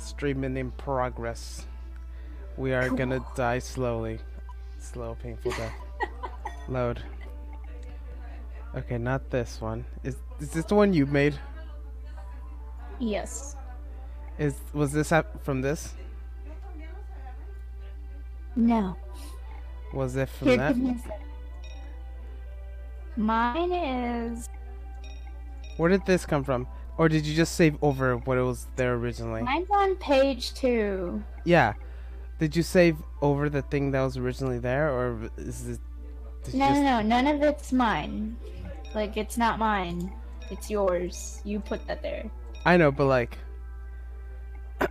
Streaming in progress. We are gonna die slowly. Slow, painful death. Load. Okay, not this one. Is this the one you made? Yes. Was this from this? No. Was it from Here, that? give me a second. Mine is... Where did this come from? Or did you just save over what it was there originally? Mine's on page 2. Yeah. Did you save over the thing that was originally there, or is it? No, none of it's mine. Like, it's not mine. It's yours. You put that there. I know, but like...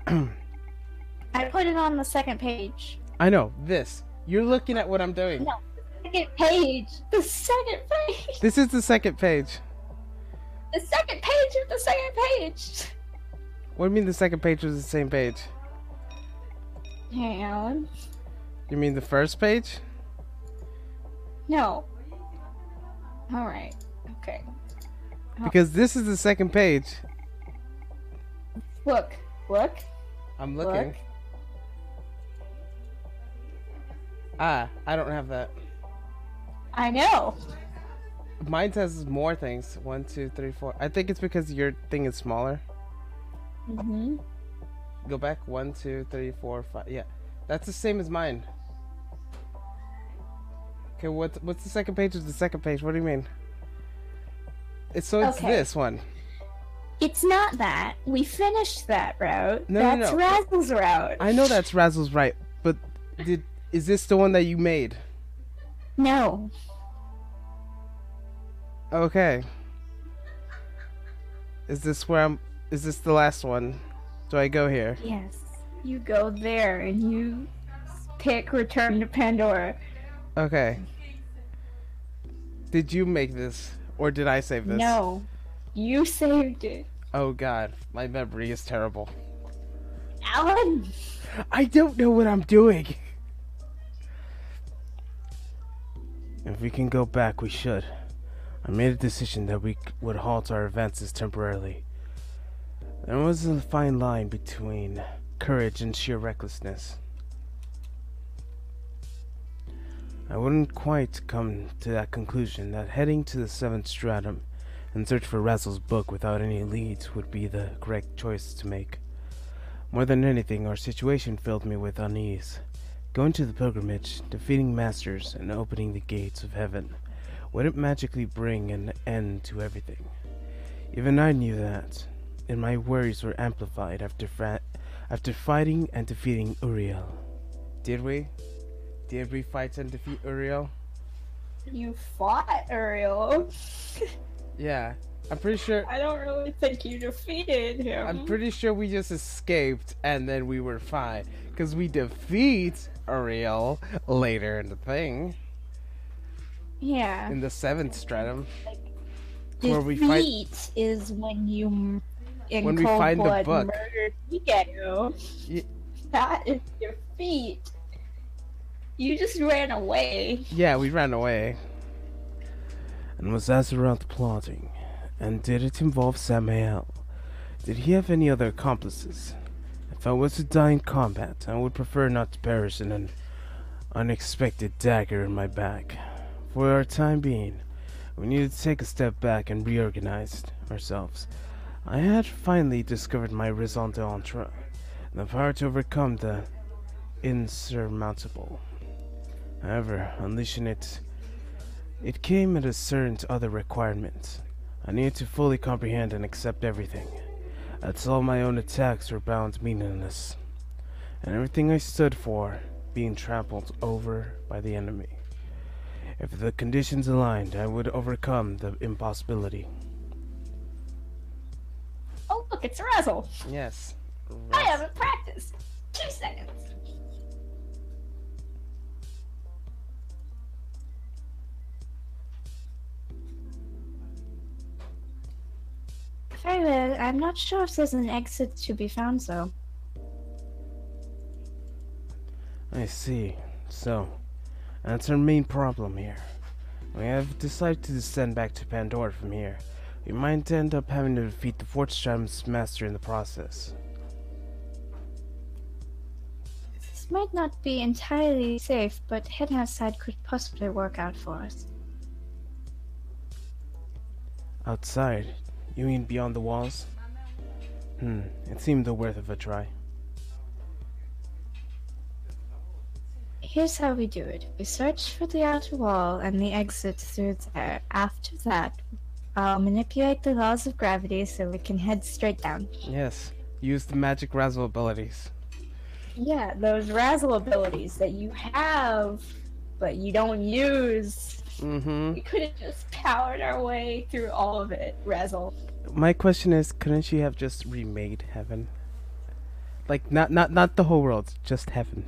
I put it on the second page. I know, this. You're looking at what I'm doing. No, the second page. The second page. This is the second page. The second page of the second page. What do you mean the second page was the same page? Hey, Alan. You mean the first page? No. Alright. Okay. Because this is the second page. Look. Look. I'm looking. Look. Ah, I don't have that. I know. Mine has more things. 1, 2, 3, 4. I think it's because your thing is smaller. Mm-hmm. Go back. 1, 2, 3, 4, 5. Yeah, that's the same as mine. Okay, what's the second page of the second page? What do you mean? It's this one. It's not that. We finished that route. No, that's no. Razzle's route. I know that's Razzle's right, but is this the one that you made? No. Okay. Is this the last one? Do I go here? Yes. You go there and you pick Return to Pandora. Okay. Did you make this? Or did I save this? No. You saved it. Oh god, my memory is terrible. Alan! I don't know what I'm doing! If we can go back, we should. I made a decision that we would halt our advances temporarily. There was a fine line between courage and sheer recklessness. I wouldn't quite come to that conclusion that heading to the 7th stratum and search for Razzle's book without any leads would be the correct choice to make. More than anything, our situation filled me with unease. Going to the pilgrimage, defeating masters, and opening the gates of heaven wouldn't magically bring an end to everything. Even I knew that, and my worries were amplified after fighting and defeating Uriel. Did we? Did we fight and defeat Uriel? You fought Uriel. Yeah, I'm pretty sure. I don't really think you defeated him. I'm pretty sure we just escaped and then we were fine. Because we defeat Uriel later in the thing. Yeah. In the 7th stratum. Like, where we fight is when you when we find the book. Murdered Hikaru. Yeah. That is defeat. You just ran away. Yeah, we ran away. And was Azeroth plotting? And did it involve Samael? Did he have any other accomplices? If I was to die in combat, I would prefer not to perish in an unexpected dagger in my back. For our time being, we needed to take a step back and reorganize ourselves. I had finally discovered my raison d'etre, the power to overcome the insurmountable. However, unleashing it came at a certain other requirement. I needed to fully comprehend and accept everything. That's all my own attacks were bound meaningless, and everything I stood for being trampled over by the enemy. If the conditions aligned, I would overcome the impossibility. Oh, look, it's Razzle. Yes. I haven't practiced. 2 seconds. Very well. I'm not sure if there's an exit to be found, so. I see. So, that's our main problem here. We have decided to descend back to Pandora from here. We might end up having to defeat the 4th Stratum's master in the process. This might not be entirely safe, but heading outside could possibly work out for us. Outside? You mean beyond the walls? It seemed the worth of a try. Here's how we do it. We search for the outer wall and the exit through there. After that, I'll manipulate the laws of gravity so we can head straight down. Yes, use the magic razzle abilities. Yeah, those razzle abilities that you have, but you don't use. We could have just powered our way through all of it, razzle. My question is, couldn't she have just remade heaven? Like, not the whole world, just heaven.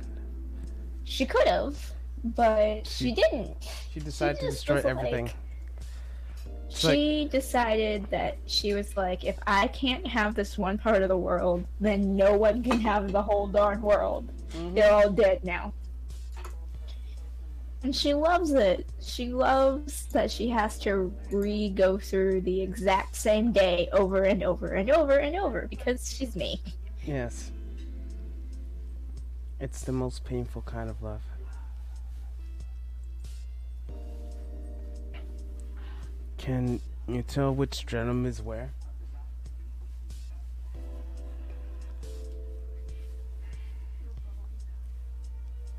She could have, but she didn't. She decided to destroy everything. She decided that she was like, if I can't have this one part of the world, then no one can have the whole darn world. They're all dead now. And she loves it. She loves that she has to go through the exact same day over and over and over and over because she's me. Yes. It's the most painful kind of love. Can you tell which stratum is where?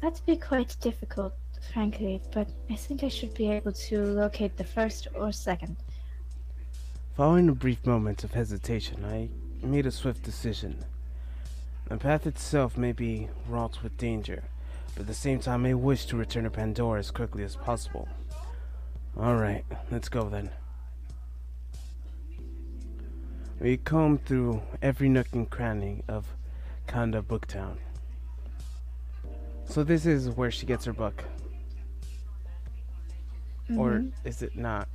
That'd be quite difficult, frankly, but I think I should be able to locate the first or second. Following a brief moment of hesitation, I made a swift decision. The path itself may be wrought with danger, but at the same time I wish to return to Pandora as quickly as possible. Alright, let's go then. We combed through every nook and cranny of Kanda Booktown. So this is where she gets her book. Or is it not?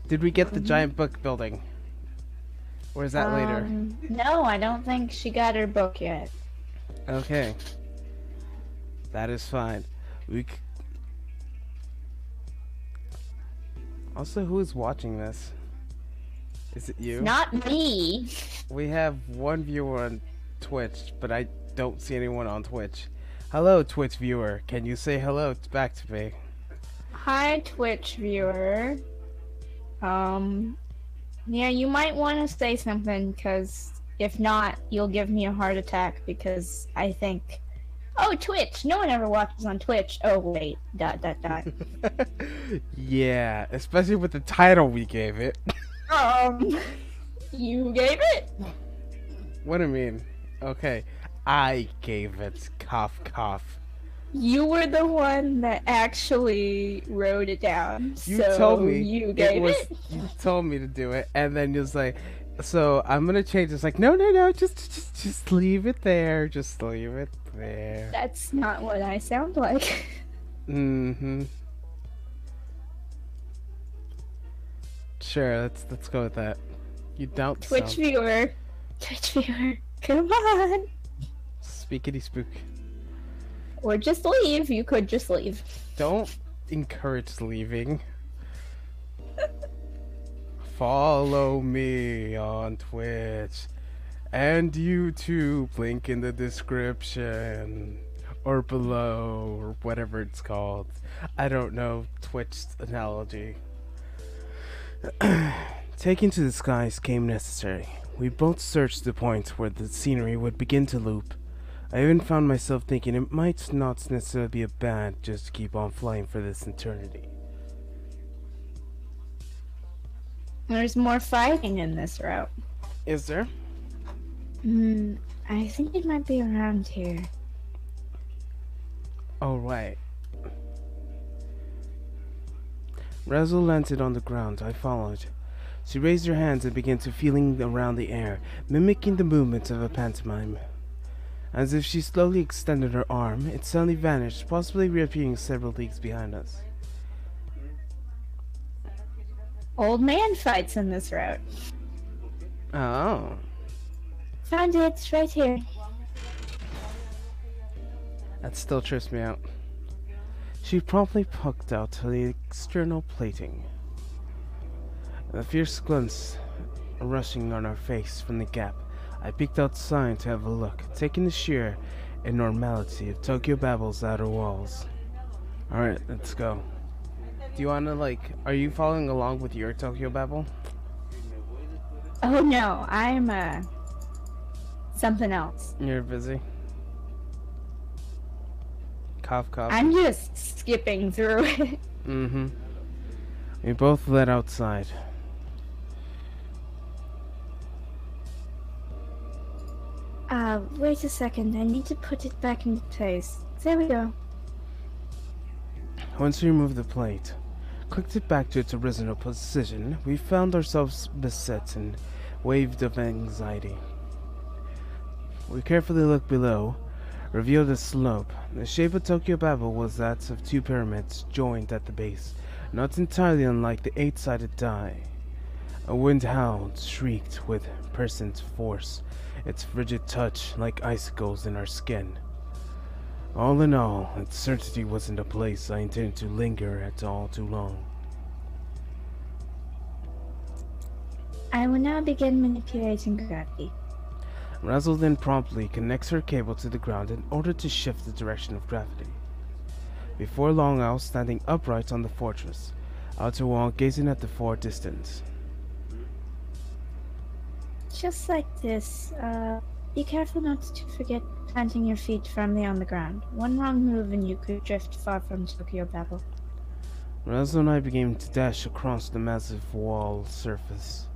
Did we get the giant book building? Or is that later? No, I don't think she got her book yet. Okay. That is fine. Also, who is watching this? Is it you? Not me. We have one viewer on Twitch, but I don't see anyone on Twitch. Hello, Twitch viewer. Can you say hello back to me? Hi, Twitch viewer. Yeah, you might want to say something, because if not, you'll give me a heart attack, because I think... Oh, Twitch! No one ever watches on Twitch. Oh, wait. ... Yeah, especially with the title we gave it. You gave it? What do you mean? Okay, I gave it. Cough, cough. You were the one that actually wrote it down. You so told me. You gave it? You told me to do it, and then you was like, so I'm gonna change. It's like, no, just leave it there. Just leave it there. That's not what I sound like. Sure, let's go with that. You don't Twitch viewer, come on. Speakity spook. Or just leave. You could just leave. Don't encourage leaving. Follow me on Twitch and YouTube. Link in the description or below or whatever it's called. I don't know Twitch's analogy. Taking to the skies came necessary. We both searched the point where the scenery would begin to loop. I even found myself thinking it might not necessarily be a bad just to keep on flying for this eternity. There's more fighting in this route. Is there? I think it might be around here. Oh, right. Razzle landed on the ground. I followed. She raised her hands and began to feeling around the air, mimicking the movements of a pantomime. As if she slowly extended her arm, it suddenly vanished, possibly reappearing several leagues behind us. Old man fights in this route. Oh. Found it. It's right here. That still trips me out. She promptly poked out the external plating. The fierce glance rushing on our face from the gap. I peeked outside to have a look. Taking the sheer and normality of Tokyo Babel's outer walls. Alright, let's go. Do you wanna, like, are you following along with your Tokyo Babel? Oh no, I'm something else. You're busy? Cough, cough. I'm just skipping through it. Mm-hmm. We both led outside. Wait a second. I need to put it back into place. There we go. Once we removed the plate, clicked it back to its original position, we found ourselves beset and waved of anxiety. We carefully looked below, revealed a slope. The shape of Tokyo Babel was that of two pyramids joined at the base, not entirely unlike the eight-sided die. A wind howled, shrieked with persistent force, its frigid touch like icicles in our skin. All in all, its certainty wasn't a place I intended to linger at all too long. I will now begin manipulating gravity. Razzle then promptly connects her cable to the ground in order to shift the direction of gravity. Before long, I was standing upright on the fortress, outer wall gazing at the far distance. Just like this, be careful not to forget planting your feet firmly on the ground. One wrong move and you could drift far from Tokyo Babel. Razzle and I began to dash across the massive wall surface.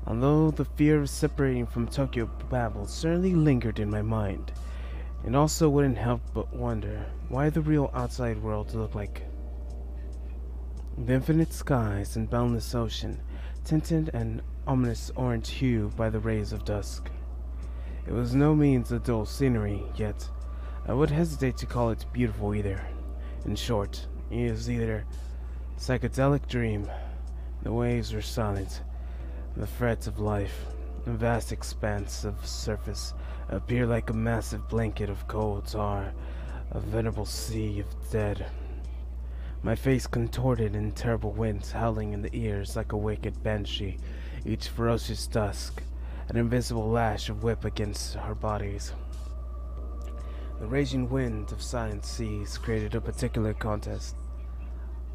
Although the fear of separating from Tokyo Babel certainly lingered in my mind, it also wouldn't help but wonder why the real outside world looked like. The infinite skies and boundless ocean, tinted an ominous orange hue by the rays of dusk. It was no means a dull scenery, yet I would hesitate to call it beautiful either. In short, it was either a psychedelic dream. The waves were silent. The threads of life, a vast expanse of surface, appeared like a massive blanket of cold tar, a venerable sea of dead. My face contorted in terrible winds howling in the ears like a wicked banshee, each ferocious dusk, an invisible lash of whip against our bodies. The raging wind of silent seas created a particular contest.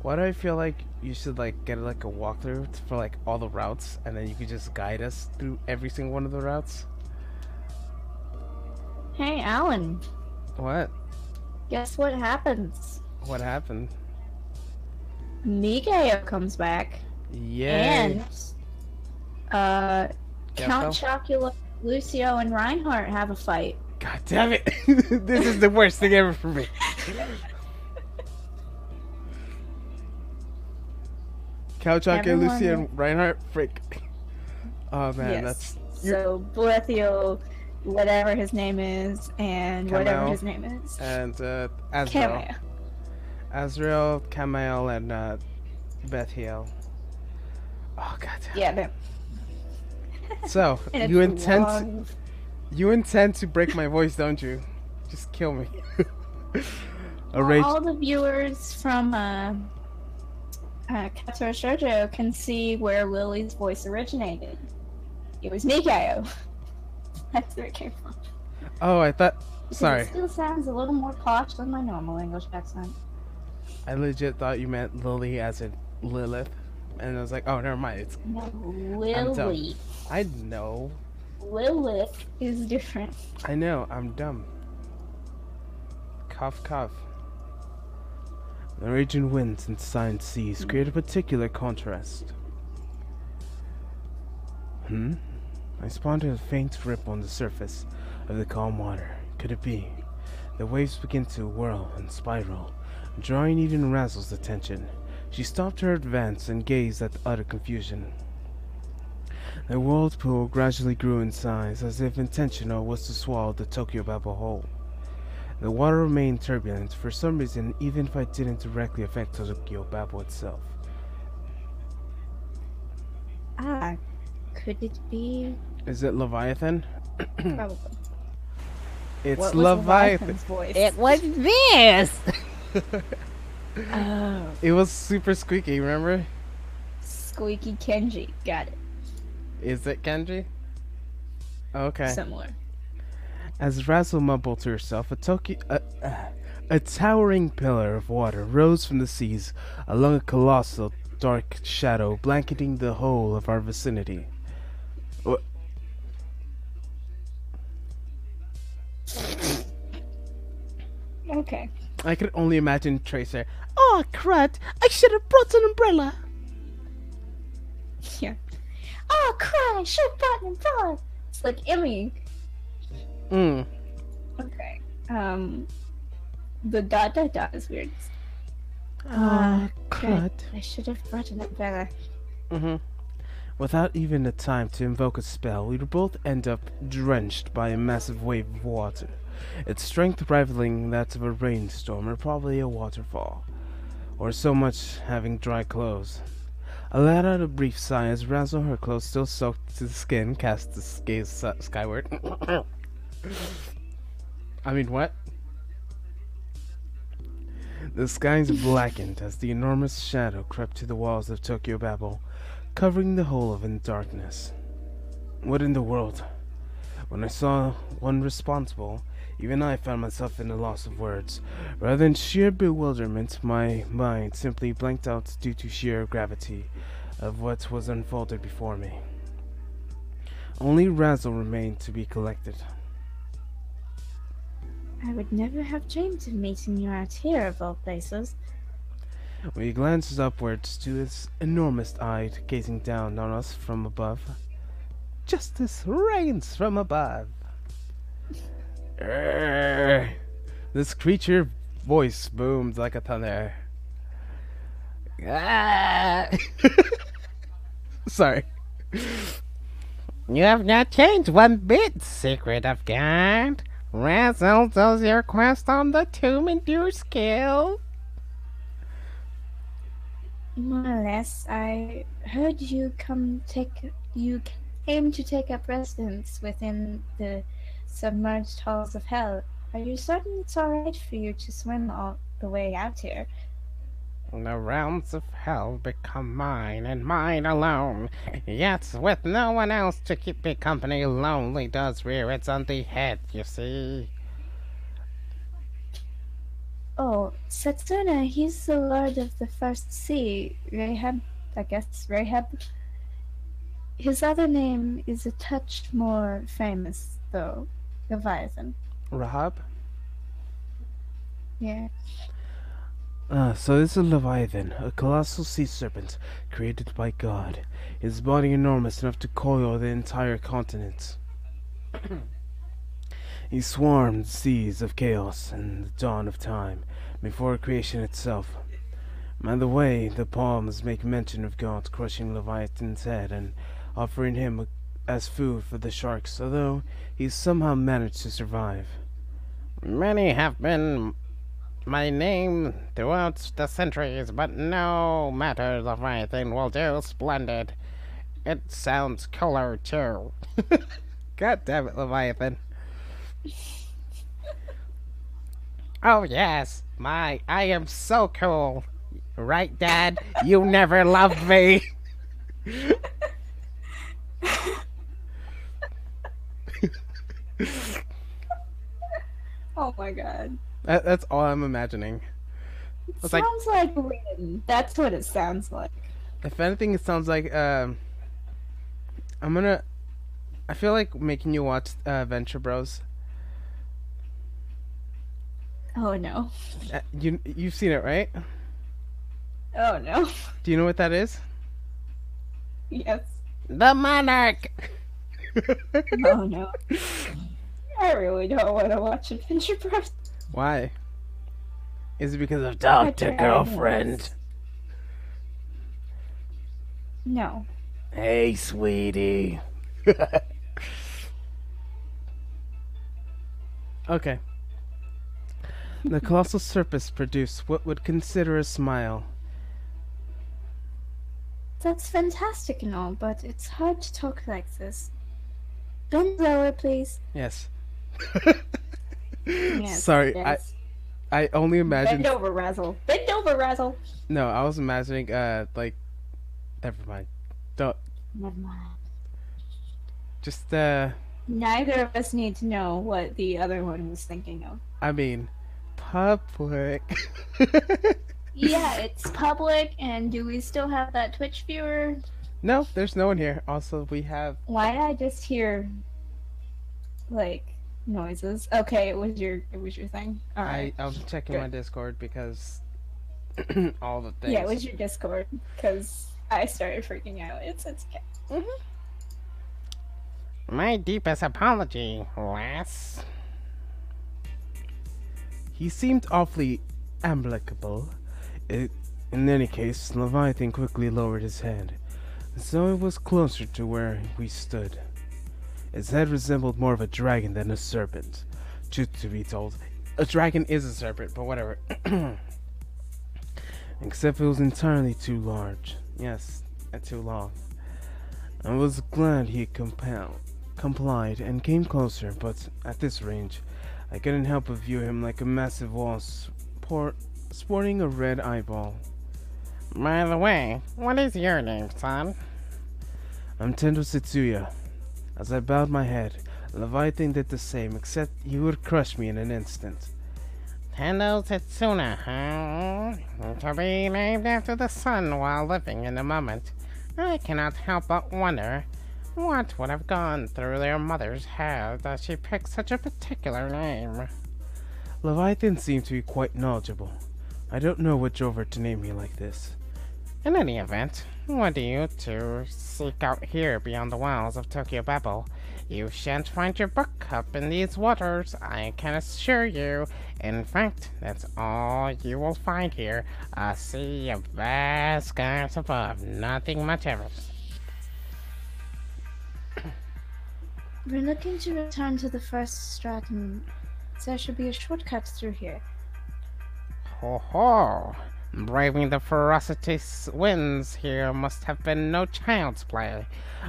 Why do I feel like you should like get like a walkthrough for like all the routes, and then you could just guide us through every single one of the routes? Hey, Alan. What? Guess what happens? What happened? Mikao comes back. Yay! And Count Gaston? Chocula, Lucio, and Reinhardt have a fight. God damn it! This is the worst thing ever for me. Couchak and Lucy and Reinhardt, frick. Oh man, Yes. that's So Blethio, whatever his name is, and whatever Kamel. his name is. and Azrael, Kamea. Azrael, Kamael, and Bethiel. Oh god damn. Yeah, them. So And you it's intend long. you intend to break my voice, don't you? Just kill me. A rage. All the viewers from Katsura Shoujo can see where Lily's voice originated. It was Mikao. That's where it came from. Oh, I thought. Because Sorry, It still sounds a little more posh than my normal English accent. I legit thought you meant Lily as in Lilith, and I was like, oh, never mind. It's No, dumb. Lily. I know. Lilith is different. I know, I'm dumb. Cough, cough. The raging winds and silent seas create a particular contrast. I spotted a faint rip on the surface of the calm water. Could it be? The waves begin to whirl and spiral, drawing even Razzle's attention. She stopped her advance and gazed at the utter confusion. The whirlpool gradually grew in size, as if intentional was to swallow the Tokyo Babel whole. The water remained turbulent for some reason, even if I didn't directly affect Tokyo Babel itself. Ah, could it be? Is it Leviathan? Probably. It's What was Leviathan. Leviathan's voice? It was this! Oh, It was super squeaky, remember? Squeaky Kenji. Got it. Is it Kenji? Okay. Similar. As Razzle mumbled to herself, a towering pillar of water rose from the seas along a colossal dark shadow blanketing the whole of our vicinity. Okay. I could only imagine Tracer. Oh, crud! I should have brought an umbrella! Yeah. Oh, crud! I should have brought an umbrella! It's like Emmy. Okay. The dot is weird. Crud. I should have brought an umbrella. Without even the time to invoke a spell, we would both end up drenched by a massive wave of water, its strength rivaling that of a rainstorm or probably a waterfall, or so much having dry clothes. I let out a brief sigh as Razzle, her clothes still soaked to the skin, cast the gaze skyward. I mean, what? The skies blackened as the enormous shadow crept to the walls of Tokyo Babel, covering the whole of it in darkness. What in the world? When I saw one responsible, even I found myself in a loss of words. Rather than sheer bewilderment, my mind simply blanked out due to sheer gravity of what was unfolded before me. Only Razzle remained to be collected. I would never have dreamed of meeting you out here, of all places. We glanced upwards to its enormous eye gazing down on us from above. Justice reigns from above. This creature voice boomed like a thunder. Sorry. You have not changed one bit, Secret of God. Razzle, does your quest on the tomb endure skill? More or less. I heard you came to take up residence within the submerged halls of hell. Are you certain it's alright for you to swim all the way out here? The realms of hell become mine, and mine alone. Yet, with no one else to keep me company, lonely does rear its ugly head, you see. Oh, Satsuna, he's the lord of the first sea. Rahab. His other name is a touch more famous, though. Leviathan. Rahab? Yeah. So this is Leviathan, a colossal sea serpent created by God, his body enormous enough to coil the entire continent. He swarmed seas of chaos and the dawn of time, before creation itself. By the way, the palms make mention of God crushing Leviathan's head and offering him as food for the sharks, although he somehow managed to survive. Many have been my name throughout the centuries, but no matter, Leviathan will do splendid. It sounds cooler, too. God damn it, Leviathan. Oh, yes, I am so cool. Right, Dad? You never loved me. Oh my god. That's all I'm imagining. It sounds like Rin. That's what it sounds like. If anything, it sounds like I feel like making you watch Venture Bros. Oh no. You've seen it, right? Oh no. Do you know what that is? Yes. The Monarch. Oh no. I really don't want to watch Adventure Bros. Why? Is it because of Dr. Girlfriend? No. Hey, sweetie. Okay. The colossal surface produced what would consider a smile. That's fantastic and all, but it's hard to talk like this. Bend lower, please. Yes. Yes. Sorry, yes. I only imagined. Bend over, Razzle. Bend over, Razzle. No, I was imagining like, never mind. Don't. Never mind. Just Neither of us need to know what the other one was thinking of. I mean, public. Yeah, it's public, and do we still have that Twitch viewer? No, there's no one here. Also, we have. Why did I just hear like noises? Okay, it was your thing. All right. I'm checking my Discord because all the things. Yeah, it was your Discord because I started freaking out. It's okay. My deepest apology, lass. He seemed awfully amicable. In any case, Leviathan quickly lowered his head, so it was closer to where we stood. Its head resembled more of a dragon than a serpent. Truth to be told, a dragon is a serpent, but whatever. Except it was entirely too large. Yes, and too long. I was glad he complied and came closer, but at this range, I couldn't help but view him like a massive wall sporting a red eyeball. By the way, what is your name, son? I'm Tendo Setsuya. As I bowed my head, Leviathan did the same, except he would crush me in an instant. Tendo Setsuna, huh? To be named after the sun while living in the moment. I cannot help but wonder what would have gone through their mother's head that she picked such a particular name. Leviathan seemed to be quite knowledgeable. I don't know what drove her to name me like this. In any event, what do you two seek out here beyond the walls of Tokyo Babel? You shan't find your book up in these waters, I can assure you. In fact, that's all you will find here. A sea of vast skies above, nothing much else. We're looking to return to the first stratum. There should be a shortcut through here. Ho ho! Braving the ferocious winds here must have been no child's play.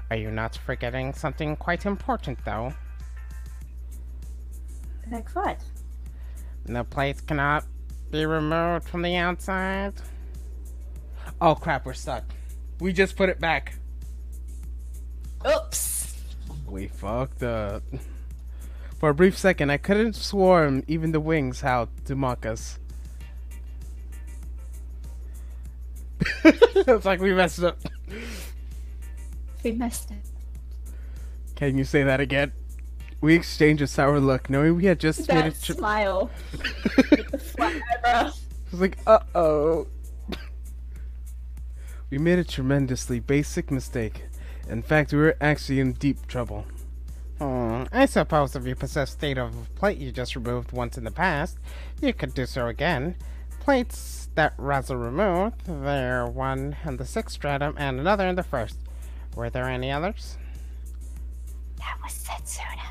Are you not forgetting something quite important, though? Like what? The plates cannot be removed from the outside. Oh crap, we're stuck. We just put it back. Oops! We fucked up. For a brief second, I couldn't swarm even the wings howled to mock us. It's like we messed up. We messed up. Can you say that again? We exchanged a sour look, knowing we had just made That smile. With the flat eyebrow. It was like, uh-oh. We made a tremendously basic mistake. In fact, we were actually in deep trouble. I suppose if you possess state of plate you just removed once in the past, you could do so again. Plates that Razzle removed, there one in the sixth stratum and another in the first. Were there any others? That was Setsuna.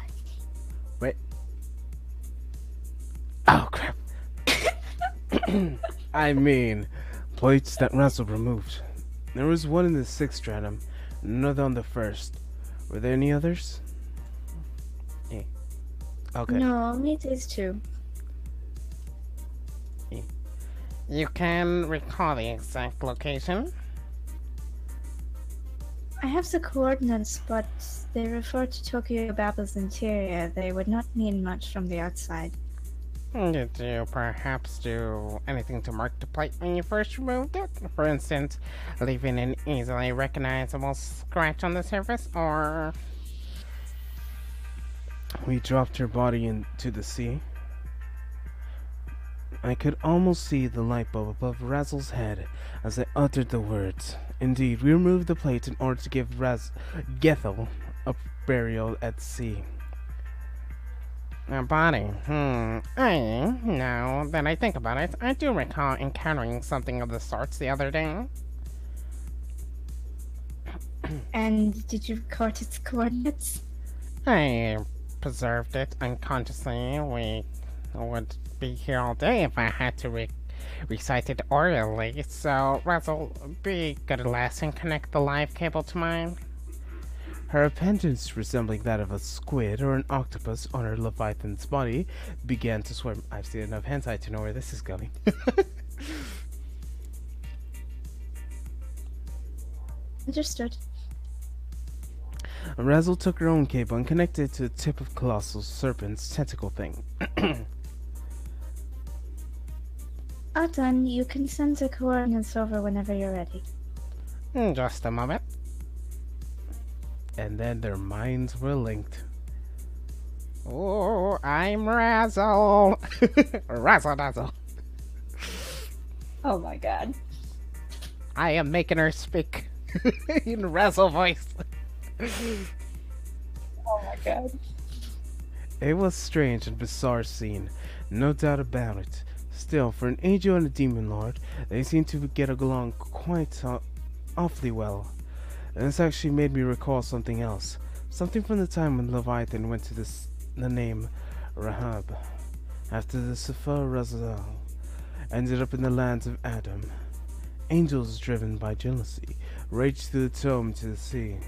Wait. Oh, crap. I mean, plates that Razzle removed. There was one in the sixth stratum, another on the first. Were there any others? Okay. No, only these two. You can recall the exact location? I have the coordinates, but they refer to Tokyo Babel's interior. They would not mean much from the outside. Did you perhaps do anything to mark the plate when you first removed it? For instance, leaving an easily recognizable scratch on the surface, or... We dropped her body into the sea. I could almost see the light bulb above Razzle's head as I uttered the words. Indeed, we removed the plate in order to give Gethel a burial at sea. A body, now that I think about it, I do recall encountering something of the sorts the other day. And did you record its coordinates? I preserved it unconsciously. We would be here all day if I had to recite it orally, so Razzle, be good lass and connect the live cable to mine. Her appendage, resembling that of a squid or an octopus on her leviathan's body, began to swim. I've seen enough hentai to know where this is going. Understood. Razzle took her own cable and connected it to the tip of Colossal Serpent's tentacle thing. All done. You can send the coordinates over whenever you're ready. Just a moment. And then their minds were linked. Oh, I'm Razzle. Razzle dazzle. Oh my god. I am making her speak in Razzle voice. Oh my god. It was a strange and bizarre scene, no doubt about it. Still, for an angel and a demon lord, they seemed to get along quite awfully well. And this actually made me recall something else. Something from the time when Leviathan went to the name Rahab. After the Sefer Razal ended up in the lands of Adam. Angels driven by jealousy raged through the tomb to the sea.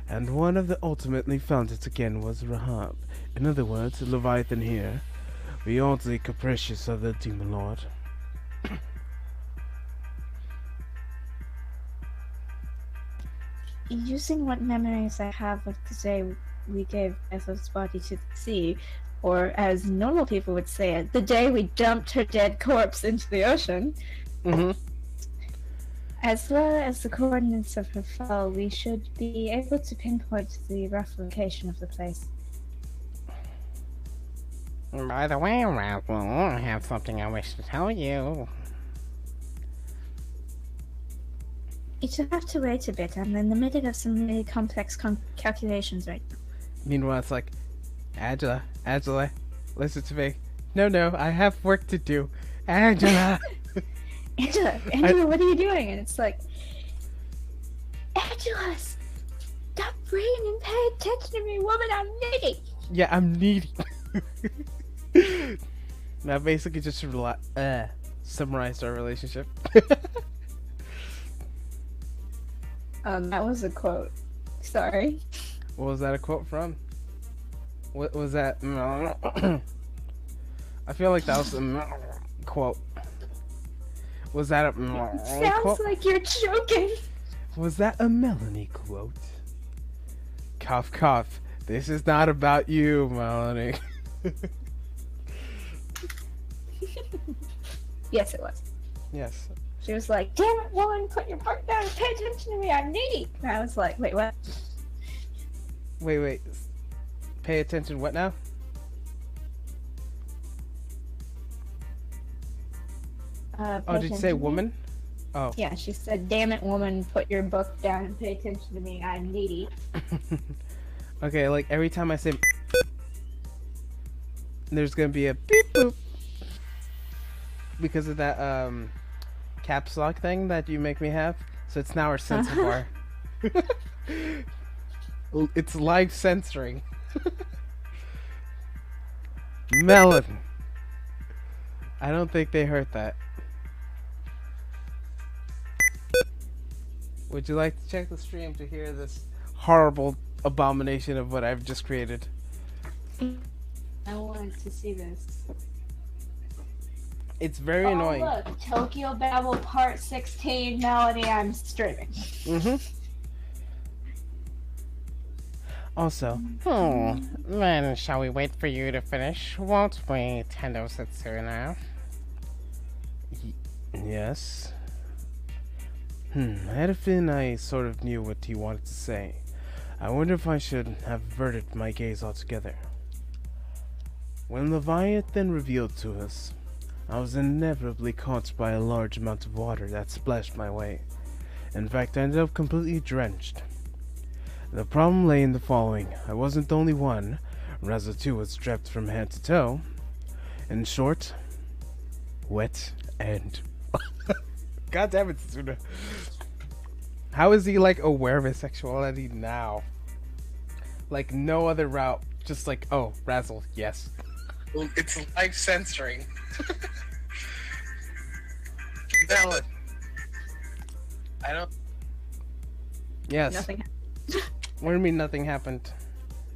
And one of the ultimately found it again was Rahab. In other words, Leviathan here, beyond the capricious of the demon lord. Using what memories I have of the day we gave Ethel's body to the sea, or as normal people would say it, the day we dumped her dead corpse into the ocean, as well as the coordinates of her fall, we should be able to pinpoint the rough location of the place. By the way, Razzle, I have something I wish to tell you. You'd have to wait a bit. I'm in the middle of some really complex calculations right now. Meanwhile, it's like, Angela, listen to me. No, I have work to do. Angela! Angela, what are you doing? And it's like, Angela, stop reading and pay attention to me, woman, I'm needy. Yeah, I'm needy. Now, basically, just summarized our relationship. That was a quote. Sorry. What was that a quote from? What was that? I feel like that was a quote. Was that a Sounds quote? like you're joking. Was that a Melanie quote? Cough, cough. This is not about you, Melanie. Yes, it was. Yes. She was like, damn it, woman, put your book down and pay attention to me, I'm needy. And I was like, wait, what? Wait. Pay attention, what now? Oh, did you say woman? Oh. Yeah, she said, damn it, woman, put your book down and pay attention to me, I'm needy. Okay, like every time I say there's gonna be a beep boop because of that caps lock thing that you make me have. So it's now our censor bar. It's live censoring. Melon. I don't think they heard that. Would you like to check the stream to hear this horrible abomination of what I've just created? I wanted to see this. It's very annoying. Look, Tokyo Babel Part 16, Melanie, I'm streaming. Also, Then shall we wait for you to finish? Won't we, Tendo Setsu now? yes. I had a feeling I sort of knew what he wanted to say. I wonder if I should have averted my gaze altogether. When Leviathan revealed to us, I was inevitably caught by a large amount of water that splashed my way. In fact, I ended up completely drenched. The problem lay in the following. I wasn't the only one. Raza 2 was drenched from head to toe. In short, wet and... God damn it, Tsuna. How is he, like, aware of his sexuality now? Like, no other route. Just like, oh, Razzle, yes. It's live censoring. Melon. I don't... Yes. Nothing. What do you mean nothing happened?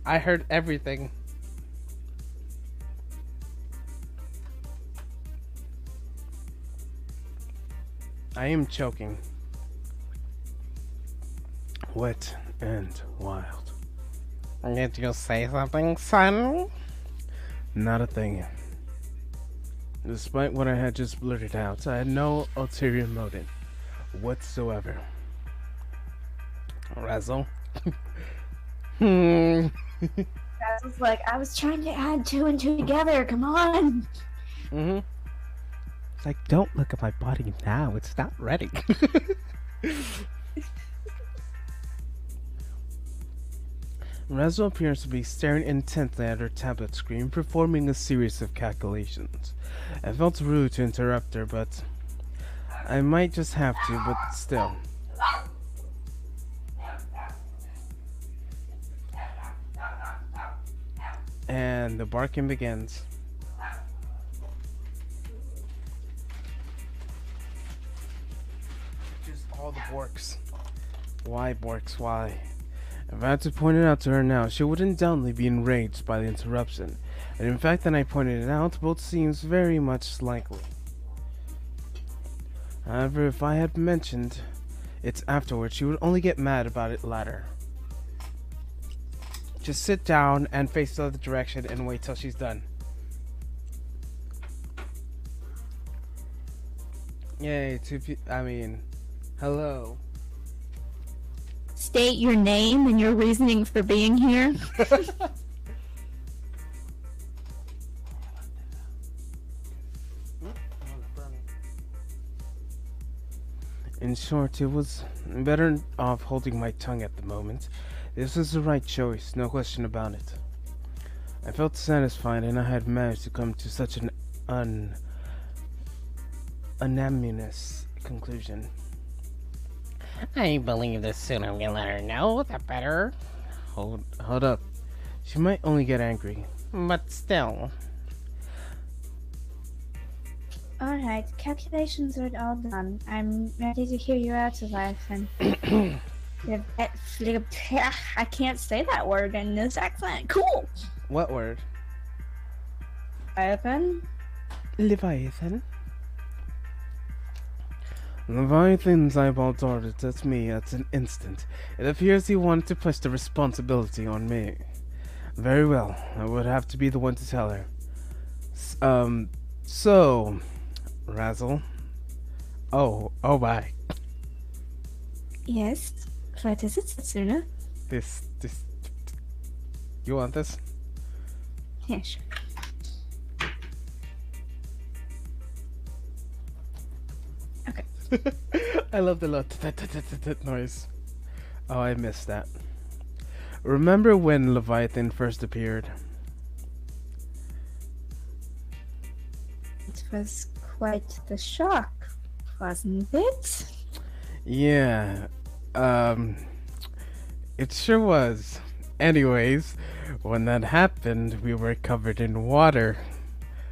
I heard everything. I am choking. Wet and wild. Did you say something, son? Not a thing. Despite what I had just blurted out, I had no ulterior motive whatsoever. Razzle? I was like, I was trying to add 2 and 2 together. Come on. Mm-hmm. It's like, don't look at my body now. It's not ready. Razzle appears to be staring intently at her tablet screen, performing a series of calculations. I felt rude to interrupt her, but I might just have to, but still. And the barking begins. Just all the borks. Why, borks, why? If I had to point it out to her now, she would undoubtedly be enraged by the interruption. And in fact, that I pointed it out, both seems very much likely. However, if I had mentioned it afterwards, she would only get mad about it later. Just sit down and face the other direction and wait till she's done. Yay, hello. State your name and your reasoning for being here. In short, it was better off holding my tongue at the moment. This was the right choice, no question about it. I felt satisfied, and I had managed to come to such an unanimous conclusion. I believe the sooner we let her know, the better. Hold up. She might only get angry. But still. Alright, calculations are all done. I'm ready to hear you out, Leviathan. I can't say that word in this accent. Cool! What word? Leviathan? Leviathan? Leviathan's eyeball darted at me at an instant. It appears he wanted to push the responsibility on me. Very well, I would have to be the one to tell her. So, Razzle. Oh my. Yes? What is it, Satsuna? This. You want this? Yeah, sure. Okay. I love the little noise. Oh, I missed that. Remember when Leviathan first appeared? It was quite the shock, wasn't it? Yeah. It sure was. Anyways, when that happened, we were covered in water.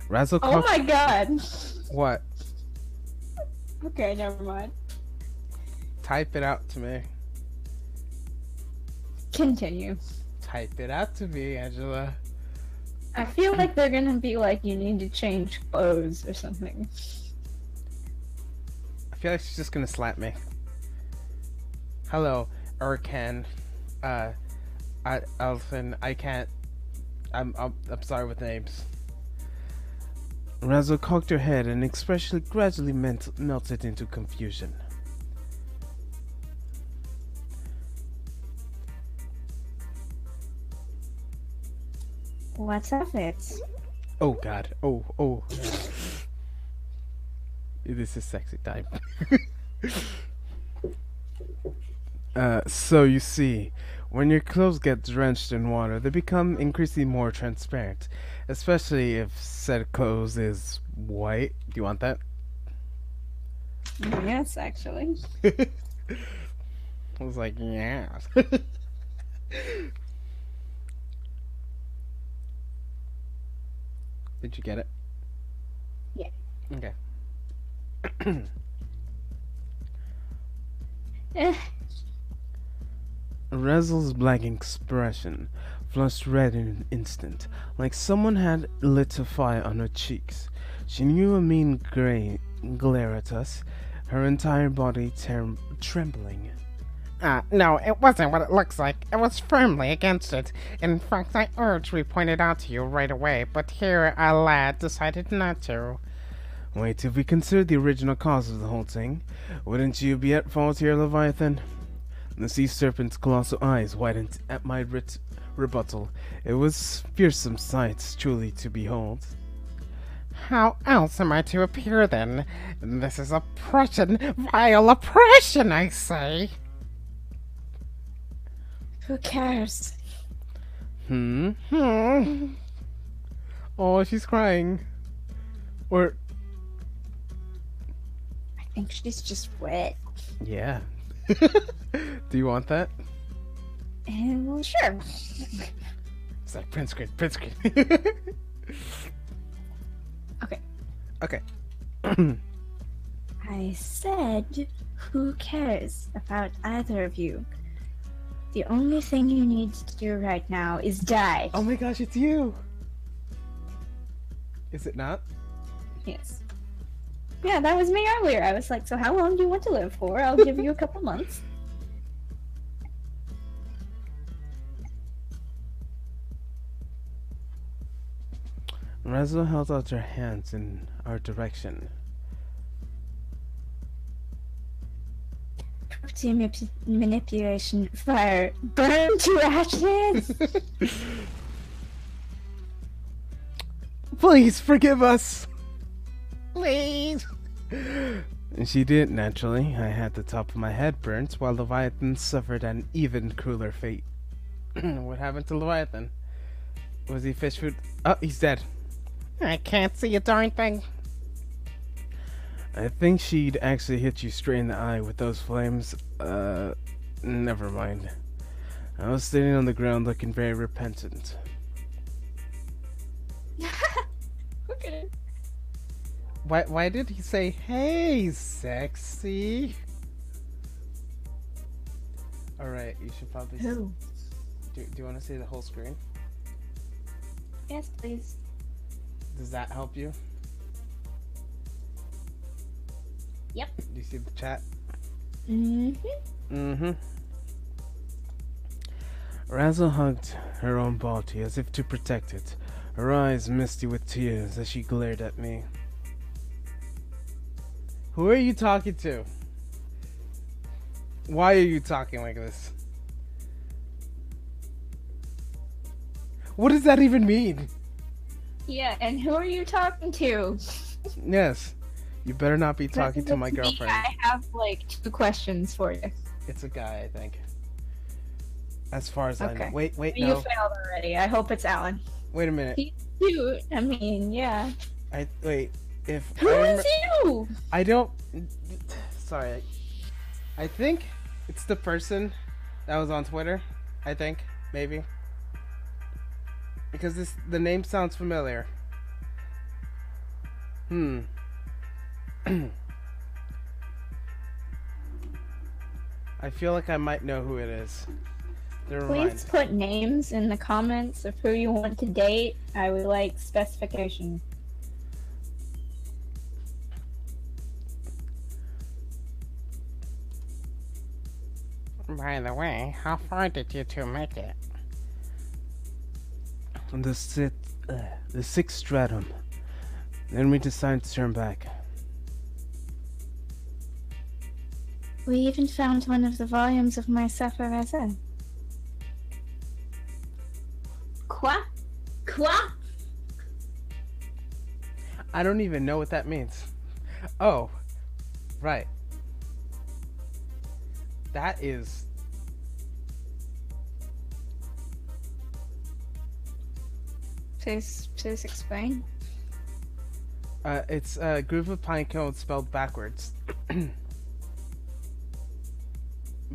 Razzle Oh my god! What? Okay, never mind. Type it out to me. Continue. Type it out to me, Angela. I feel like they're gonna be like, you need to change clothes or something. I feel like she's just gonna slap me. Hello, Urkan. Alvin, I can't. I'm sorry with names. Razzle cocked her head and expression gradually melted into confusion. What's of it? Oh god. Oh. This is sexy time. So you see, when your clothes get drenched in water, they become increasingly more transparent, especially if said clothes is white. Do you want that? Yes, actually. I was like, yeah. Did you get it? Yeah. Okay. Razzle's black expression flushed red in an instant, like someone had lit a fire on her cheeks. She knew a mean glare at us, her entire body trembling. No, it wasn't what it looks like. It was firmly against it. In fact, I urged we pointed out to you right away, but here a lad decided not to. Wait, if we consider the original cause of the whole thing, wouldn't you be at fault here, Leviathan? The sea serpent's colossal eyes widened at my rebuttal. It was fearsome sight, truly, to behold. How else am I to appear, then? This is oppression, vile oppression, I say. Who cares? Oh, she's crying. Or... I think she's just wet. yeah. Do you want that? Well, sure. It's like print screen, print screen. Okay. Okay. I said, who cares about either of you? The only thing you need to do right now is die. Oh my gosh, it's you! Is it not? Yes. Yeah, that was me earlier. I was like, so how long do you want to live for? I'll give you a couple months. Razzle held out her hands in our direction. Property manipulation, fire, burn to ashes! Please forgive us! Please. And she did, naturally. I had the top of my head burnt, while Leviathan suffered an even crueler fate. What happened to Leviathan? Was he fish food? Oh, he's dead. I can't see a darn thing. I think she'd actually hit you straight in the eye with those flames. Never mind. I was sitting on the ground looking very repentant. Okay. Why did he say, hey, sexy? Alright, you should probably... Who? Do you want to see the whole screen? Yes, please. Does that help you? Yep. Do you see the chat? Mm-hmm. Razzle hugged her own body as if to protect it, her eyes misty with tears as she glared at me. Who are you talking to? Why are you talking like this? What does that even mean? Yeah, and who are you talking to? Yes. You better not be talking to my girlfriend. I have like 2 questions for you. It's a guy, I think. As far as I know. Okay. Wait, You no. failed already. I hope it's Alan. Wait a minute. He's cute. I mean, yeah. Wait. If Who is you? I don't. Sorry. I think it's the person that was on Twitter. I think maybe because the name sounds familiar. I feel like I might know who it is. Never mind. Please put names in the comments of who you want to date. I would like specification. By the way, how far did you two make it? On the sixth stratum. Then we decided to turn back. We even found one of the volumes of my Sefer Hazeh. Quoi? Quoi? I don't even know what that means. Oh, right. That is... Please explain. It's a groove of pine cones spelled backwards.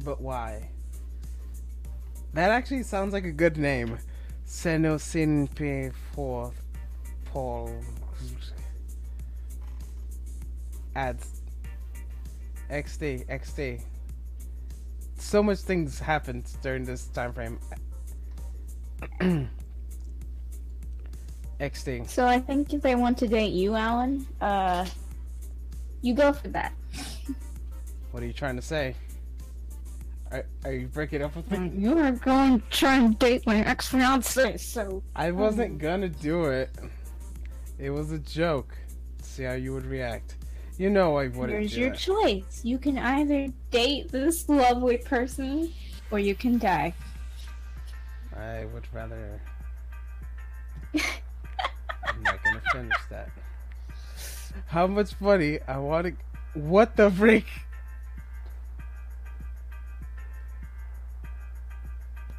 But why? That actually sounds like a good name. Senosinpe for Paul adds XD. So much things happened during this time frame. XD. So I think if they want to date you, Alan, you go for that. What are you trying to say? Are you breaking up with me? You are going to try and date my ex-fiance, so... I wasn't gonna do it. It was a joke. See how you would react. You know I wouldn't Here's do your it. choice. You can either date this lovely person, or you can die. I would rather... I'm not gonna finish that. How much money I want to... What the freak?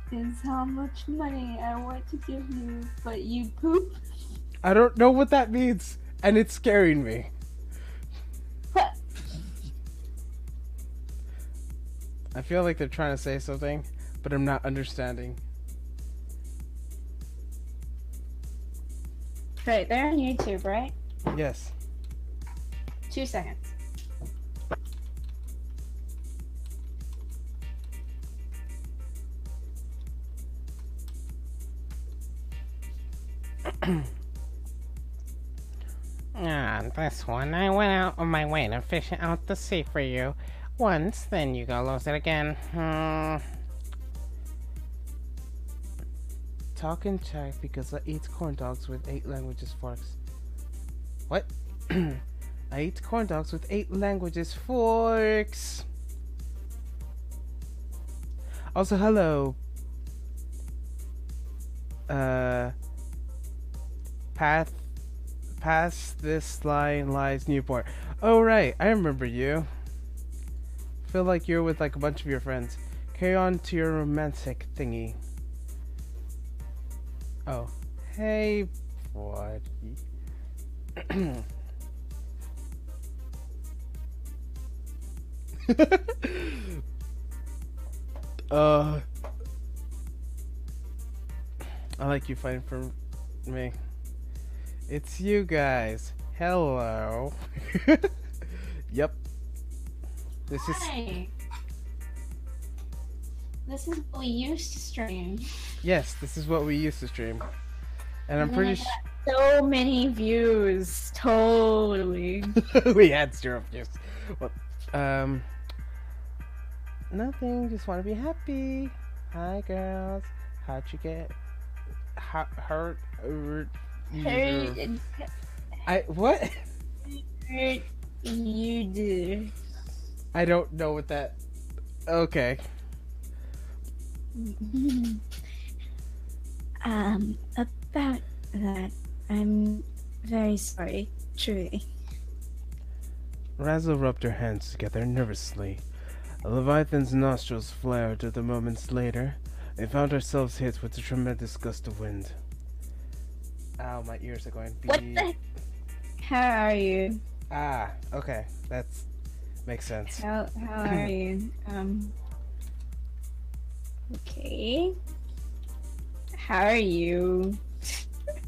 Is how much money I want to give you, but you poop? I don't know what that means, and it's scaring me. I feel like they're trying to say something, but I'm not understanding. Right, they're on YouTube, right? Yes. 2 seconds. This one, I went out on my way to fish it out the sea for you. Once, then you go lose it again. Talk and check because I eat corn dogs with 8 languages forks. What? I eat corn dogs with 8 languages forks. Also, hello. Past this line lies Newport. Oh right, I remember you. Feel like you're with like a bunch of your friends. Carry on to your romantic thingy. Oh, hey, what? I like you fighting for me. It's you guys. Hello. Yep. This is. Hi. This is what we used to stream. Yes, this is what we used to stream, and I'm And pretty I got so many views. Totally. we had 0 views. Well, nothing. Just want to be happy. Hi, girls. How'd you get hurt? I what? Hurt you do. I don't know what that. Okay. About that, I'm very sorry, truly. Razzle rubbed her hands together nervously. Leviathan's nostrils flared at the moments later. They found ourselves hit with a tremendous gust of wind. Ow, my ears are going. What the? How are you? Ah, okay. That's makes sense. How are you? Okay. How are you?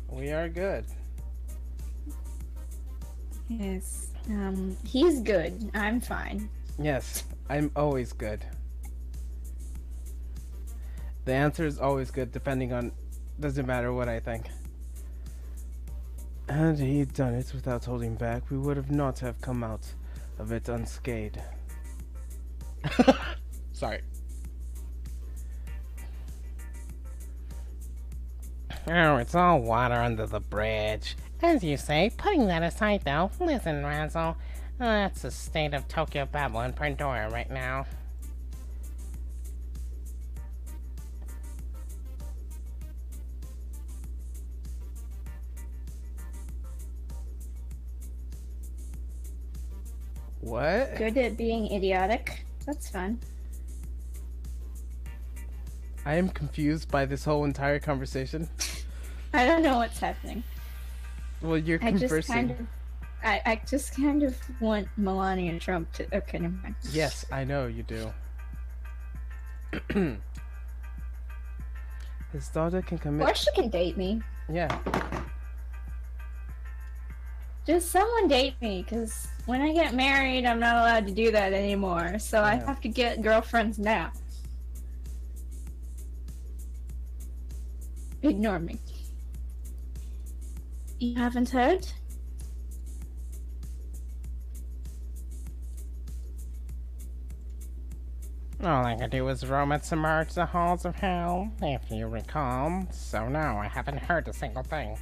We are good. Yes. He's good. I'm fine. Yes, I'm always good. The answer is always good, depending on. Doesn't matter what I think. Had he done it without holding back, we would have not have come out of it unscathed. Sorry. Oh, it's all water under the bridge. As you say, putting that aside though, listen, Razzle. That's the state of Tokyo, Babel, and Pandora right now. What? Good at being idiotic. That's fun. I am confused by this whole entire conversation. I don't know what's happening. Well, you're I conversing. just kind of want Melania and Trump to. Okay, never mind. Yes, I know you do. His daughter can commit. Or she can date me. Yeah. Just someone date me, because when I get married, I'm not allowed to do that anymore. So I Yeah. have to get girlfriends now. Ignore me. You haven't heard? All I could do was roam and submerge the halls of hell, if you recall. So no, I haven't heard a single thing.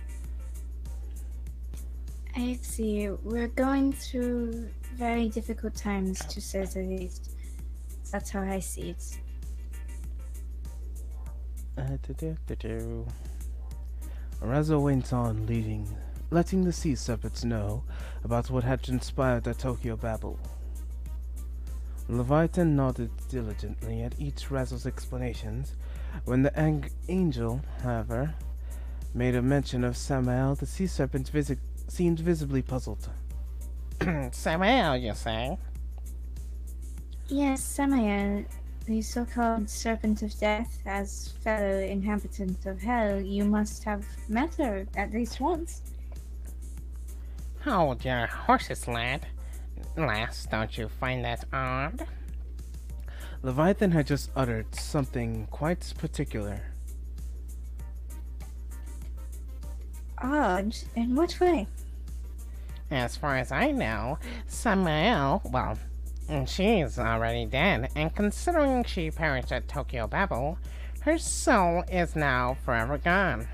I see. We're going through very difficult times, to say the least. That's how I see it. Razzle went on, letting the sea serpents know about what had transpired at Tokyo Babel. Leviathan nodded diligently at each Razzle's explanations. When the angel, however, made a mention of Samael, the sea serpent seemed visibly puzzled. Samael, you say? Yes, Samael, the so-called Serpent of Death, as fellow inhabitant of Hell, you must have met her at least once. Hold your horses, lad. Lass, don't you find that odd? Leviathan had just uttered something quite particular. Odd? In what way? As far as I know, Samael, well, she's already dead, and considering she perished at Tokyo Babel, her soul is now forever gone.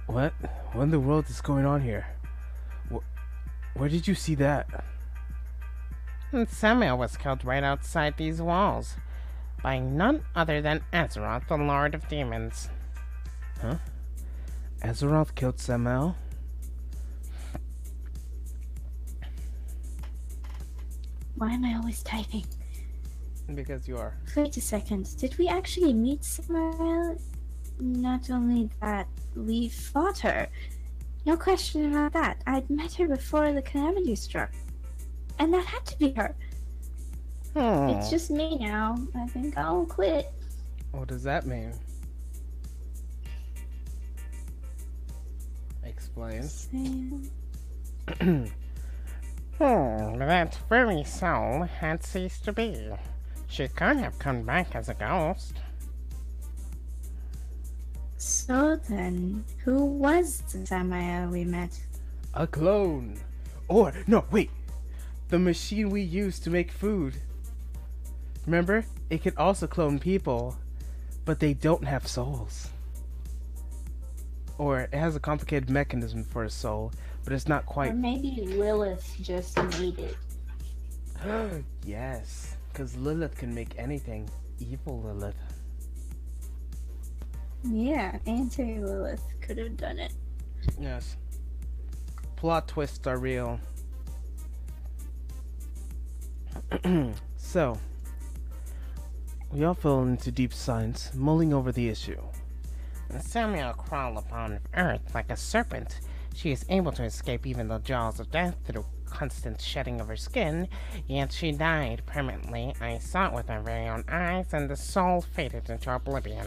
What? What in the world is going on here? Where did you see that? And Samael was killed right outside these walls by none other than Azeroth, the Lord of Demons. Huh? Azeroth killed Samael? Why am I always typing? Because you are. Wait a second. Did we actually meet Samael? Not only that, we fought her. No question about that. I'd met her before the calamity struck. And that had to be her. It's just me now. I think I'll quit. What does that mean? Explain. That very soul had ceased to be. She could have come back as a ghost. So then, who was the Samael we met? A clone. Or, no, wait. The machine we use to make food. Remember? It can also clone people, but they don't have souls. Or it has a complicated mechanism for a soul, but it's not quite. Or maybe Lilith just made it. Yes, because Lilith can make anything. Evil Lilith. Yeah, anti-Lilith could have done it. Yes. Plot twists are real. So, we all fell into deep silence, mulling over the issue. Samael crawled upon earth like a serpent. She is able to escape even the jaws of death through constant shedding of her skin, yet she died permanently. I saw it with my very own eyes, and the soul faded into oblivion.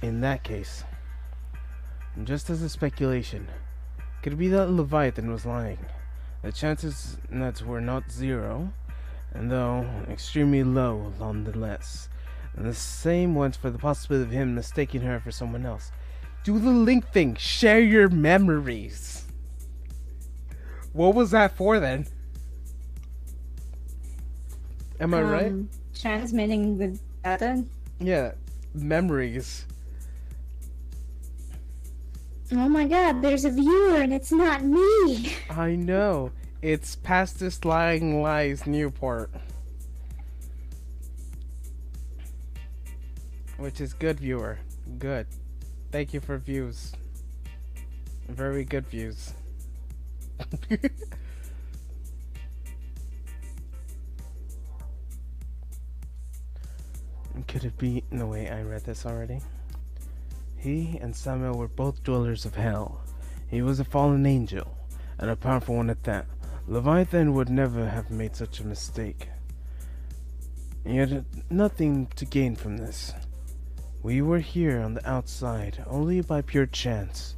In that case, just as a speculation, could it be that Leviathan was lying? The chances that were not zero, and though extremely low nonetheless. And the same went for the possibility of him mistaking her for someone else. Do the link thing. Share your memories. What was that for then? Am I right? Transmitting the data? Yeah, memories. Oh my god, there's a viewer and it's not me! I know. It's past this lying lies Newport. Which is good, viewer. Good. Thank you for views. Very good views. Could it be? No, wait, I read this already. He and Samuel were both dwellers of hell. He was a fallen angel, and a powerful one at that. Leviathan would never have made such a mistake. He had nothing to gain from this. We were here on the outside only by pure chance.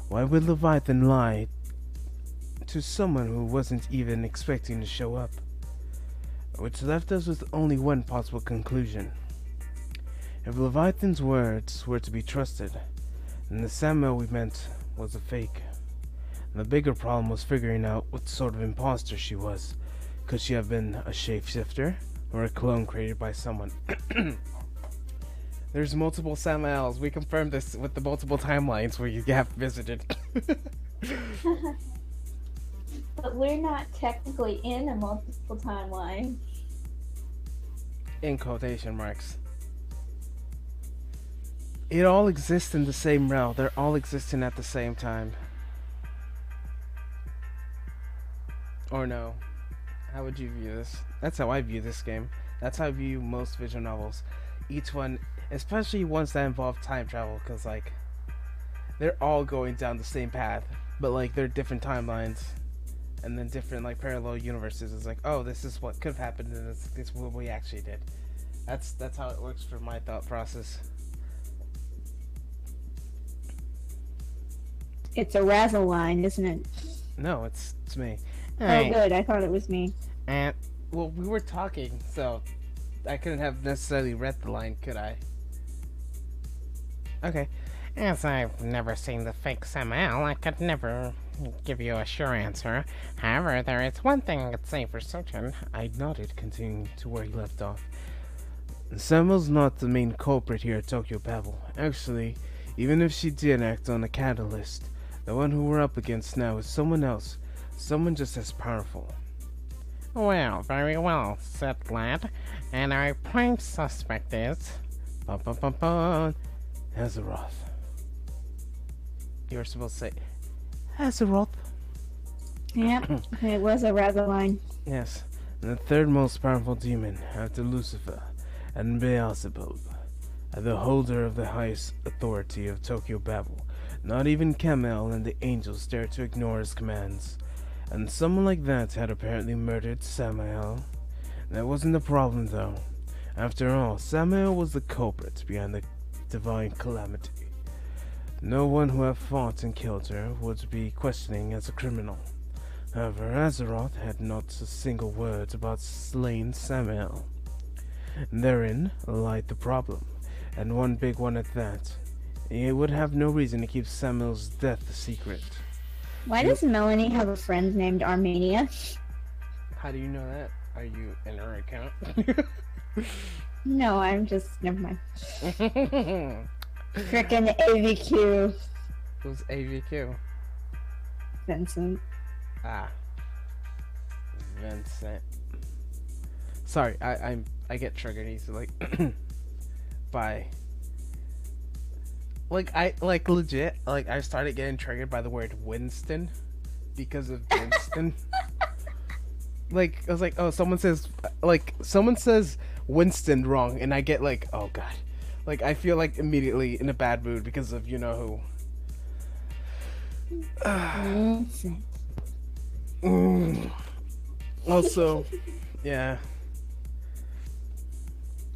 Why would Leviathan lie to someone who wasn't even expecting to show up? Which left us with only one possible conclusion. If Leviathan's words were to be trusted, And the Samuel we meant was a fake. And the bigger problem was figuring out what sort of imposter she was. Could she have been a shapeshifter or a clone created by someone? There's multiple Samuels. We confirmed this with the multiple timelines where you have visited. But we're not technically in a multiple timeline. In quotation marks. It all exists in the same realm. They're all existing at the same time. Or no. How would you view this? That's how I view this game. That's how I view most visual novels. Each one, especially ones that involve time travel, because, like, they're all going down the same path, but, like, they're different timelines, and then different, like, parallel universes. It's like, oh, this is what could have happened, and this is what we actually did. That's how it works for my thought process. It's a razzle line, isn't it? No, it's me. Oh, good. I thought it was me. And, well, we were talking, so I couldn't have necessarily read the line, could I? Okay. As I've never seen the fake Samuel, I could never give you a sure answer. However, there is one thing I could say for certain. I nodded, continuing to where he left off. Samuel's not the main culprit here at Tokyo Babel. Actually, even if she did act on a catalyst, the one who we're up against now is someone else. Someone just as powerful. Well, very well, said Glad. And our prime suspect is... Azeroth. You were supposed to say... Azeroth. Yep, it was a razzle line. Yes, and the third most powerful demon, after Lucifer and Beelzebub, the holder of the highest authority of Tokyo Babel. Not even Kamel and the angels dared to ignore his commands. And someone like that had apparently murdered Samael. That wasn't the problem, though. After all, Samael was the culprit behind the divine calamity. No one who had fought and killed her would be questioning as a criminal. However, Azeroth had not a single word about slaying Samael. Therein lied the problem, and one big one at that. He would have no reason to keep Samael's death a secret. Why does Melanie have a friend named Armenia? How do you know that? Are you in her account? No, I'm just... Never mind. Frickin' AVQ. Who's AVQ? Vincent. Ah. Vincent. Sorry, I get triggered easily by legit, I started getting triggered by the word Winston because of Winston. I was like, oh, someone says Winston wrong, and I get like, oh god. I feel like immediately in a bad mood because of you know who. Also, yeah.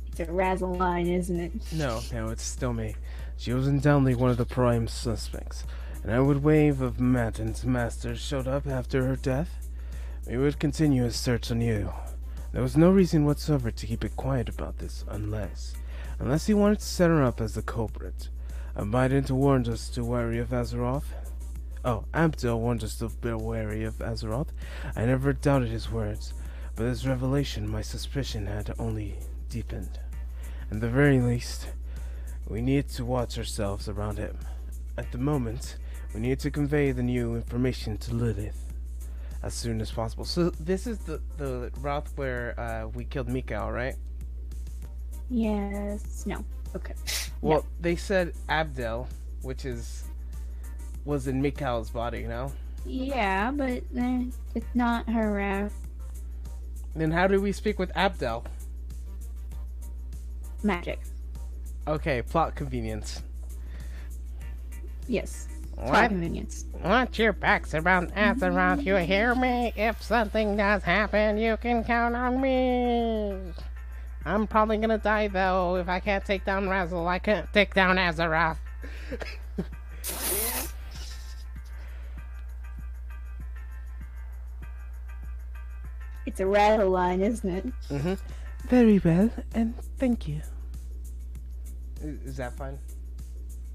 It's a razzle line, isn't it? No, it's still me. She was undoubtedly one of the prime suspects. An outward wave of Matten's masters showed up after her death. We would continue a search on you. There was no reason whatsoever to keep it quiet about this, unless he wanted to set her up as the culprit. Biden warned us to worry of Azeroth. Oh, Abdel warned us to be wary of Azeroth. I never doubted his words, but this revelation, my suspicion had only deepened. At the very least, we need to watch ourselves around him. At the moment, we need to convey the new information to Lilith as soon as possible. So this is the route where we killed Mikael, right? Yes. No. Okay. Well, they said Abdel, which was in Mikael's body, no? Yeah, but it's not her route. Then how do we speak with Abdel? Magic. Okay, plot convenience. Yes. What? Convenience. Watch your backs around Azeroth, you hear me? If something does happen, you can count on me. I'm probably gonna die though. If I can't take down Razzle, I can't take down Azeroth. It's a razzle line, isn't it? Mm-hmm. Very well, and thank you. Is that fine?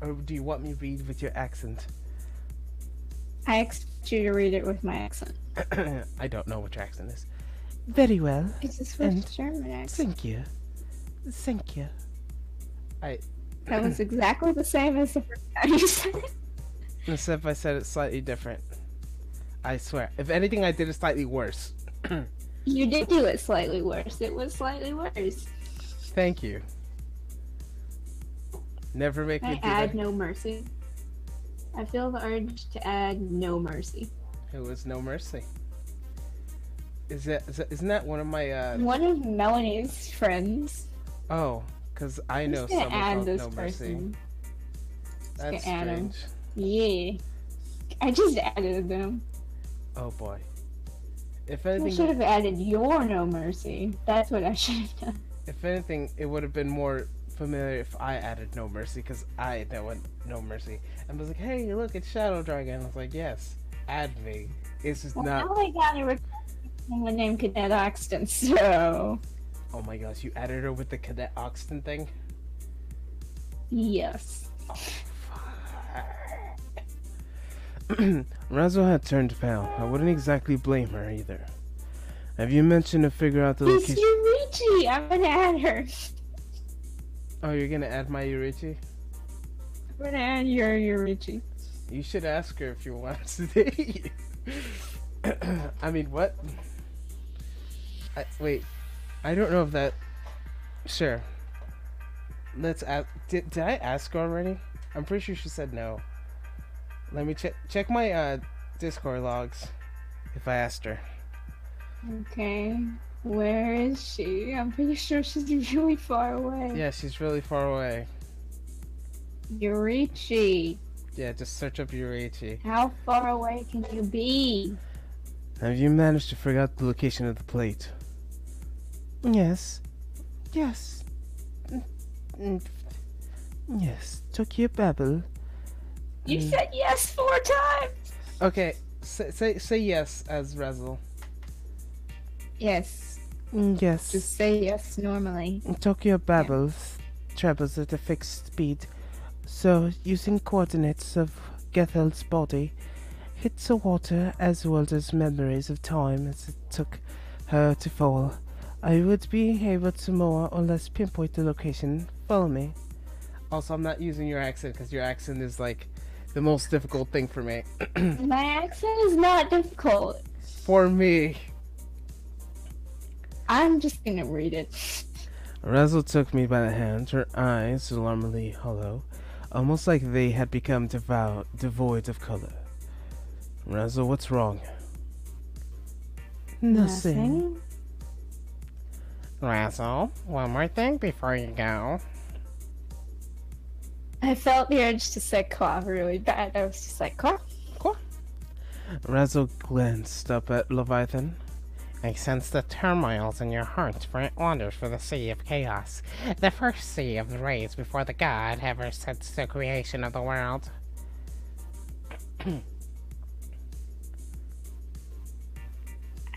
Or do you want me to read with your accent? I expect you to read it with my accent. I don't know what your accent is. Very well. It's a And Swiss German accent. Thank you. Thank you. That was exactly the same as the first time you said it. Except if I said it slightly different. I swear. If anything, I did it slightly worse. You did do it slightly worse. It was slightly worse. Thank you. Never make me I do add that. no mercy. I feel the urge to add no mercy. It was no mercy. Isn't that one of my One of Melanie's friends. Oh, because I know I'm just gonna someone add called this No Mercy. person. That's gonna add him. strange. Yeah. I just added them. Oh boy. If I should anything, have added your no mercy. That's what I should have done. if anything, it would have been more familiar if I added No Mercy, because I know what No Mercy. And was like, hey, look, it's Shadow Dragon. I was like, yes, add me. It's just Well, not. now I got a request from someone named Cadet Oxton, so Oh my gosh, you added her with the Cadet Oxton thing? yes. Razzle had turned pale. I wouldn't exactly blame her either. Have you mentioned to figure out the It's location? Yurichi! I'm gonna add her. Oh, you're gonna add my Yurichi? I'm gonna add your Yurichi. You should ask her if you want to date you. I mean, what? Wait, I don't know if that. Sure. Let's ask. Did I ask her already? I'm pretty sure she said no. Let me check my Discord logs. If I asked her. Okay. Where is she? I'm pretty sure she's really far away. Yeah, she's really far away. Yurichi. Yeah, just search up Yurichi. How far away can you be? Have you managed to figure out the location of the plate? Yes. Yes. Yes. Tokyo Babel. You said yes 4 times! Okay, say yes as Razzle. Yes. Yes. Just say yes normally. Tokyo Babel travels at a fixed speed, so using coordinates of Gethel's body, hits the water as well as memories of time as it took her to fall. I would be able to more or less pinpoint the location. Follow me. Also, I'm not using your accent because your accent is like the most difficult thing for me. My accent is not difficult. For me. I'm just gonna read it. Razzle took me by the hand, her eyes alarmingly hollow, almost like they had become devoid of color. Razzle, what's wrong? Nothing. Razzle, one more thing before you go. I felt the urge to say cough really bad. I was just like, cough. Razzle glanced up at Leviathan. I sense the turmoils in your heart, for it wanders for the sea of chaos, the first sea of the rays before the god ever sets the creation of the world.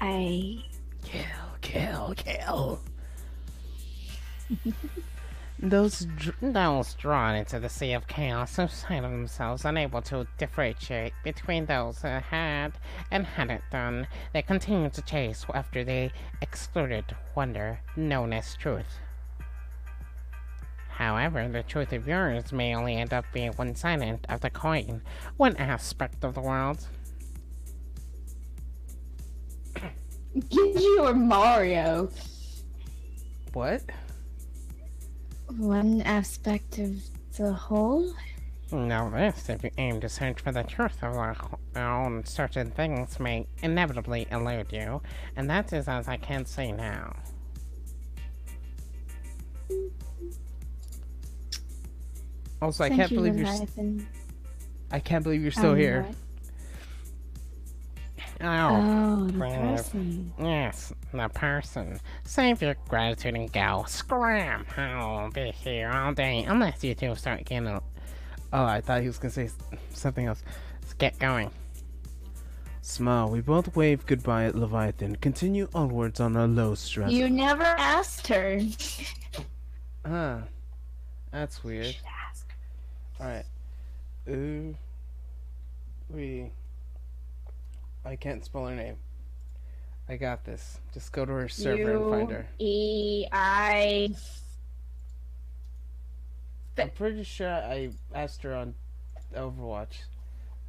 I... Kill. Those Those drawn into the sea of chaos lose sight of themselves, unable to differentiate between those who had and hadn't done. They continue to chase after the excluded wonder known as truth. However, the truth of yours may only end up being one side of the coin, one aspect of the world. Get your Mario. what? One aspect of the whole? Now this, if you aim to search for the truth of our own certain things, may inevitably elude you, and that is as I can see now. Also, I Thank can't you, believe Leviathan. I can't believe you're still here. What? Oh, Oh, the crap. person. Yes, the person. Save your gratitude and go. Scram! I'll be here all day unless you two start getting. Oh, I thought he was gonna say something else. Let's get going. Smile. We both wave goodbye at Leviathan. Continue onwards on our low strata. You never asked her. Huh. That's weird. Should ask. Alright. Ooh, we. I can't spell her name. I got this. Just go to her server and find her. U-E-I... I'm pretty sure I asked her on Overwatch.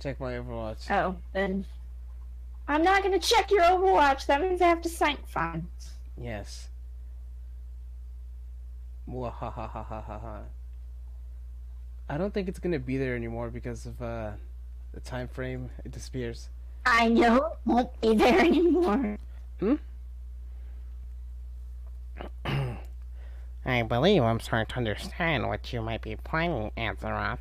Check my Overwatch. Oh, then... I'm not gonna check your Overwatch. That means I have to sign... Fine. Yes. Mwahahahaha. I don't think it's gonna be there anymore because of the time frame. It disappears. I know it won't be there anymore. I believe I'm starting to understand what you might be planning, Azeroth.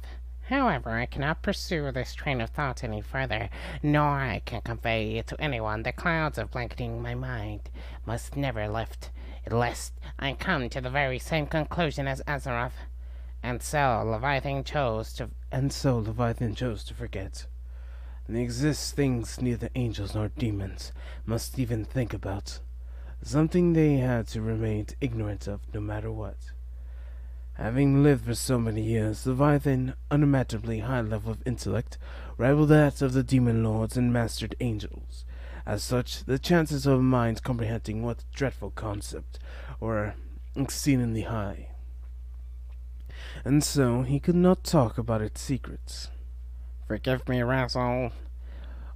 However, I cannot pursue this train of thought any further, nor I can convey to anyone the clouds of blanketing my mind must never lift, lest I come to the very same conclusion as Azeroth. And so Leviathan chose to forget. And there exist things neither angels nor demons must even think about. Something they had to remain ignorant of no matter what. Having lived for so many years, Leviathan, unimaginably high level of intellect, rivaled that of the demon lords and mastered angels. As such, the chances of a mind comprehending what dreadful concept were exceedingly high. And so he could not talk about its secrets. forgive me, Razzle.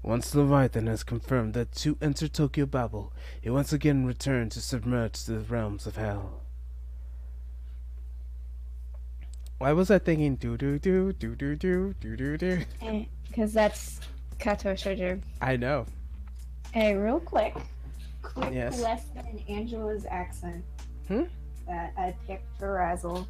Once Leviathan has confirmed that to enter Tokyo Babel, he once again returned to submerge to the realms of hell. Why was I thinking do do do do do do do do do? Because that's Kato Shoujo. I know. Hey, real quick Yes. lesson in Angela's accent Hmm? that I picked for Razzle.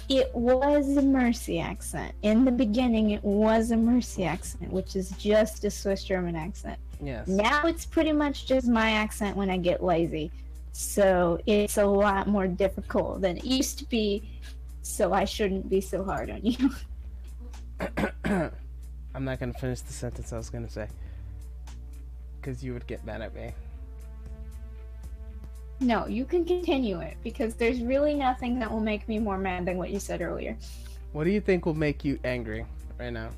It was a Mercy accent. In the beginning, it was a Mercy accent, which is just a Swiss German accent. Yes. Now it's pretty much just my accent when I get lazy. So it's a lot more difficult than it used to be, so I shouldn't be so hard on you. I'm not gonna finish the sentence I was gonna say. Because you would get mad at me. No, you can continue it, because there's really nothing that will make me more mad than what you said earlier. What do you think will make you angry right now?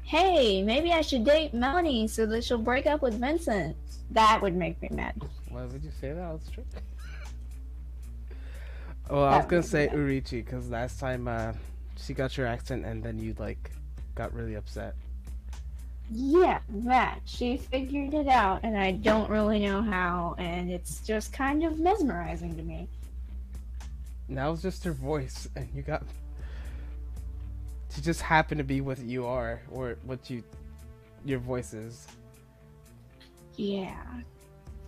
Hey, maybe I should date Melanie so that she'll break up with Vincent. That would make me mad. Why would you say that? That's true. Oh, I was gonna say Urichi, because last time she got your accent and then you got really upset. Yeah, that. She figured it out, and I don't really know how, and it's just kind of mesmerizing to me. That was just her voice, and you got. She just happened to be what you are, or your voice is. Yeah.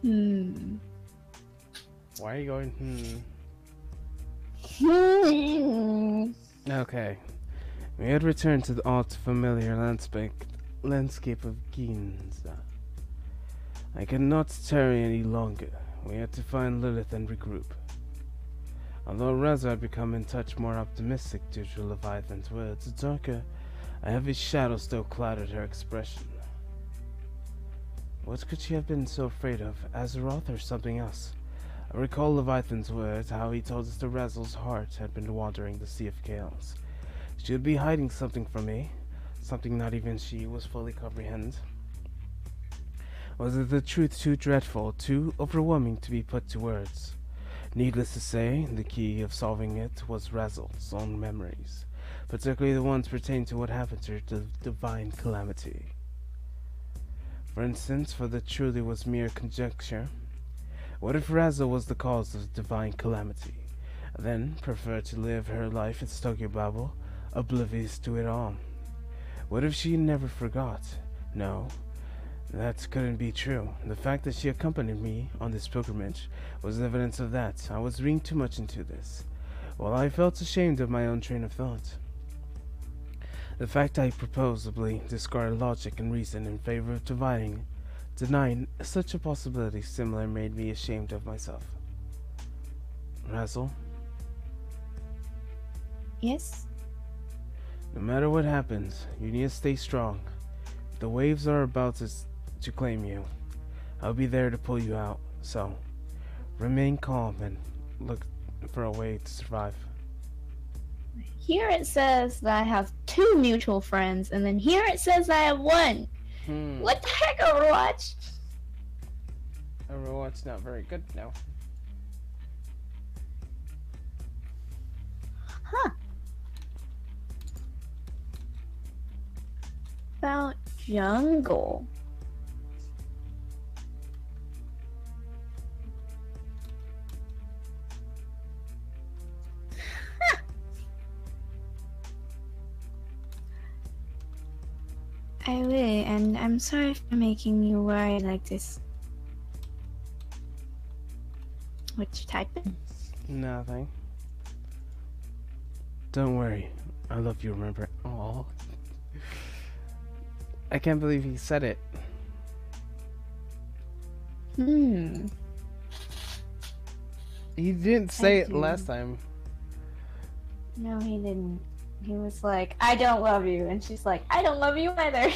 Why are you going, Okay. We had returned to the old familiar landscape of Ginza. I could not tarry any longer. We had to find Lilith and regroup. Although Reza had become in touch more optimistic due to Leviathan's words, a darker, a heavy shadow still clouded her expression. What could she have been so afraid of, Azeroth or something else? I recall Leviathan's words, how he told us that Razzle's heart had been wandering the Sea of Chaos. She would be hiding something from me, something not even she was fully comprehend. Was it the truth too dreadful, too overwhelming to be put to words? Needless to say, the key of solving it was Razzle's own memories, particularly the ones pertaining to what happened to her, the divine calamity. For instance, for the truly was mere conjecture. What if Razzle was the cause of divine calamity, then preferred to live her life in Tokyo Babel, oblivious to it all? What if she never forgot? No, that couldn't be true. The fact that she accompanied me on this pilgrimage was evidence of that. I was reading too much into this. While I felt ashamed of my own train of thought. The fact I purposefully discarded logic and reason in favor of denying such a possibility similar made me ashamed of myself. Razzle? Yes? No matter what happens, you need to stay strong. The waves are about to claim you. I'll be there to pull you out, so remain calm and look for a way to survive. Here it says that I have 2 mutual friends, and then here it says I have 1. What the heck, Overwatch? Overwatch's not very good now. Huh. About jungle. I will, and I'm sorry for making you worry like this. What you typing? Nothing. Don't worry. I love you, remember? Oh. I can't believe he said it. Hmm. He didn't say it do. last time. No, he didn't. He was like, I don't love you. And she's like, I don't love you either.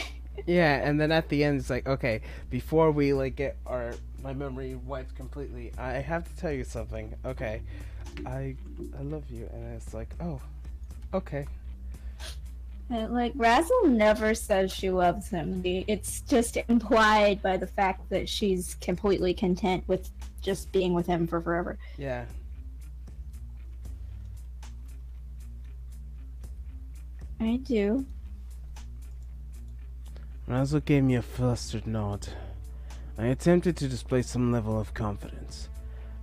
Yeah, and then at the end it's like, okay, before we like get my memory wiped completely, I have to tell you something. Okay. I love you, and it's like, oh, okay. And, like, Razzle never says she loves him. It's just implied by the fact that she's completely content with just being with him for forever. Yeah. I do. Razzle gave me a flustered nod. I attempted to display some level of confidence,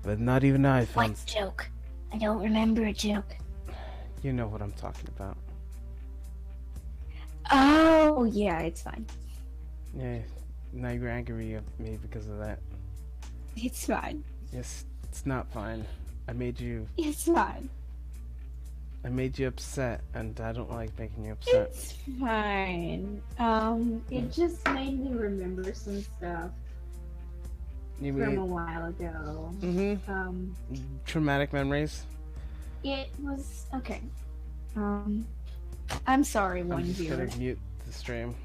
but not even I found... What joke? I don't remember a joke. You know what I'm talking about. Oh, yeah, it's fine. Yeah, now you're angry at me because of that. It's fine. Yes, it's not fine. I made you upset, and I don't like making you upset. It's fine. It just made me remember some stuff from a while ago. Traumatic memories? It was... Okay. I'm sorry, one I'm just viewer. gonna mute the stream.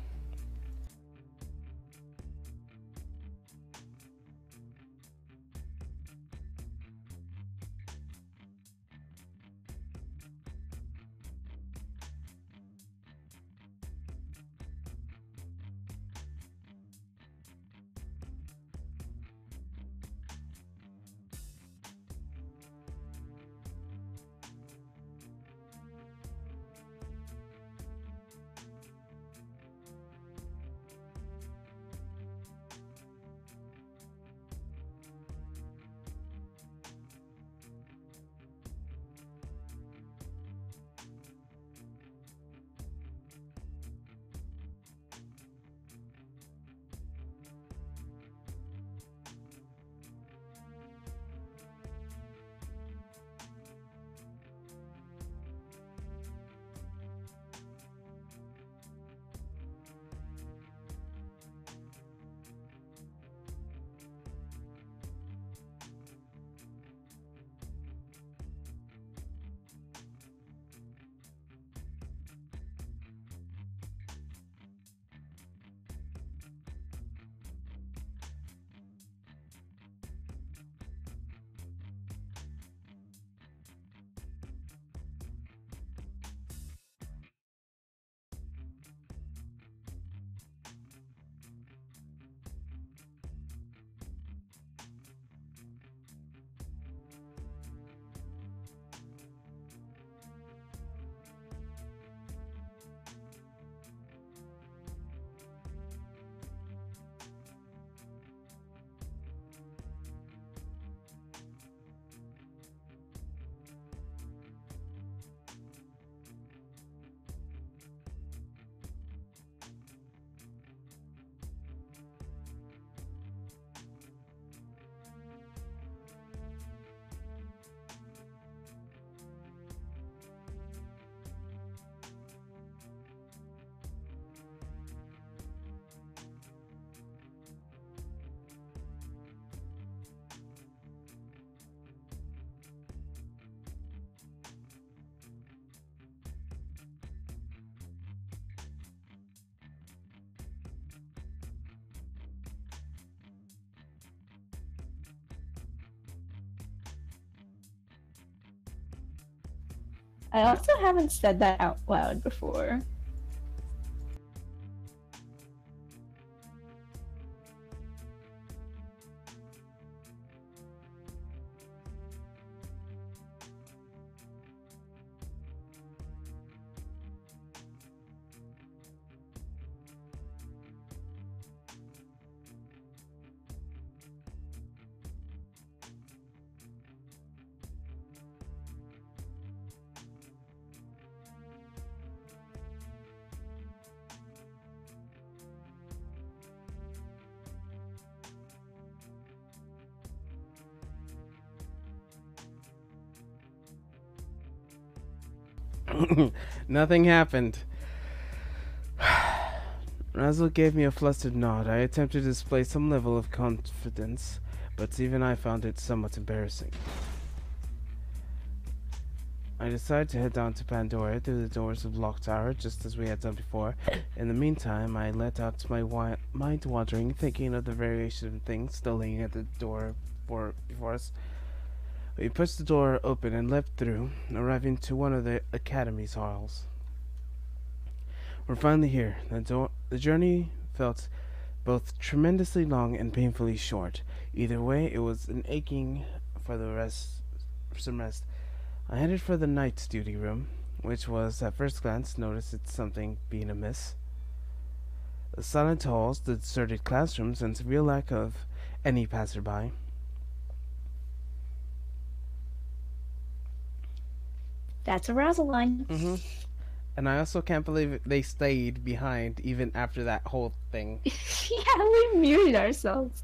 I also haven't said that out loud before. Nothing happened. Razzle gave me a flustered nod. I attempted to display some level of confidence, but even I found it somewhat embarrassing. I decided to head down to Pandora through the doors of Lock Tower, just as we had done before. In the meantime, I let out my mind-wandering, thinking of the variation of things still laying at the door before us. We pushed the door open and leapt through, arriving to one of the Academy's halls. We're finally here. The journey felt both tremendously long and painfully short. Either way, it was an aching for some rest. I headed for the night duty room, which was, at first glance, noticed it's something being amiss. The silent halls, the deserted classrooms, and the real lack of any passerby. That's a Razzle line. And I also can't believe they stayed behind even after that whole thing. Yeah, we muted ourselves.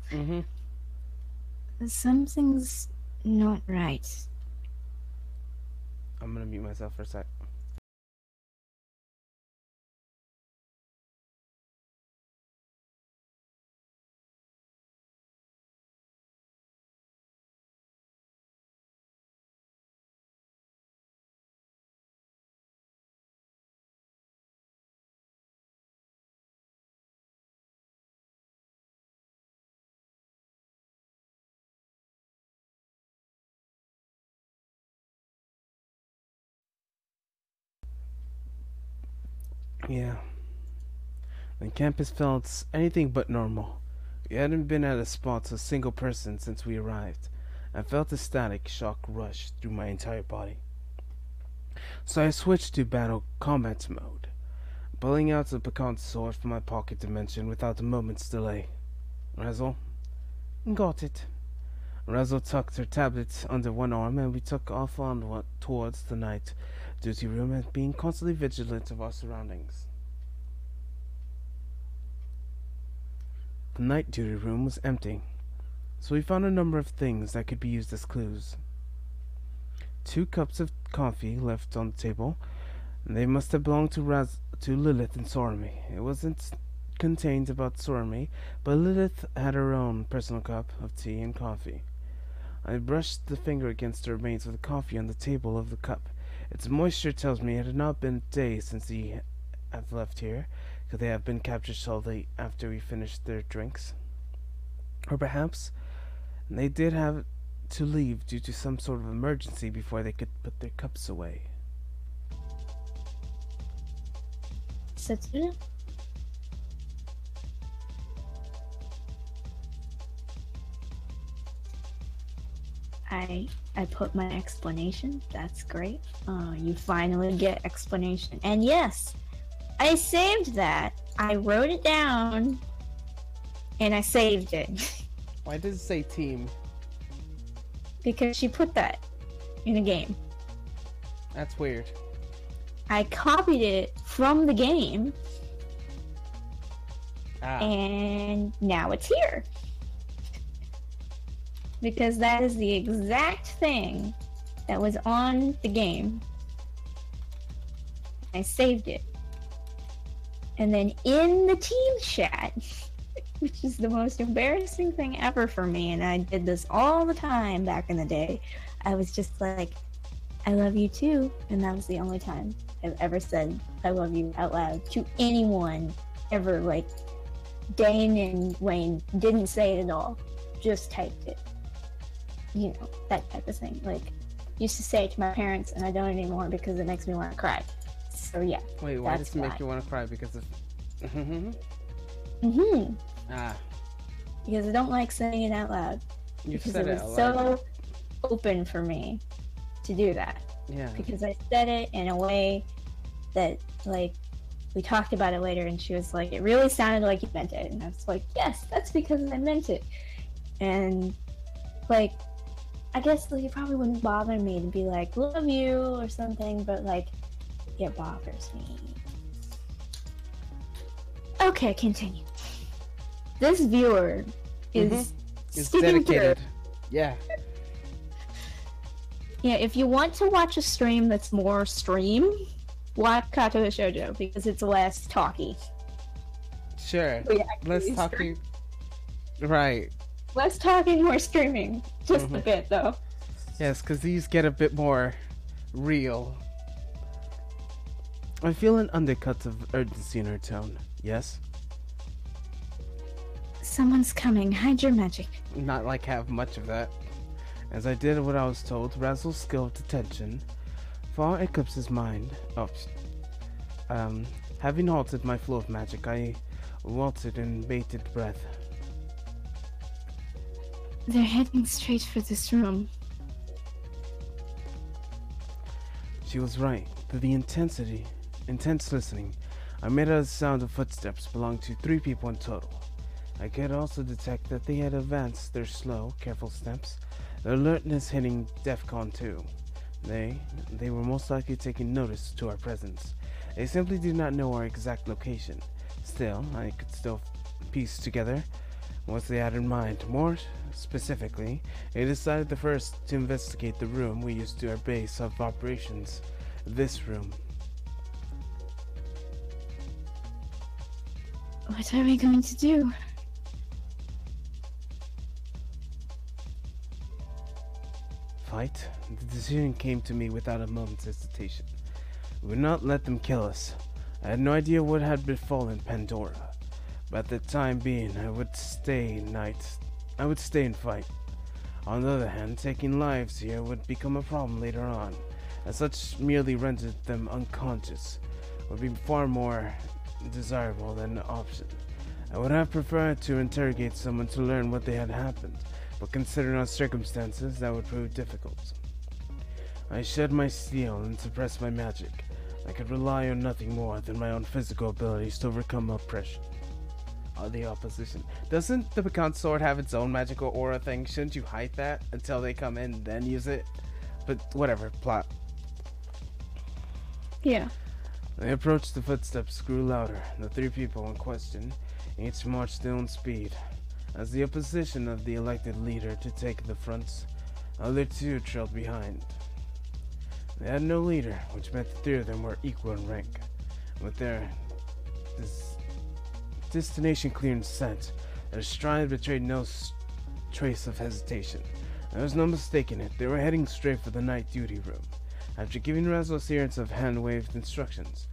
Something's not right. I'm gonna mute myself for a sec. Yeah. The campus felt anything but normal. We hadn't been at a spot to a single person since we arrived. I felt a static shock rush through my entire body. So I switched to battle combat mode, pulling out the pecan sword from my pocket dimension without a moment's delay. Razzle? Got it. Razzle tucked her tablet under one arm, and we took off towards the night duty room and being constantly vigilant of our surroundings. The night duty room was empty, so we found a number of things that could be used as clues. 2 cups of coffee left on the table. They must have belonged to Lilith and Sormy. It wasn't contained about Sormy, but Lilith had her own personal cup of tea and coffee. I brushed the finger against the remains of the coffee on the table of the cup. Its moisture tells me it had not been a day since they have left here. Could they have been captured shortly after we finished their drinks? Or perhaps they did have to leave due to some sort of emergency before they could put their cups away. Setsuya? I put my explanation. That's great. You finally get explanation. And yes, I saved that. I wrote it down and I saved it. Why does it say team? Because she put that in a game. That's weird. I copied it from the game. And now it's here. Because that is the exact thing that was on the game. I saved it. And then in the team chat, which is the most embarrassing thing ever for me, and I did this all the time back in the day, I was just like, I love you too. And that was the only time I've ever said I love you out loud to anyone ever. Like, Dane and Wayne didn't say it at all, just typed it. You know, that type of thing. Like, used to say to my parents, and I don't anymore because it makes me want to cry. So yeah. Wait, why does it make you want to cry? Because of... Ah. Because I don't like saying it out loud. You've because said it it was out loud. so open for me to do that. Yeah. Because I said it in a way that, like, we talked about it later, and she was like, it really sounded like you meant it. And I was like, yes, that's because I meant it. And, like, I guess, like, it probably wouldn't bother me to be like, love you or something, but, like, it bothers me. Okay, continue. This viewer is dedicated. Yeah. Yeah, if you want to watch a stream that's more stream, watch Kato Shoujo because it's less talky. Sure. Less talking. Right. Less talking, more streaming. Just a bit, though. Yes, because these get a bit more real. I feel an undercut of urgency in her tone. Yes? Someone's coming. Hide your magic. Not like have much of that. As I did what I was told, Razzle's skill of detention far eclipses mine. Having halted my flow of magic, I wilted in bated breath. They're heading straight for this room. She was right. Through the intense listening, I made out the sound of footsteps belonging to 3 people in total. I could also detect that they had advanced their slow, careful steps, their alertness hitting DEFCON 2. They were most likely taking notice to our presence. They simply did not know our exact location. Still, I could still piece together what they had in mind. More specifically, they decided the first to investigate the room we used to our base of operations. This room. What are we going to do? Fight? The decision came to me without a moment's hesitation. We would not let them kill us. I had no idea what had befallen Pandora, but at the time being, I would stay and fight. On the other hand, taking lives here would become a problem later on, as such merely rendered them unconscious would be far more desirable than an option. I would have preferred to interrogate someone to learn what they had happened, but considering our circumstances, that would prove difficult. I shed my steel and suppressed my magic. I could rely on nothing more than my own physical abilities to overcome oppression. The opposition. Doesn't the Becount Sword have its own magical aura thing? Shouldn't you hide that until they come in, then use it? But whatever, plot. Yeah. They approached, the footsteps grew louder. The 3 people in question each marched their own speed. As the opposition of the elected leader to take the front, other 2 trailed behind. They had no leader, which meant the 3 of them were equal in rank. With their destination clear and set, their stride betrayed no trace of hesitation. There was no mistaking it. They were heading straight for the night duty room. After giving Razzle a series of hand-waved instructions,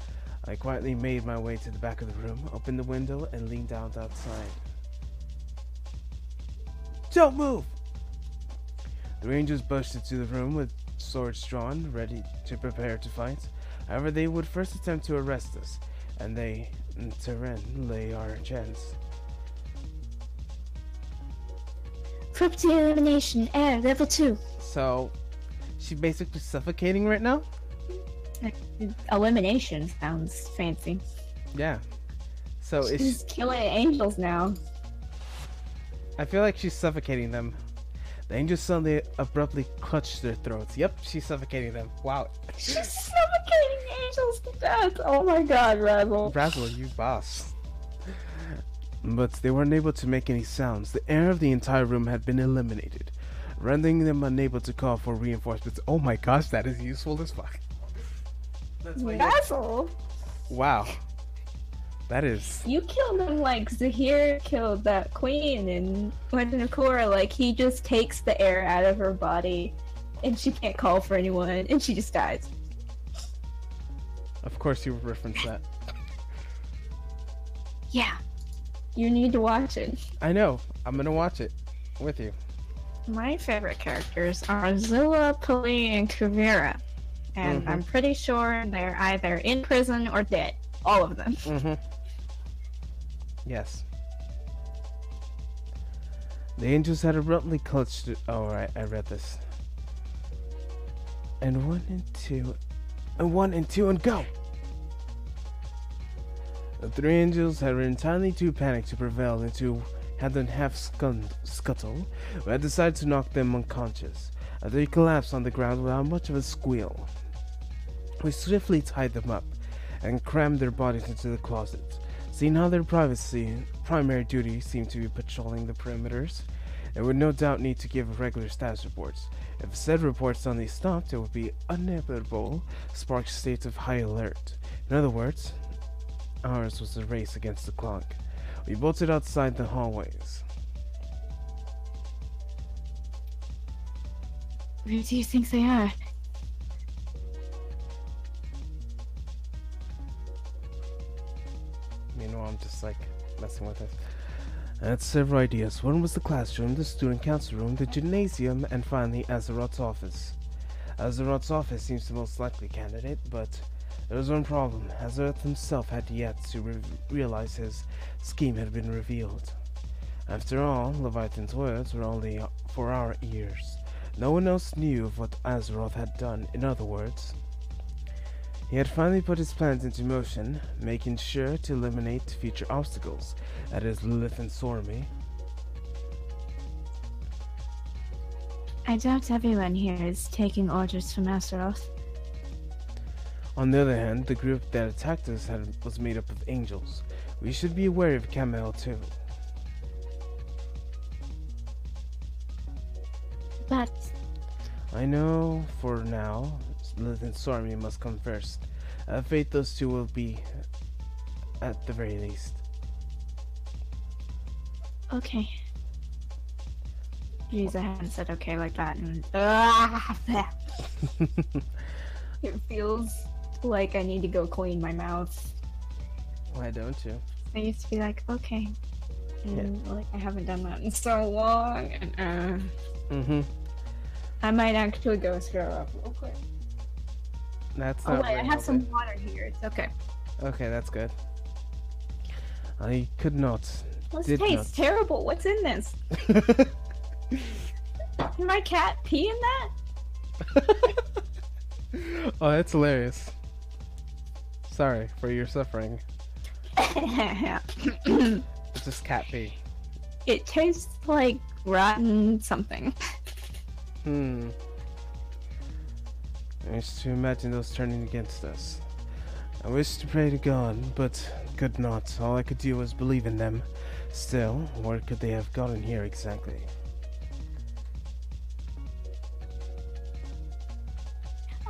I quietly made my way to the back of the room, opened the window, and leaned out outside. Don't move! The Rangers burst into the room with swords drawn, ready to prepare to fight. However, they would first attempt to arrest us, and they, in Terran, lay our chance. Property elimination, air, level 2. So, she basically suffocating right now? Elimination sounds fancy. Yeah. So she's killing angels now. I feel like she's suffocating them. The angels suddenly abruptly clutched their throats. Yep, she's suffocating them. Wow. She's suffocating angels to death. Oh my god, Razzle. Razzle, you boss. But they weren't able to make any sounds. The air of the entire room had been eliminated, rendering them unable to call for reinforcements. Oh my gosh, that is useful as fuck. Razzle. Wow. That is... You killed him like Zahir killed that queen in Nakura. Like, he just takes the air out of her body, and she can't call for anyone, and she just dies. Of course you reference that. Yeah. You need to watch it. I know. I'm gonna watch it with you. My favorite characters are Zilla, Puli, and Kuvira. And I'm pretty sure they're either in prison or dead. All of them. Yes. The angels had abruptly clutched it. Oh, right, I read this. And one and two. And one and two and go! The three angels had been entirely too panicked to prevail and to had them half scuttle, who had decided to knock them unconscious. As they collapsed on the ground without much of a squeal. We swiftly tied them up and crammed their bodies into the closet. Seeing how their primary duty seemed to be patrolling the perimeters, they would no doubt need to give regular status reports. If said reports suddenly stopped, it would be inevitable, spark states of high alert. In other words, ours was a race against the clock. We bolted outside the hallways. Where do you think they are? Meanwhile, I'm just like messing with it. I had several ideas. One was the classroom, the student council room, the gymnasium, and finally Azeroth's office. Azeroth's office seems the most likely candidate, but there was one problem. Azeroth himself had yet to realize his scheme had been revealed. After all, Leviathan's words were only for our ears. No one else knew of what Azeroth had done. In other words, he had finally put his plans into motion, making sure to eliminate future obstacles. That is Lilith and Sormy. I doubt everyone here is taking orders from Azeroth. On the other hand, the group that attacked us was made up of angels. We should be wary of Kamel too. But I know for now, Lilith and Sormy must come first. I have faith those two will be at the very least. okay. Jeez, I haven't said okay like that. And it feels like I need to go clean my mouth. Why don't you? I used to be like, okay. And like I haven't done that in so long. And I might actually go throw up real quick. That's Oh not wait, I very have some healthy. water here. It's okay. Okay, that's good. I could not. This Did tastes terrible. What's in this? Can my cat pee in that? Oh, that's hilarious. Sorry for your suffering. It's just cat pee. It tastes like rotten something. I used to imagine those turning against us. I wished to pray to God, but could not. All I could do was believe in them. Still, where could they have gotten here exactly?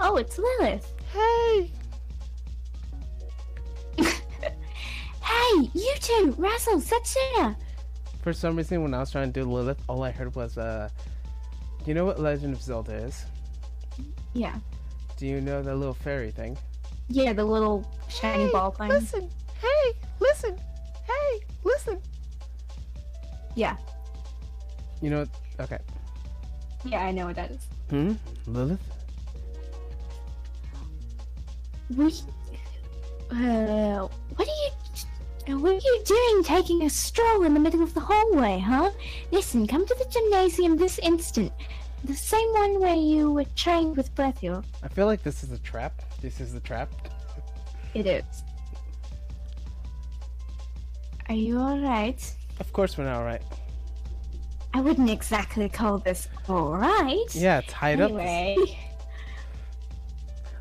Oh, it's Lilith. Hey! Hey, you two, Russell, Satsuna. For some reason, when I was trying to do Lilith, all I heard was, you know what Legend of Zelda is? Yeah. Do you know the little fairy thing? Yeah, the little shiny ball thing. Listen! Hey! Listen! Hey! Listen! Yeah. You know what? Okay. Yeah, I know what that is. Lilith? What are you doing taking a stroll in the middle of the hallway, huh? Listen, come to the gymnasium this instant. The same one where you were trained with Breathior. I feel like this is a trap. This is the trap. It is. Are you alright? Of course we're not alright. I wouldn't exactly call this alright. Yeah, tied up. Anyway.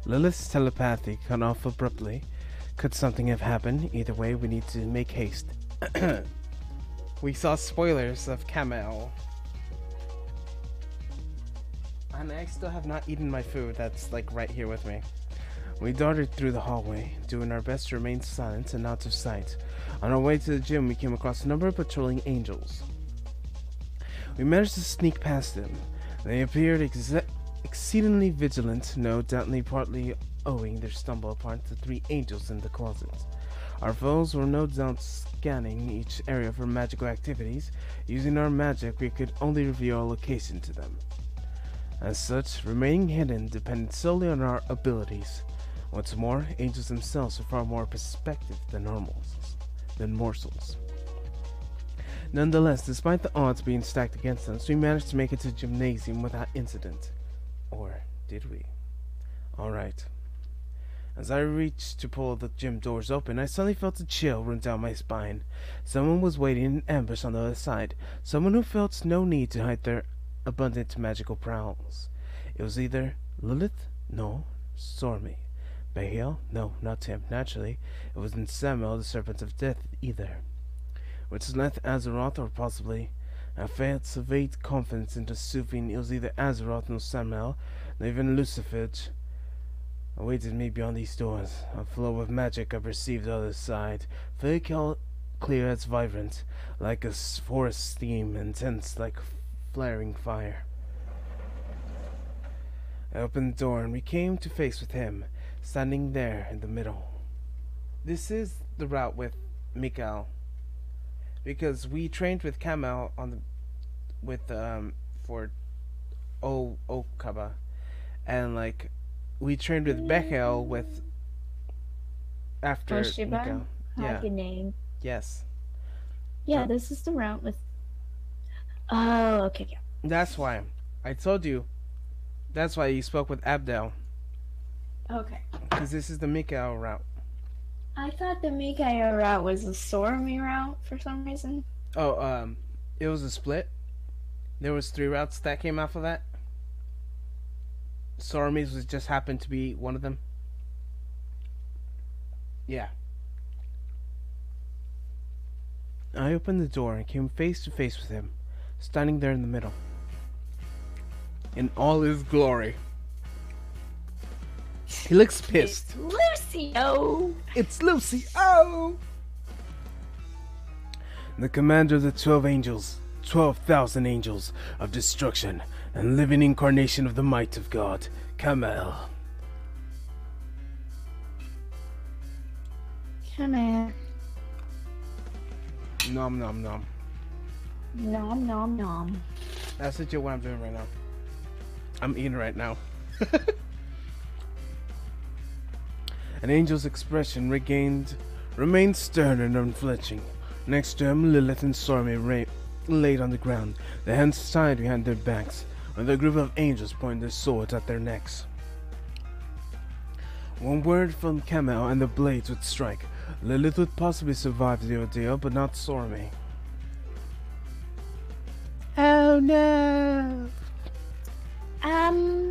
Lilith's telepathy cut off abruptly. Could something have happened? Either way, we need to make haste. We saw spoilers of Kamel. And I still have not eaten my food that's like right here with me. We darted through the hallway, doing our best to remain silent and out of sight. On our way to the gym, we came across a number of patrolling angels. We managed to sneak past them. They appeared exceedingly vigilant, no doubtly partly owing their stumble upon the three angels in the closet. Our foes were no doubt scanning each area for magical activities. Using our magic, we could only reveal our location to them. As such, remaining hidden depended solely on our abilities. What's more, angels themselves are far more perspective than morsels. Nonetheless, despite the odds being stacked against us, we managed to make it to the gymnasium without incident. Or did we? Alright. As I reached to pull the gym doors open, I suddenly felt a chill run down my spine. Someone was waiting in ambush on the other side. Someone who felt no need to hide their abundant magical prowls. It was either Lilith? No. Stormy. Bahiel? No, not him. Naturally, it wasn't Samuel, the Serpent of Death, either. Which left Azeroth, or possibly... I felt surveyed confidence into assuming it was either Azeroth nor Samuel, nor even Lucifage awaited me beyond these doors. A flow of magic I perceived the other side, very clear as vibrant, like a forest steam, intense like flaring fire. I opened the door and we came to face with him, standing there in the middle. This is the route with Mikael, because we trained with Kamel for Okaba, and like we trained with Bechel with after Mikael. Yeah. Good name. Yes. Yeah, this is the route with. Oh, okay. Yeah. That's why I told you. That's why you spoke with Abdel. Okay. Because this is the Mikael route. I thought the Mikael route was the Stormy route for some reason. Oh, it was a split. There was 3 routes that came off of that. Stormy's was just happened to be one of them. Yeah. I opened the door and came face to face with him, standing there in the middle, in all his glory. He looks pissed. It's Lucio! It's Lucy! Oh! The commander of the 12 angels, 12,000 angels of destruction, and living incarnation of the might of God, Kamel. Come here. Nom nom nom. Nom nom nom. That's legit what I'm doing right now. I'm eating right now. An angel's expression remained stern and unflinching. Next to him, Lilith and Stormy laid on the ground, their hands tied behind their backs, with a group of angels pointing their swords at their necks. One word from Kamel and the blades would strike. Lilith would possibly survive the ordeal, but not Stormy. Oh no!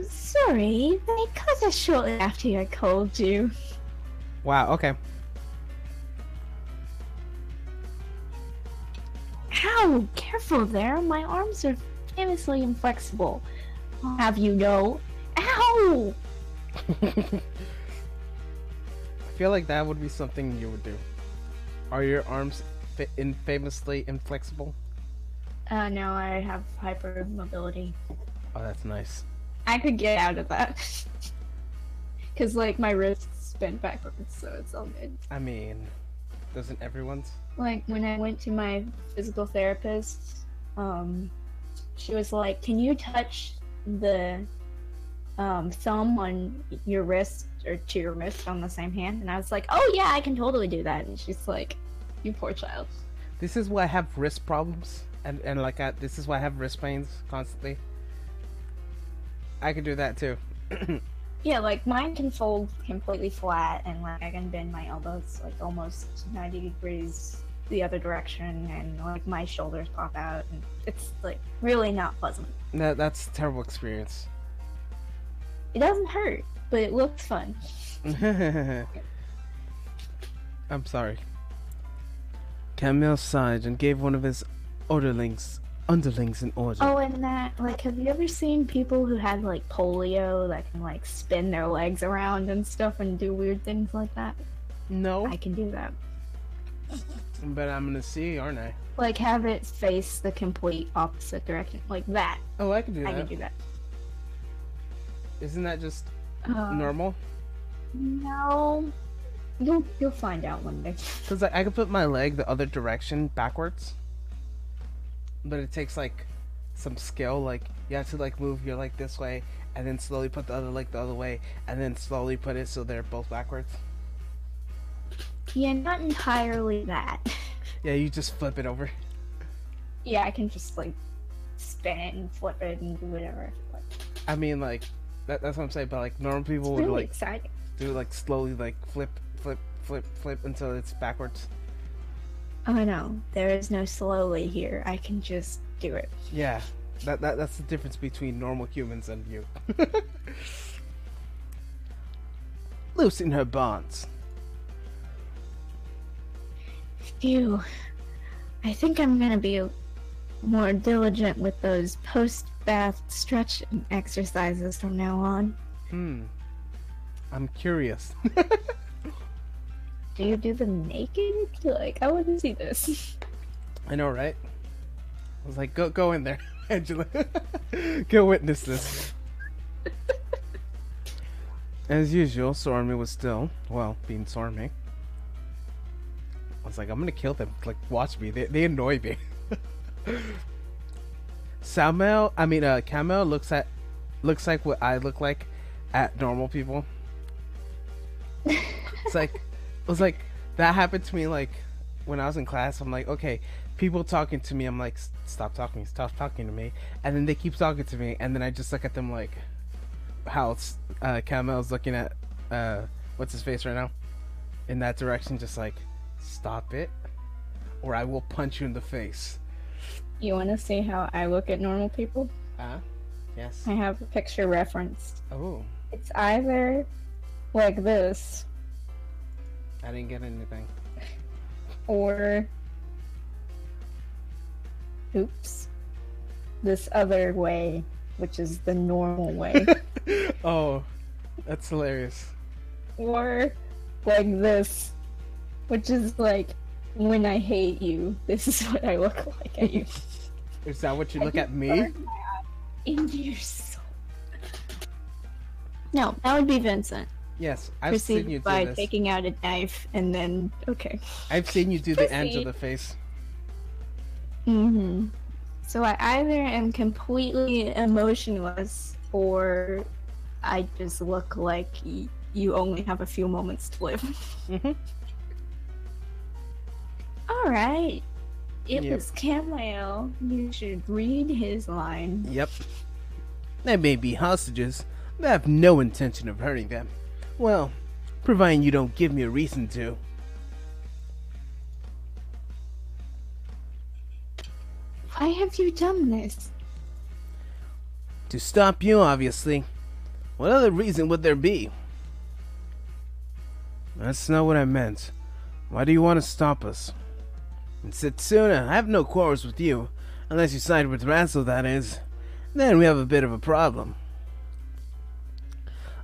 Sorry, they cut us shortly after I called you. Wow, okay. Ow! Careful there, my arms are famously inflexible. I'll have you know. Ow! I feel like that would be something you would do. Are your arms famously inflexible? No, I have hypermobility. Oh, that's nice. I could get out of that. Cause like my wrists bend backwards, so it's all good. I mean, doesn't everyone's? Like when I went to my physical therapist, she was like, "Can you touch the thumb on your wrist or to your wrist on the same hand?" And I was like, "Oh yeah, I can totally do that." And she's like, "You poor child." This is why I have wrist problems, and like this is why I have wrist pains constantly. I can do that too. Yeah, like mine can fold completely flat, and like I can bend my elbows like almost 90 degrees the other direction, and like my shoulders pop out, and it's like really not pleasant. No, that's a terrible experience. It doesn't hurt, but it looks fun. I'm sorry. Camille sighed and gave one of his underlings an order. Oh, and that, like, have you ever seen people who had like polio that can like spin their legs around and stuff and do weird things like that? No. I can do that. But I'm gonna see, aren't I? Like, have it face the complete opposite direction, like that. Oh, I can do that. I can do that. Isn't that just normal? No. You'll find out one day. Because I could put my leg the other direction backwards, but it takes like some skill. Like you have to like move your leg this way, and then slowly put the other leg the other way, and then slowly put it so they're both backwards. Yeah, not entirely that. Yeah, you just flip it over. Yeah, I can just like spin it and flip it and do whatever. Like, I mean, like that's what I'm saying. But like normal people it's would really like exciting. do like slowly like flip until it's backwards. Oh no, there is no slowly here. I can just do it. Yeah, that's the difference between normal humans and you. Loosen her bonds. Phew. I think I'm gonna be more diligent with those post-bath stretching exercises from now on. I'm curious. Do you do them naked? Like, I want to see this. I know, right? I was like, go in there, Angela. Go witness this. As usual, Stormy was still, well, being Stormy. I was like, I'm gonna kill them. Like, watch me. They annoy me. Camel looks like what I look like at normal people. It was like that happened to me like when I was in class. I'm like, okay, people talking to me. I'm like, stop talking to me. And then they keep talking to me, and then I just look at them like how Camel's looking at what's his face right now in that direction, just like, stop it, or I will punch you in the face. You want to see how I look at normal people? Yes. I have a picture referenced. Oh, It's either like this, I didn't get anything. or oops, this other way, which is the normal way, Oh, that's hilarious. or like this, which is like when I hate you. This is what I look like at you. Is that what you look at me? Into your soul. No, that would be Vincent. Yes, I've seen you Proceed do by this. taking out a knife and then okay. I've seen you do the Proceed. Angela face. Mm-hmm. So I either am completely emotionless, or I just look like you only have a few moments to live. Mm-hmm. All right. It Yep. was Cameo. You should read his line. Yep. They may be hostages, but I have no intention of hurting them. Well, providing you don't give me a reason to. Why have you done this? To stop you, obviously. What other reason would there be? That's not what I meant. Why do you want to stop us? And Setsuna, I have no quarrels with you, unless you side with Razzle, that is. Then we have a bit of a problem.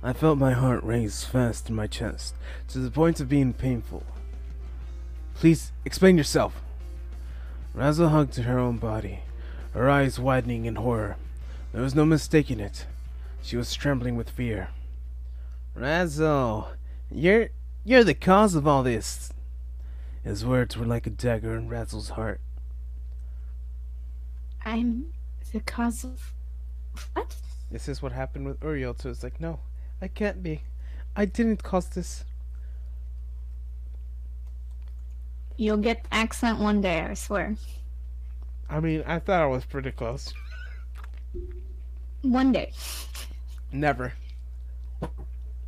I felt my heart race fast in my chest, to the point of being painful. Please, explain yourself. Razzle hugged her own body, her eyes widening in horror. There was no mistaking it. She was trembling with fear. Razzle, you're the cause of all this. His words were like a dagger in Razzle's heart. I'm the cause of what? This is what happened with Uriel, so it's like, no, I can't be. I didn't cause this. You'll get the accent one day, I swear. I mean, I thought I was pretty close. One day. Never.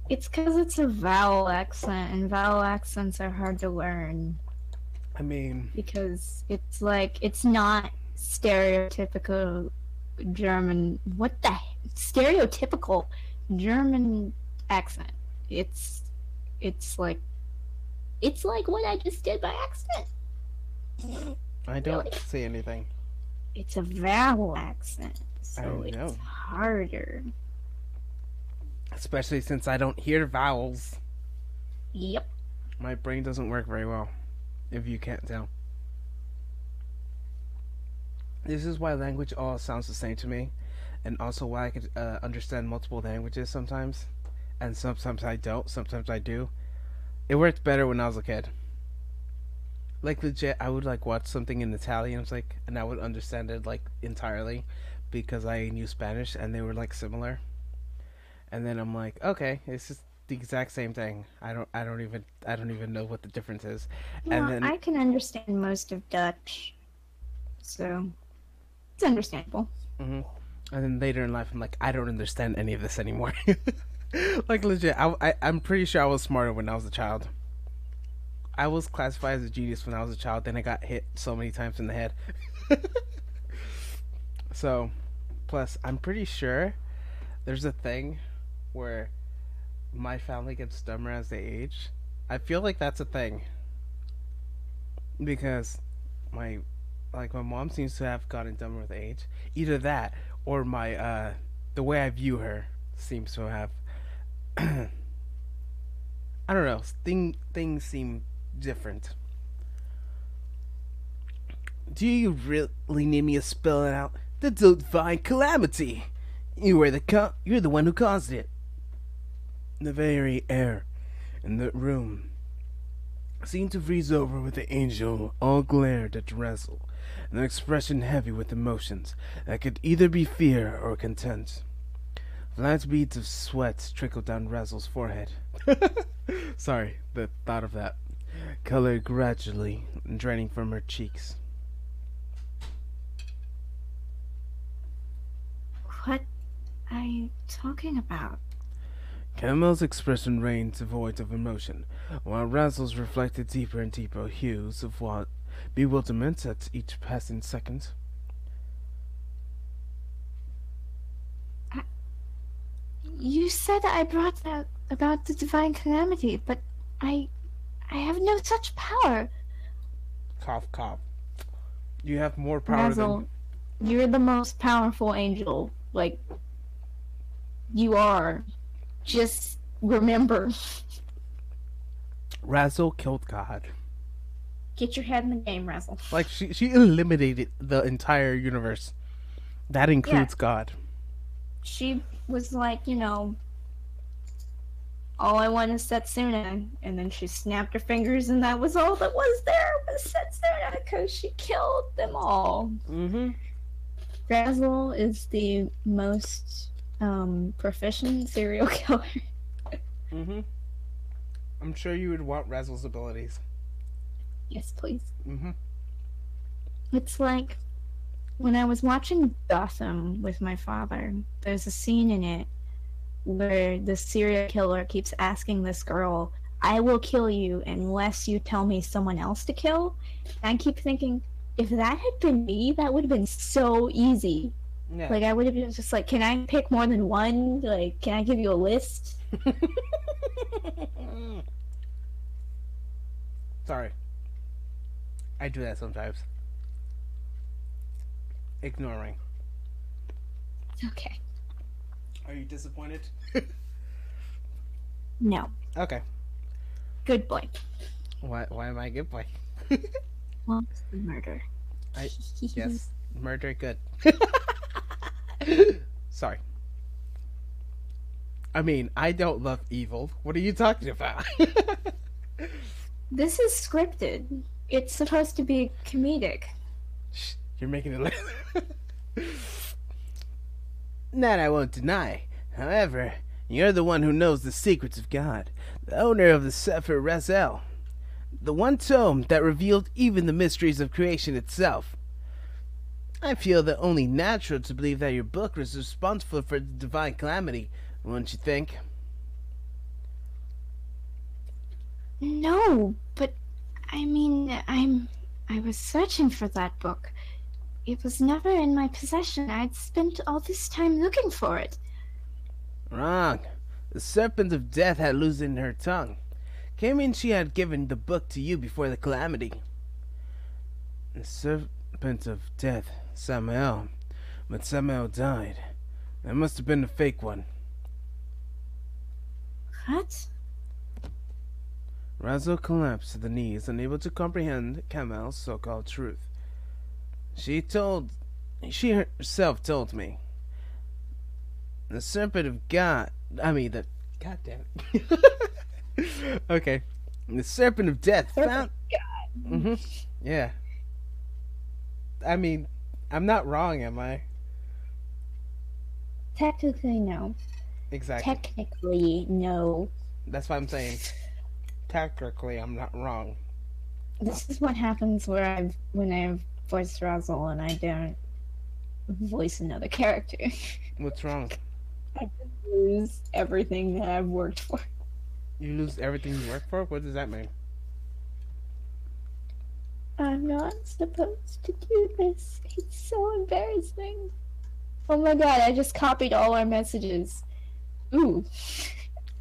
It's because it's a vowel accent, and vowel accents are hard to learn. I mean, Because it's like, it's not stereotypical German. What the heck? Stereotypical German accent. It's like what I just did by accident. I don't Really? say anything. It's a vowel accent, so I know. it's harder. Especially since I don't hear vowels. Yep. My brain doesn't work very well, if you can't tell. This is why language all sounds the same to me, and also why I could understand multiple languages sometimes, and sometimes I don't, sometimes I do. It worked better when I was a kid. Like legit, I would like watch something in Italian, like, and I would understand it like entirely because I knew Spanish and they were like similar. And then I'm like, okay, it's just the exact same thing. I don't even know what the difference is. And Well, then I can understand most of Dutch, so it's understandable. hmm and then later in life, I'm like, I don't understand any of this anymore. Like legit, I'm pretty sure I was smarter when I was a child. I was classified as a genius when I was a child. Then I got hit so many times in the head. So, plus, I'm pretty sure there's a thing where my family gets dumber as they age. I feel like that's a thing because my my mom seems to have gotten dumber with age. Either that or my the way I view her seems to have I don't know. Things seem different. Do you really need me to spell it out? The divine calamity. You're the one who caused it. The very air in the room seemed to freeze over with the angel all glared at Razzle, an expression heavy with emotions that could either be fear or content. Flat beads of sweat trickled down Razzle's forehead. Sorry, the thought of that. Color gradually draining from her cheeks. What are you talking about? Caramel's expression reigned devoid of emotion, while Razzle's reflected deeper and deeper hues of bewilderment at each passing second. You said I brought that about the divine calamity, but I have no such power. Cough, cough. You have more power Razzle, you're the most powerful angel. Like, you are. Just remember. Razzle killed God. Get your head in the game, Razzle. Like, she eliminated the entire universe. That includes God. She was like, all I want is Setsuna. And then she snapped her fingers, and that was all that was there was Setsuna, because she killed them all. Mm-hmm. Razzle is the most proficient serial killer. Mm-hmm. I'm sure you would want Razzle's abilities. Yes, please. Mm-hmm. It's like when I was watching Gotham with my father, there's a scene in it where the serial killer keeps asking this girl, I will kill you unless you tell me someone else to kill. And I keep thinking, if that had been me, that would have been so easy. Yeah. Like, I would have been just like, can I pick more than one? Like, can I give you a list? Sorry. I do that sometimes. Ignoring. It's okay. Are you disappointed? No. Okay. Good boy. Why am I a good boy? Well, murder. Yes. Murder good. Sorry. I mean, I don't love evil. What are you talking about? This is scripted. It's supposed to be comedic. Shh, you're making it That I won't deny. However, you're the one who knows the secrets of God, the owner of the Sefer Razel, the one tome that revealed even the mysteries of creation itself. I feel that only natural to believe that your book was responsible for the divine calamity, wouldn't you think? No, but I mean, I was searching for that book. It was never in my possession. I'd spent all this time looking for it. Wrong. The serpent of death had loosened her tongue. Came in she had given the book to you before the calamity. The serpent of death, Samael. But Samael died. That must have been a fake one. What? Razzle collapsed to the knees, unable to comprehend Kamal's so-called truth. She herself told me. The serpent of God, God damn it. Okay. The serpent of death Serpent found. God. Mm-hmm. Yeah. I mean, I'm not wrong, am I? Technically, no. Exactly. Technically, no. That's what I'm saying. Technically, I'm not wrong. This is what happens when I've voiced Razzle and I don't voice another character. What's wrong? I just lose everything that I've worked for. You lose everything you work for? What does that mean? I'm not supposed to do this. It's so embarrassing. Oh my god, I just copied all our messages. Ooh.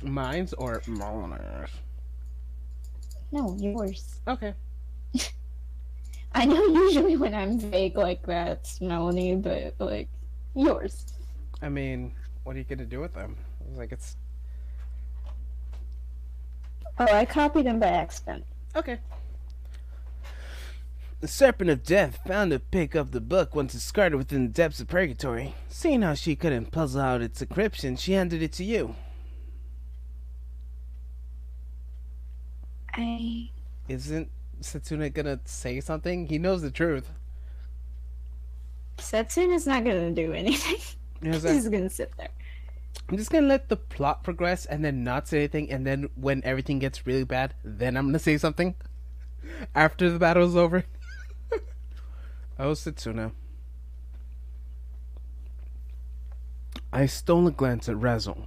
Mine's or Moliner's? No, yours. Okay. I know usually when I'm vague like that, it's Melanie, but like, yours. I mean, what are you gonna do with them? It's Oh, I copied them by accident. okay. The serpent of death found to pick up the book once discarded within the depths of purgatory. Seeing how she couldn't puzzle out its encryption, she handed it to you. Isn't Setsuna gonna say something? He knows the truth. Setsuna's not gonna do anything. He's He's gonna sit there. I'm just gonna let the plot progress and then not say anything, and then when everything gets really bad, then I'm gonna say something. After the battle's over. Oh, Setsuna. I stole a glance at Razzle,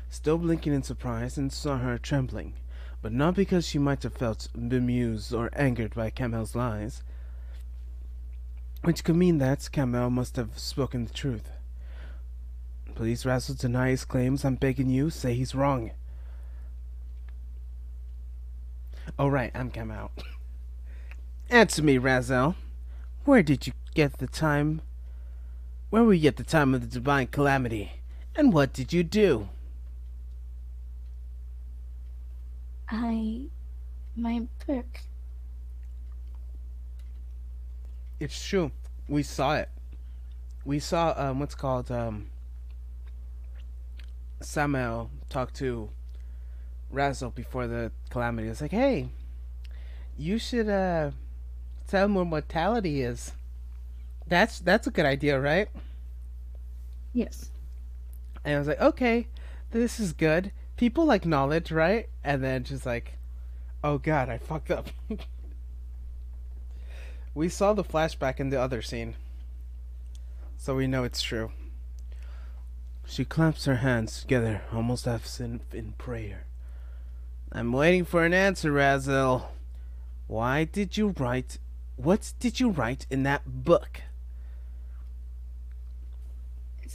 still blinking in surprise, and saw her trembling, but not because she might have felt bemused or angered by Camel's lies, which could mean that Camel must have spoken the truth. Please, Razzle, deny his claims. I'm begging you, say he's wrong. Oh, right, I'm Camel. Answer me, Razzle. Where did you get the time? Where were you at the time of the divine calamity? And what did you do? My book. It's true. We saw it. We saw, Samuel talk to Razzle before the calamity. It's like, hey, you should, tell him what mortality is. That's a good idea, right? Yes. And I was like, okay, this is good. People like knowledge, right? And then just like, oh god, I fucked up. We saw the flashback in the other scene, so we know it's true. She clamps her hands together, almost as in prayer. I'm waiting for an answer, Razzle. What did you write in that book?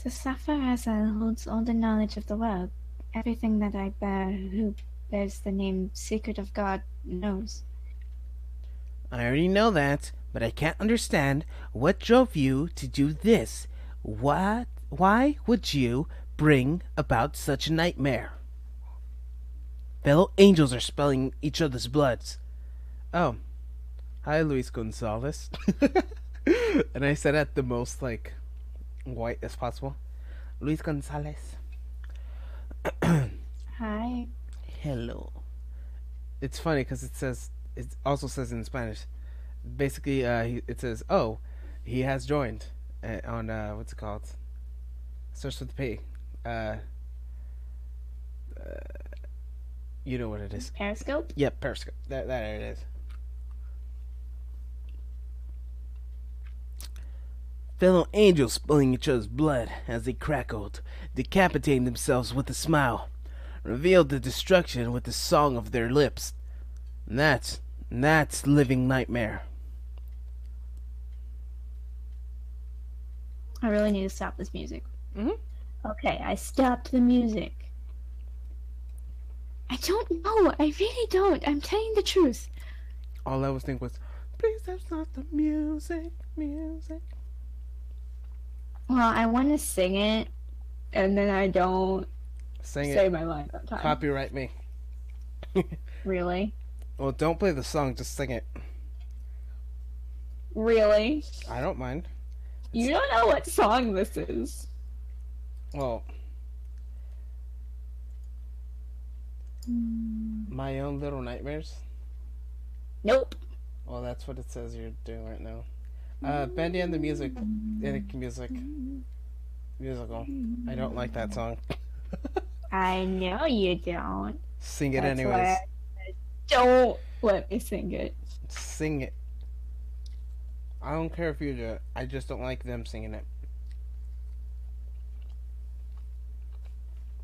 The Sapphire holds all the knowledge of the world. Everything that I bear, who bears the name Secret of God, knows. I already know that, but I can't understand what drove you to do this. Why would you bring about such a nightmare? Fellow angels are spelling each other's bloods. Oh, hi, Luis Gonzalez. And I said at the most, like, white as possible. Luis Gonzalez. Hi. Hello. It's funny because it also says in Spanish. Basically, it says, oh, he has joined on, what's it called? Starts with the P. You know what it is. Periscope? Yep, Periscope. There it is. Fellow angels spilling each other's blood as they crackled, decapitating themselves with a smile, revealed the destruction with the song of their lips. That's living nightmare. I really need to stop this music. Mhm. Okay, I stopped the music. I don't know. I really don't. I'm telling the truth. All I was thinking was, please stop the music. Well, I want to sing it, and then I don't say my lines on time. Copyright me. Really? Well, don't play the song, just sing it. Really? I don't mind. You don't know what song this is. Well, My Own Little Nightmares. Nope. Well, that's what it says you're doing right now. Bendy and the musical. I don't like that song. I know you don't. Sing it That's anyways. why I said, don't let me sing it. Sing it. I don't care if you do it. I just don't like them singing it.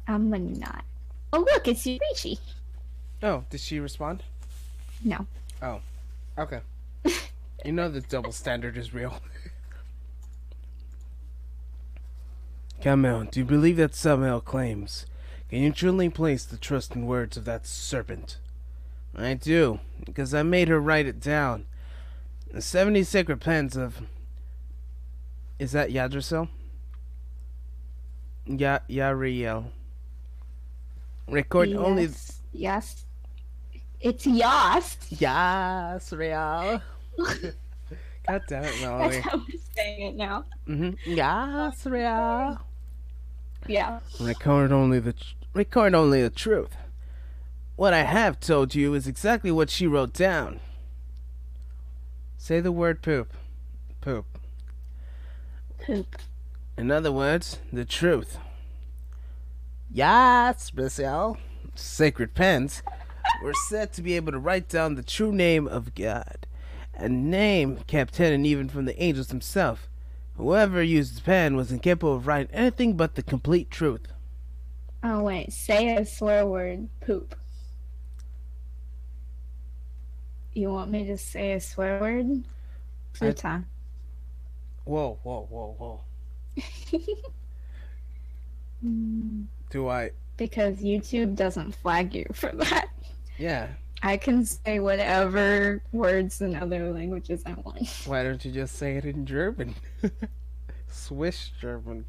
I'm not. Oh, look, it's Yurichi. Oh, did she respond? No. Oh, okay. You know the double standard is real. Camille, do you believe that Samuel claims? Can you truly place the trust in words of that serpent? I do, because I made her write it down. The 70 sacred pens of... Is that Yggdrasil? Yariel. Record only... Yes. It's Yas. Yes, real. God damn it, Melanie. That's how I'm saying it now. Yes, real. Yeah. Record only the truth. What I have told you is exactly what she wrote down. Say the word poop. Poop. Poop. In other words, the truth. Yes, Brazil. Sacred pens were said to be able to write down the true name of God. A name kept hidden even from the angels themselves. Whoever used the pen was incapable of writing anything but the complete truth. Oh, wait. Say a swear word. Poop. You want me to say a swear word? Pluton. Whoa. Do I? Because YouTube doesn't flag you for that. Yeah. I can say whatever words in other languages I want. Why don't you just say it in German? Swiss German.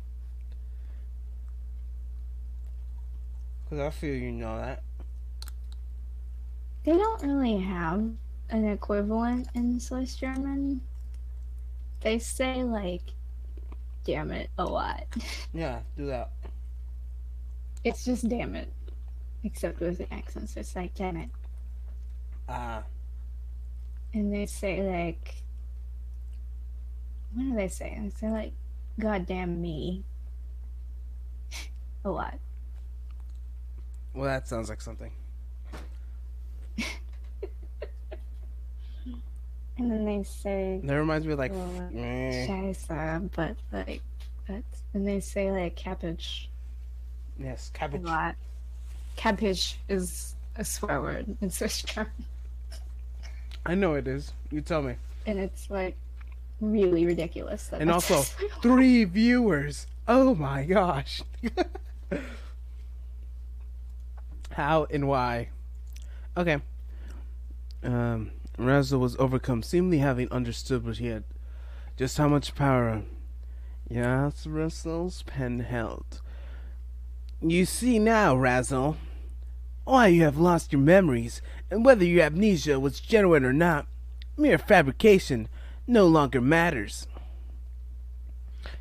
Because I feel you know that. They don't really have an equivalent in Swiss German. They say, like, damn it a lot. Yeah, do that. It's just damn it. Except with the accents, it's like damn it. And they say, like, what do they say? They say, like, goddamn me. A lot. Well, that sounds like something. And then they say, That reminds me of like, scheiße, but like, and they say like cabbage. Yes, A cabbage. lot. Cabbage is a swear word in Swiss German. I know it is. You tell me. And it's like really ridiculous. That And that's also, a swear word. 3 viewers. Oh my gosh. How and why? Okay. Razzle was overcome, seemingly having understood what he had, just how much power Razzle's pen held. You see now, Razzle, why you have lost your memories, and whether your amnesia was genuine or not, mere fabrication no longer matters.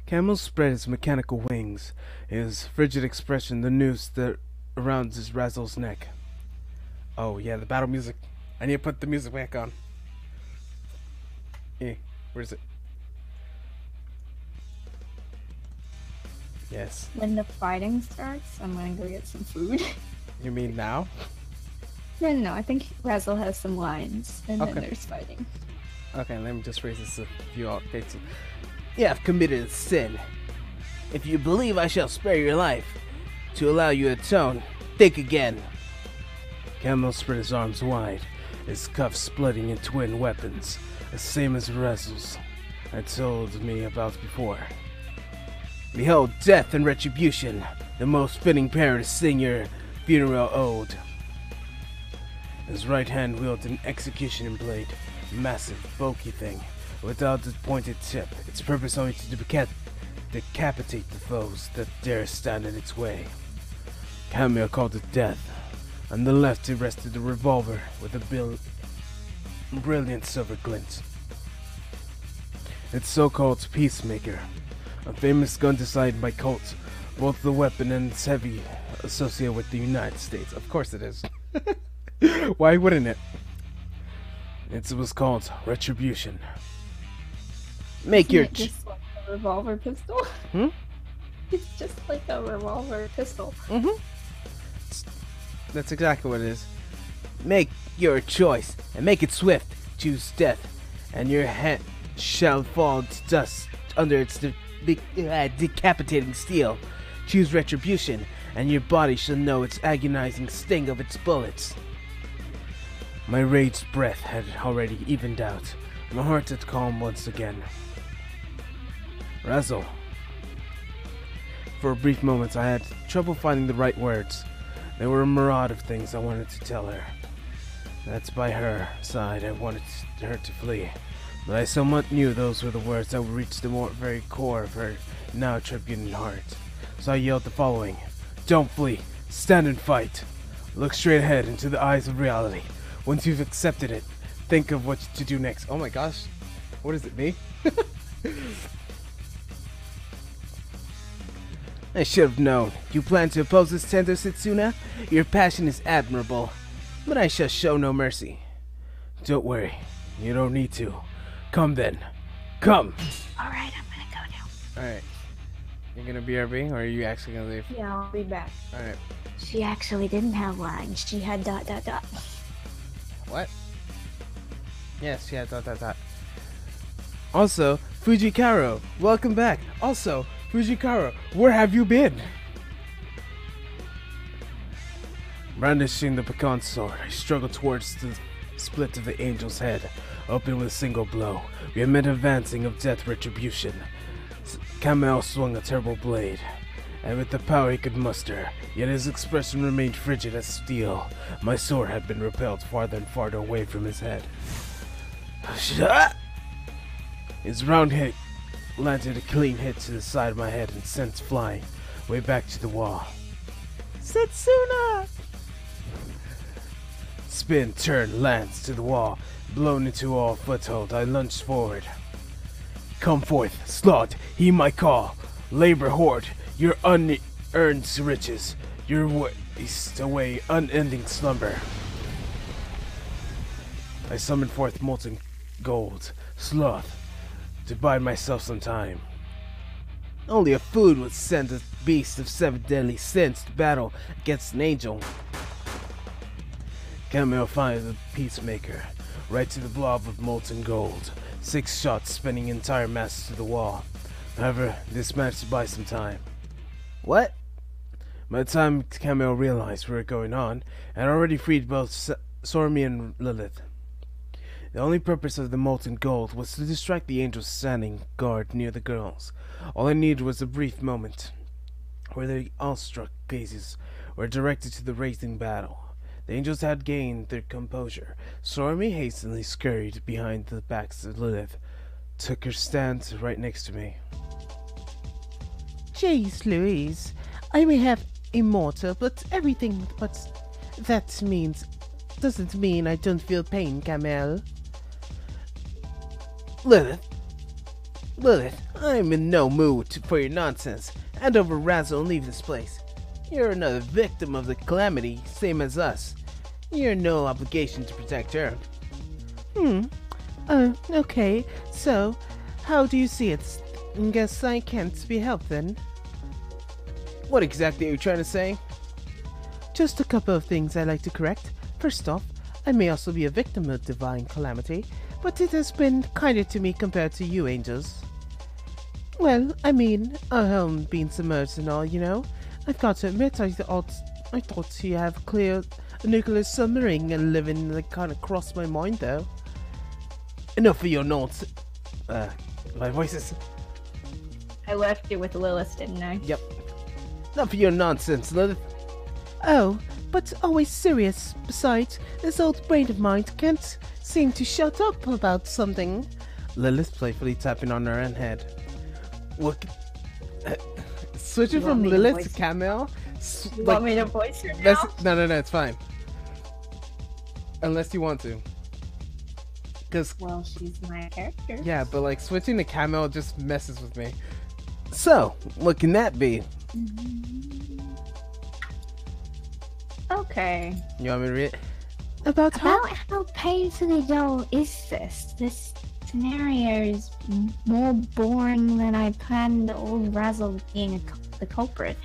Camel spread his mechanical wings, his frigid expression the noose that around his Razzle's neck. Oh yeah, the battle music. I need to put the music back on. Where is it? Yes. When the fighting starts, I'm gonna go get some food. You mean now? No, I think Razzle has some lines, and Okay. then there's fighting. Okay, let me just raise this a few updates. You have committed a sin. If you believe I shall spare your life to allow you to atone, think again. Camel spread his arms wide, his cuffs splitting in twin weapons, the same as Razzle's had told me about before. Behold, death and retribution, the most fitting pair to sing your funeral ode. His right hand wielded an execution blade, massive, bulky thing, without its pointed tip, its purpose only to decapitate the foes that dare stand in its way. Camille called it death. On the left he rested a revolver with a brilliant silver glint. Its so-called peacemaker, a famous gun designed by cults, both the weapon and its heavy associated with the United States. Of course it is. Why wouldn't it? It was called retribution. Make your... Isn't it just like a revolver pistol? Hmm? It's just like a revolver pistol. Mm-hmm. That's exactly what it is. Make your choice, and make it swift. Choose death, and your head shall fall to dust under its decapitating steel. Choose retribution, and your body shall know its agonizing sting of its bullets. My rage's breath had already evened out. My heart had calmed once again. Razzle. For a brief moment, I had trouble finding the right words. There were a myriad of things I wanted to tell her. That's by her side I wanted her to flee. But I somewhat knew those were the words that would reach the very core of her now turbulent heart. So I yelled the following. Don't flee. Stand and fight. Look straight ahead into the eyes of reality. Once you've accepted it, think of what to do next. Oh my gosh. What is it, me? I should have known. You plan to oppose this tender Setsuna? Your passion is admirable, but I shall show no mercy. Don't worry. You don't need to. Come then. Come! Alright, I'm gonna go now. Alright. You're gonna BRB, or are you actually gonna leave? Yeah, I'll be back. Alright. She actually didn't have lines. She had ... What? Yes, yeah, ... Also, Fujikaro, welcome back. Also, Fujikaro, where have you been? Brandishing the pecan sword, I struggled towards the split of the angel's head, open with a single blow. We had met advancing of death retribution. Kamel swung a terrible blade, and with the power he could muster, yet his expression remained frigid as steel. My sword had been repelled farther and farther away from his head. His round hit landed a clean hit to the side of my head and sent flying way back to the wall. Setsuna! Spin, turn, lands to the wall. Blown into all foothold, I lunged forward. Come forth, Slot, heed my call. Labor hoard, your unearned riches, your waste away unending slumber. I summoned forth molten gold, sloth, to buy myself some time. Only a fool would send a beast of 7 deadly sins to battle against an angel. Camille finds the peacemaker, right to the blob of molten gold. 6 shots spinning entire masses to the wall. However, this managed to buy some time. What? By the time Camille realized we were going on, I had already freed both Sormi and Lilith. The only purpose of the molten gold was to distract the angels standing guard near the girls. All I needed was a brief moment, where their awestruck gazes were directed to the raging battle. The angels had gained their composure. Sormi hastily scurried behind the backs of Lilith, took her stand right next to me. Jeez Louise, I may have immortal, but everything but that means doesn't mean I don't feel pain, Camille. Lilith, I'm in no mood for your nonsense. Hand over Razzle and leave this place. You're another victim of the calamity, same as us. You're no obligation to protect her. Okay, so how do you see it? Guess I can't be helped then. What exactly are you trying to say? Just a couple of things I'd like to correct. First off, I may also be a victim of divine calamity, but it has been kinder to me compared to you angels. Well, I mean, our home being submerged and all, you know. I've got to admit, I thought you have cleared a nuclear submarine and living that kind of crossed my mind though. Enough of your nonsense. My voice is... I left you with Lilith, didn't I? Yep. Enough of your nonsense, Lilith. Oh, but always serious. Besides, this old brain of mine can't seem to shut up about something. Lilith playfully tapping on her own head. Look... switching You from want me to Lilith voice to it? Camille... You want me to voice her now? No, it's fine. Unless you want to. Because... Well, she's my character. Yeah, but like switching to Camille just messes with me. So, what can that be? Okay. You want me to read it? About how? About how painfully dull is this? This scenario is more boring than I planned. Old Razzle being the culprit.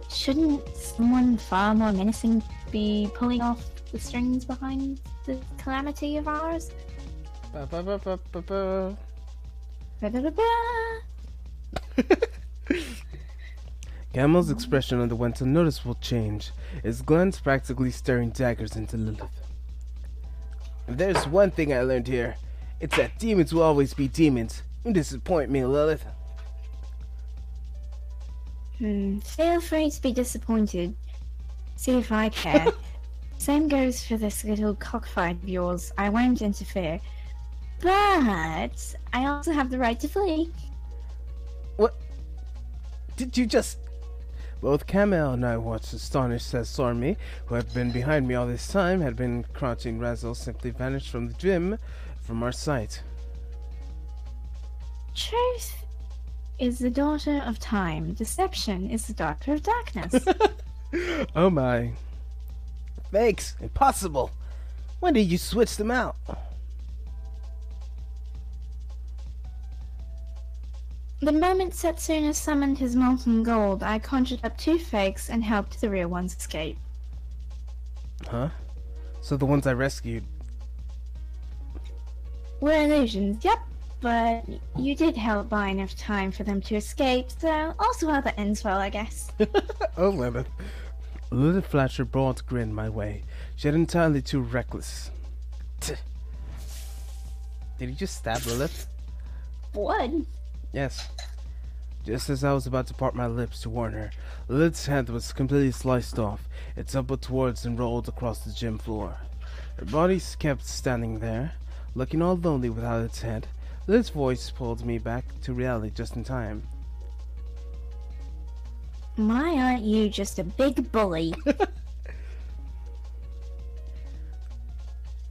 Shouldn't someone far more menacing be pulling off the strings behind the calamity of ours? Ba-ba-ba-ba-ba-ba. Ba-da-da-ba. Camel's expression underwent a noticeable change, his glance practically staring daggers into Lilith. If there's one thing I learned here, it's that demons will always be demons. You disappoint me, Lilith. Feel free to be disappointed. See if I care. Same goes for this little cockfight of yours. I won't interfere. But I also have the right to flee. What? Did you just... Both Camel and I watched astonished as Stormy, who had been behind me all this time, had been crouching. Razzle simply vanished from the gym, from our sight. Truth is the daughter of time. Deception is the daughter of darkness. Oh my. Fakes! Impossible! When did you switch them out? The moment Setsuna summoned his molten gold, I conjured up 2 fakes and helped the real ones escape. Huh? So the ones I rescued... Were illusions, yep, but you did help buy enough time for them to escape, so also how that ends well, I guess. Oh, Lilith. Lilith flashed her broad grin my way. She had entirely too reckless. Did he just stab Lilith? Blood? Yes. Just as I was about to part my lips to warn her, Lilith's head was completely sliced off. It tumbled towards and rolled across the gym floor. Her body kept standing there, looking all lonely without its head. Lilith's voice pulled me back to reality just in time. My, aren't you just a big bully?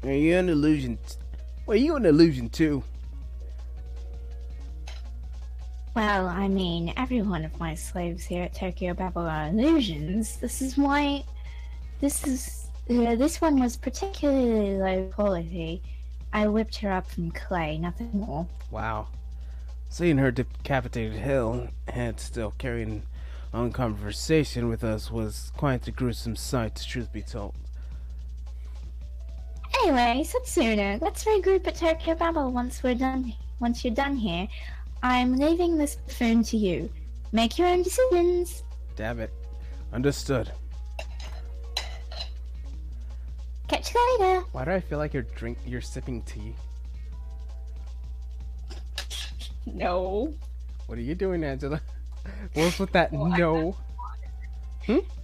Are you an illusion? Were you an illusion too? Well, I mean, every one of my slaves here at Tokyo Babel are illusions. This is why... This one was particularly low quality. I whipped her up from clay, nothing more. Wow. Seeing her decapitated head still carrying on conversation with us was quite a gruesome sight, truth be told. Anyway, Satsuna, let's regroup at Tokyo Babel once you're done here. I'm leaving this buffoon to you. Make your own decisions. Damn it. Understood. Catch you later. Why do I feel like you're sipping tea? No. What are you doing, Angela? What's with that no?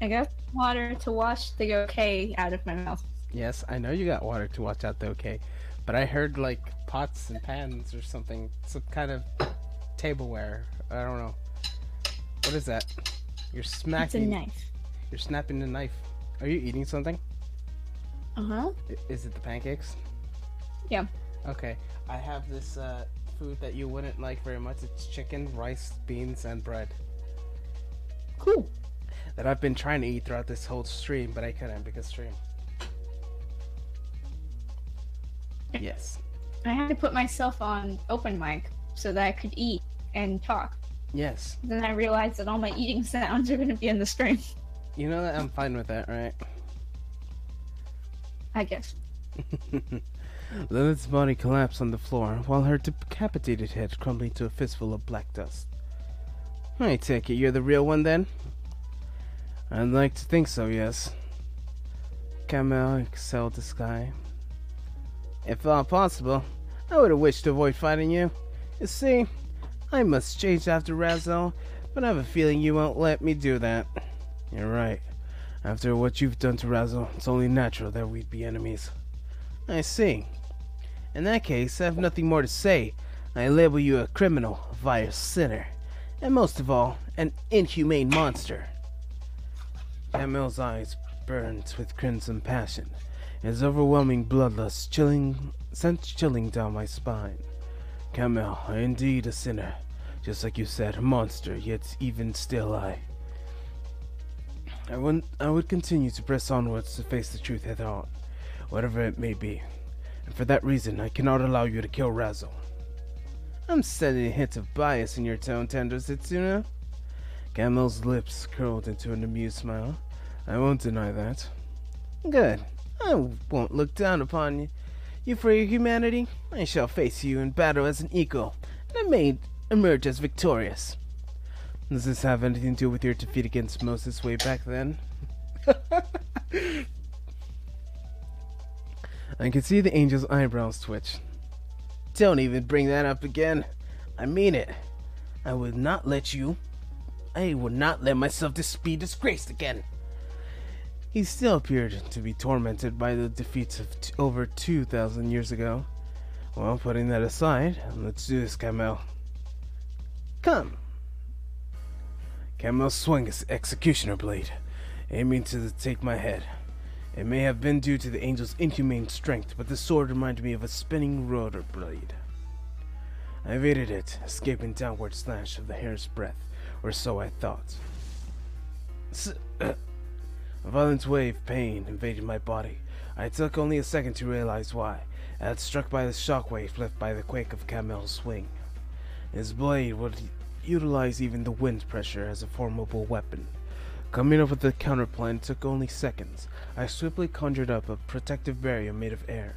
I got water to wash the okay out of my mouth. Yes, I know you got water to watch out the okay. But I heard like pots and pans or something. Some kind of tableware. I don't know. What is that? You're smacking. It's a knife. You're snapping the knife. Are you eating something? Uh-huh. Is it the pancakes? Yeah. Okay. I have this food that you wouldn't like very much. It's chicken, rice, beans, and bread. Cool. That I've been trying to eat throughout this whole stream, but I couldn't because stream. Yes. I had to put myself on open mic so that I could eat and talk. Yes. Then I realized that all my eating sounds are going to be in the stream. You know that I'm fine with that, right? I guess. Lilith's body collapsed on the floor, while her decapitated head crumbled into a fistful of black dust. I take it you're the real one, then? I'd like to think so, yes. Camel exhaled the sky. If thought possible, I would have wished to avoid fighting you. You see, I must change after Razzle, but I have a feeling you won't let me do that. You're right. After what you've done to Razzle, it's only natural that we'd be enemies. I see. In that case, I have nothing more to say. I label you a criminal, a vile sinner, and most of all, an inhumane monster. Camel's eyes burned with crimson passion. His overwhelming bloodlust sent chilling down my spine. Camel, I indeed a sinner. Just like you said, a monster, yet even still I would continue to press onwards to face the truth head on. whatever it may be. And for that reason, I cannot allow you to kill Razzle. I'm sensing a hint of bias in your tone, Tendo Setsuna. Camel's lips curled into an amused smile. I won't deny that. Good. I won't look down upon you. You for your humanity, I shall face you in battle as an equal, and I may emerge as victorious. Does this have anything to do with your defeat against Moses way back then? I can see the angel's eyebrows twitch. Don't even bring that up again. I mean it. I would not let myself be disgraced again. He still appeared to be tormented by the defeats of over 2,000 years ago. Well, putting that aside, let's do this, Camel. Come. Camel swung his executioner blade, aiming to take my head. It may have been due to the angel's inhumane strength, but the sword reminded me of a spinning rotor blade. I evaded it, escaping downward slash of the hair's breadth, or so I thought. A violent wave of pain invaded my body. I took only a second to realize why. I had struck by the shockwave left by the quake of Camel's swing. His blade would utilize even the wind pressure as a formidable weapon. Coming up with the counterplan took only seconds. I swiftly conjured up a protective barrier made of air.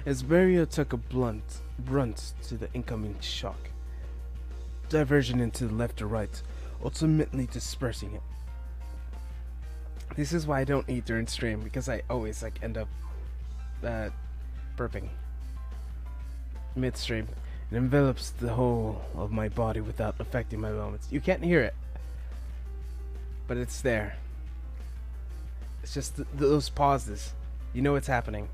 His barrier took a brunt to the incoming shock, diversion into the left or right, ultimately dispersing it. This is why I don't eat during stream, because I always end up burping midstream. It envelops the whole of my body without affecting my movements. You can't hear it, but it's there. It's just those pauses. You know what's happening.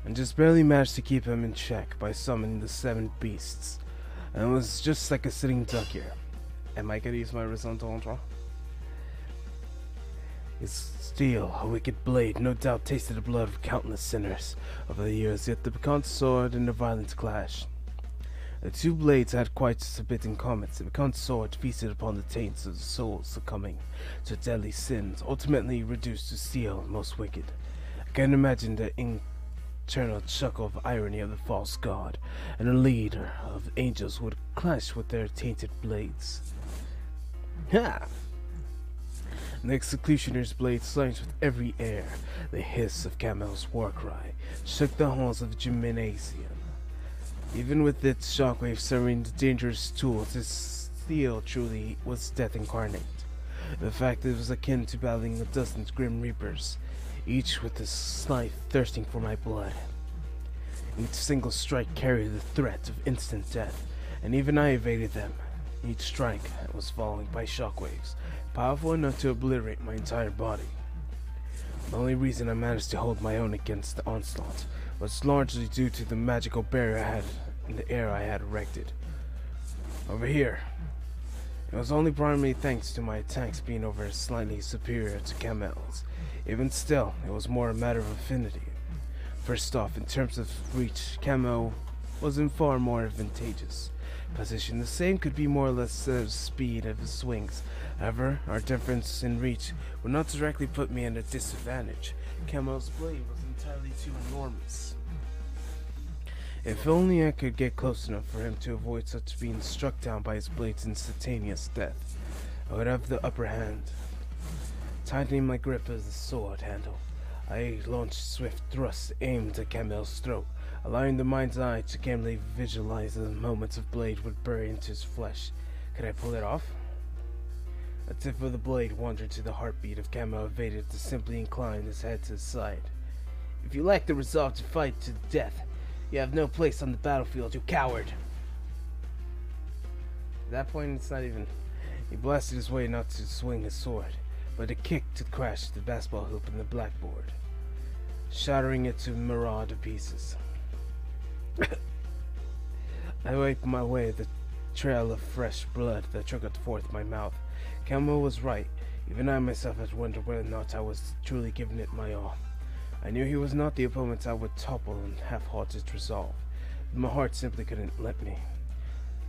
And just barely managed to keep him in check by summoning the 7 beasts. And it was just like a sitting duck here. Am I gonna use my raison d'être? His steel, a wicked blade, no doubt tasted the blood of countless sinners over the years, yet the piquant sword in a violent clash. The two blades had quite a bit in common. The piquant sword feasted upon the taints of the souls succumbing to deadly sins, ultimately reduced to steel and most wicked. I can imagine the internal chuckle of irony of the false god, and a leader of angels would clash with their tainted blades. Ha! The executioner's blade slanged with every air. The hiss of Camel's war cry shook the halls of Gymnasium. Even with its shockwave serving the dangerous tools, its steel truly was death incarnate. The fact that it was akin to battling a dozen grim reapers, each with a scythe thirsting for my blood. Each single strike carried the threat of instant death, and even I evaded them. Each strike was followed by shockwaves, powerful enough to obliterate my entire body. The only reason I managed to hold my own against the onslaught was largely due to the magical barrier I had in the air I had erected. Over here, it was only primarily thanks to my attacks being over slightly superior to Camel's. Even still, it was more a matter of affinity. First off, in terms of reach, Camel was in far more advantageous position. The same could be more or less the speed of his swings. However, our difference in reach would not directly put me at a disadvantage. Camel's blade was entirely too enormous. If only I could get close enough for him to avoid such being struck down by his blade's instantaneous death, I would have the upper hand. Tightening my grip of the sword handle, I launched swift thrusts aimed at Camel's throat, allowing the mind's eye to calmly visualize the moments of blade would bury into his flesh. Could I pull it off? The tip of the blade wandered to the heartbeat of Camel, evaded to simply incline his head to the side. If you lack the resolve to fight to the death, you have no place on the battlefield, you coward! At that point, it's not even... He blasted his way not to swing his sword, but a kick to crash the basketball hoop in the blackboard, shattering it to maraud to pieces. I wiped my way the trail of fresh blood that trickled forth my mouth. Camel was right. Even I myself had wondered whether or not I was truly giving it my all. I knew he was not the opponent I would topple in half-hearted resolve, but my heart simply couldn't let me.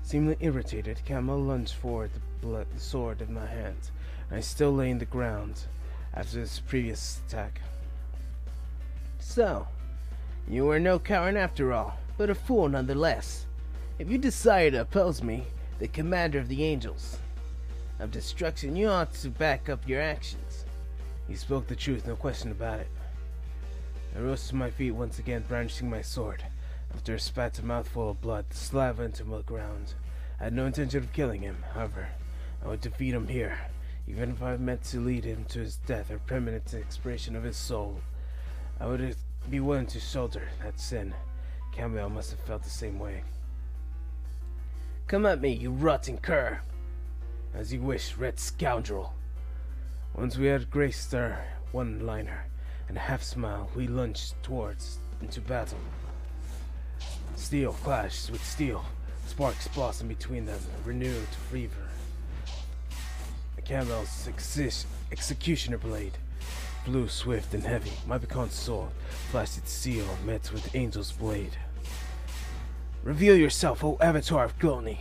Seemingly irritated, Camel lunged forward the sword in my hand, and I still lay in the ground after his previous attack. So, you were no coward after all, but a fool nonetheless. If you desire to oppose me, the commander of the angels of destruction, you ought to back up your actions. He spoke the truth, no question about it. I rose to my feet once again, brandishing my sword. After a spat a mouthful of blood, the saliva into the ground. I had no intention of killing him, however. I would defeat him here, even if I meant to lead him to his death or permanent expiration of his soul. I would be willing to shoulder that sin. Campbell must have felt the same way. Come at me, you rotting cur! As you wish, red scoundrel. Once we had graced our one-liner and a half-smile, we lunged into battle. Steel clashed with steel. Sparks blossomed between them, renewed fever. Campbell's executioner blade flew swift and heavy. My beckoned sword flashed its seal, met with Angel's blade. Reveal yourself, O avatar of Glony!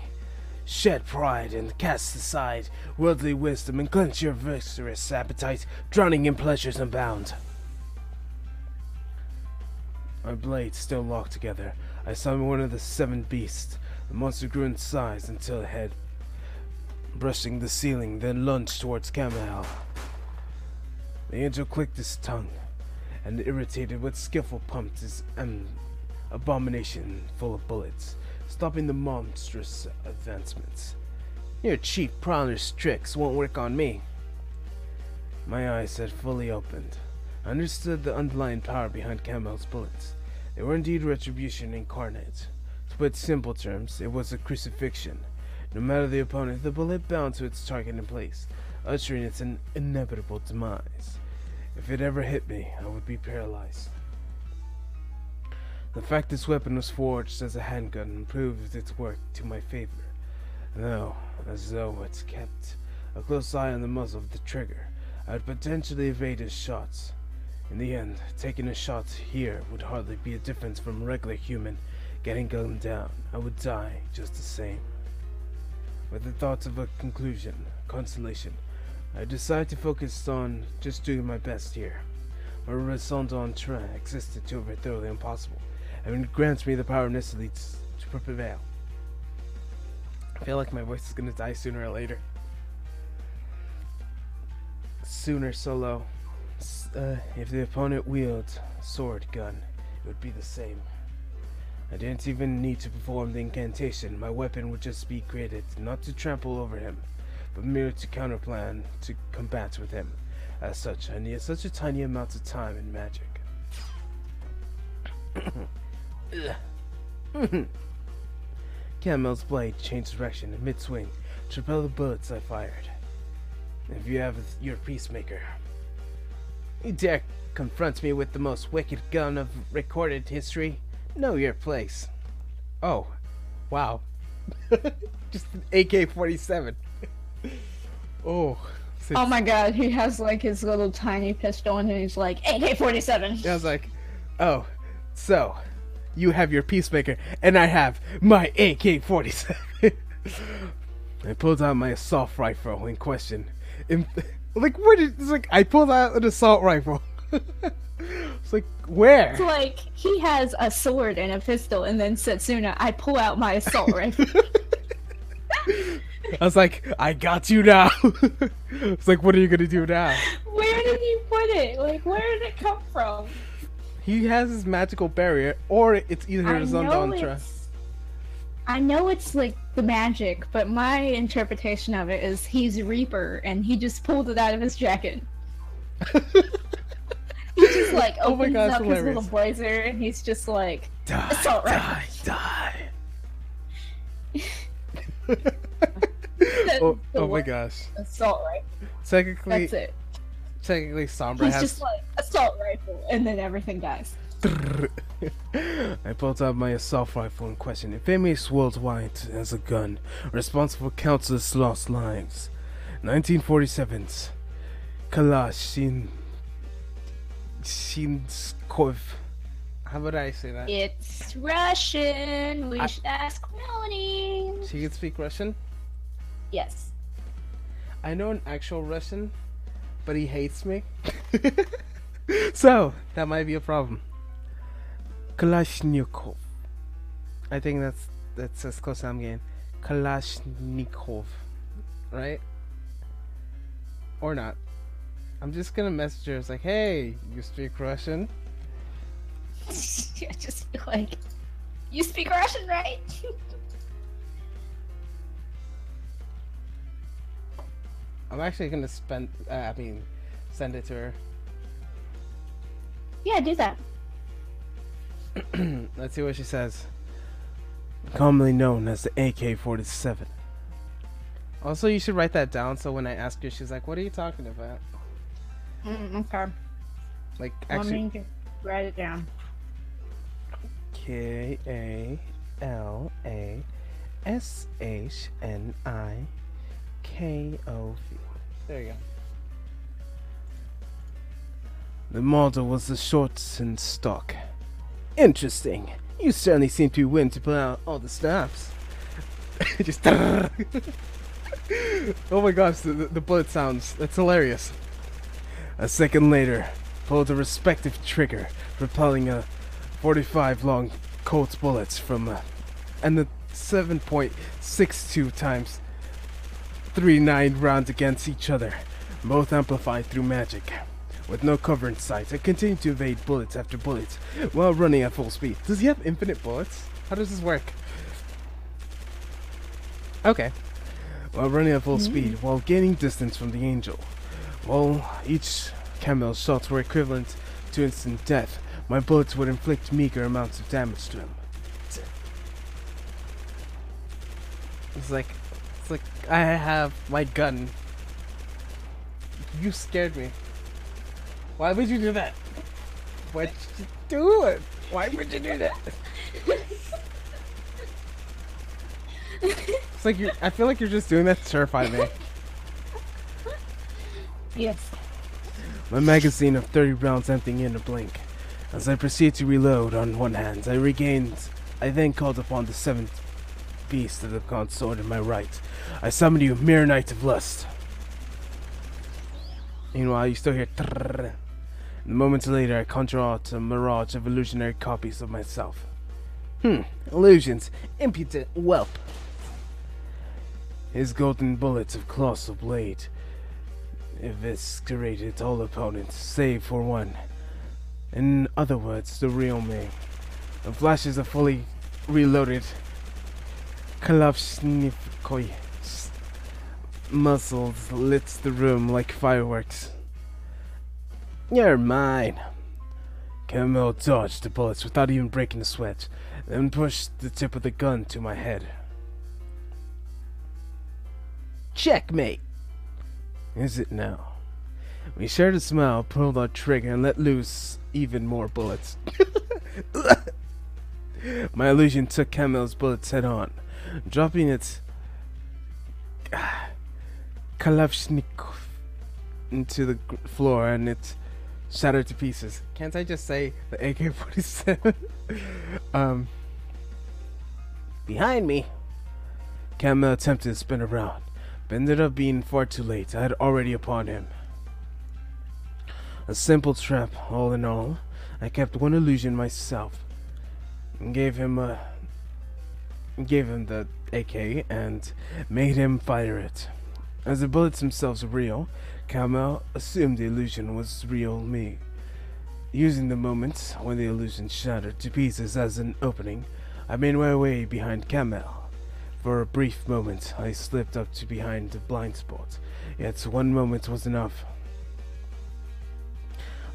Shed pride and cast aside worldly wisdom and clench your viscerous appetite, drowning in pleasures unbound. Our blades still locked together. I summoned one of the 7 beasts. The monster grew in size until it had brushing the ceiling, then lunged towards Campbell. The angel clicked his tongue, and irritated with skillful pumped his abomination full of bullets, stopping the monstrous advancements. Your cheap prowler's tricks won't work on me. My eyes had fully opened. I understood the underlying power behind Campbell's bullets. They were indeed retribution incarnate. To put simple terms, it was a crucifixion. No matter the opponent, the bullet bound to its target in place, ushering its inevitable demise. If it ever hit me, I would be paralyzed. The fact this weapon was forged as a handgun proved its work to my favor, though, as though it kept a close eye on the muzzle of the trigger, I would potentially evade his shots. In the end, taking a shot here would hardly be a difference from a regular human getting gunned down. I would die just the same. With the thoughts of a consolation, I decided to focus on just doing my best here. My raison d'etre existed to overthrow the impossible, and it grants me the power necessary to prevail. I feel like my voice is gonna die sooner or later. Sooner solo. If the opponent wielded sword gun, it would be the same. I didn't even need to perform the incantation. My weapon would just be created not to trample over him, but merely to counterplan to combat with him. As such, I needed such a tiny amount of time and magic. Camel's blade changed direction in mid-swing to repel the bullets I fired. If you have your peacemaker, you dare confront me with the most wicked gun of recorded history? Know your place. Oh, wow. Just an AK-47. Oh. Oh my god, he has like his little tiny pistol and he's like, AK-47! I was like, oh, so, you have your peacemaker and I have my AK-47. I pulled out my assault rifle in question. I pulled out an assault rifle. It's like, where? It's like, he has a sword and a pistol, and then Setsuna, I pull out my assault rifle. I was like, I got you now. It's like, what are you gonna do now? Where did he put it? Like, where did it come from? He has his magical barrier, or it's either his Zondontra. I know it's like the magic, but my interpretation of it is he's Reaper, and he just pulled it out of his jacket. He just like opens up his little blazer, and he's just like, assault rifle. Die. Oh my gosh. Assault rifle. Technically, that's it. Technically, Sombra has. He's just like, assault rifle, and then everything dies. I pulled out my assault rifle in question, infamous worldwide as a gun, responsible for countless lost lives. 1947's Kalashnikov. How would I say that? It's Russian. We should ask Melanie. She can speak Russian? Yes. I know an actual Russian, but he hates me. So, that might be a problem. Kalashnikov. I think that's as close as I'm getting. Kalashnikov, right? Or not. I'm just gonna message her. It's like, hey, you speak Russian? I just feel like you speak Russian, right? I'm actually gonna send it to her. Yeah, do that. Let's see what she says. Commonly known as the AK-47. Also, you should write that down so when I ask her, she's like, what are you talking about? Okay. Like, Let actually... me just write it down. K-A-L-A-S-H-N-I-K-O-V. There you go. The model was the shorts in stock. Interesting. You certainly seem to be willing to pull out all the stops. Just... oh my gosh, the bullet sounds. That's hilarious. A second later, pulled a respective trigger, propelling a 45 long Colt's bullets from and the 7.62 times 39 rounds against each other, both amplified through magic. With no cover in sight, I continued to evade bullets after bullets while running at full speed. Does he have infinite bullets? How does this work? Okay. While running at full speed, while gaining distance from the angel. While each camel's shots were equivalent to instant death, my bullets would inflict meager amounts of damage to him. It's like I have my gun. You scared me. Why would you do that? Why'd you do it? Why would you do that? It's like I feel like you're just doing that to terrify me. Yes. My magazine of 30 rounds emptying in a blink. As I proceed to reload on one hand, I then called upon the seventh beast of the consort in my right. I summoned you, mere knight of lust. Meanwhile, you still hear trrrr. Moments later, I conjure out a mirage of illusionary copies of myself. Illusions, impudent whelp. His golden bullets of colossal blade eviscerated all opponents, save for one. In other words, the real me. The flashes of fully reloaded Kalashnikov muscles lit the room like fireworks. You're mine. Camille dodged the bullets without even breaking a sweat, then pushed the tip of the gun to my head. Checkmate! Is it now? We shared a smile, pulled our trigger, and let loose even more bullets. My illusion took Camille's bullets head on, dropping its Kalashnikov into the floor, and it shattered to pieces. Can't I just say the AK-47? Behind me. Camille attempted to spin around, but ended up being far too late. I had already upon him. A simple trap, all in all. I kept one illusion myself, and gave him the AK and made him fire it. As the bullets themselves were real, Camille assumed the illusion was real me. Using the moment when the illusion shattered to pieces as an opening, I made my way behind Camille. For a brief moment, I slipped up to behind the blind spot, yet one moment was enough.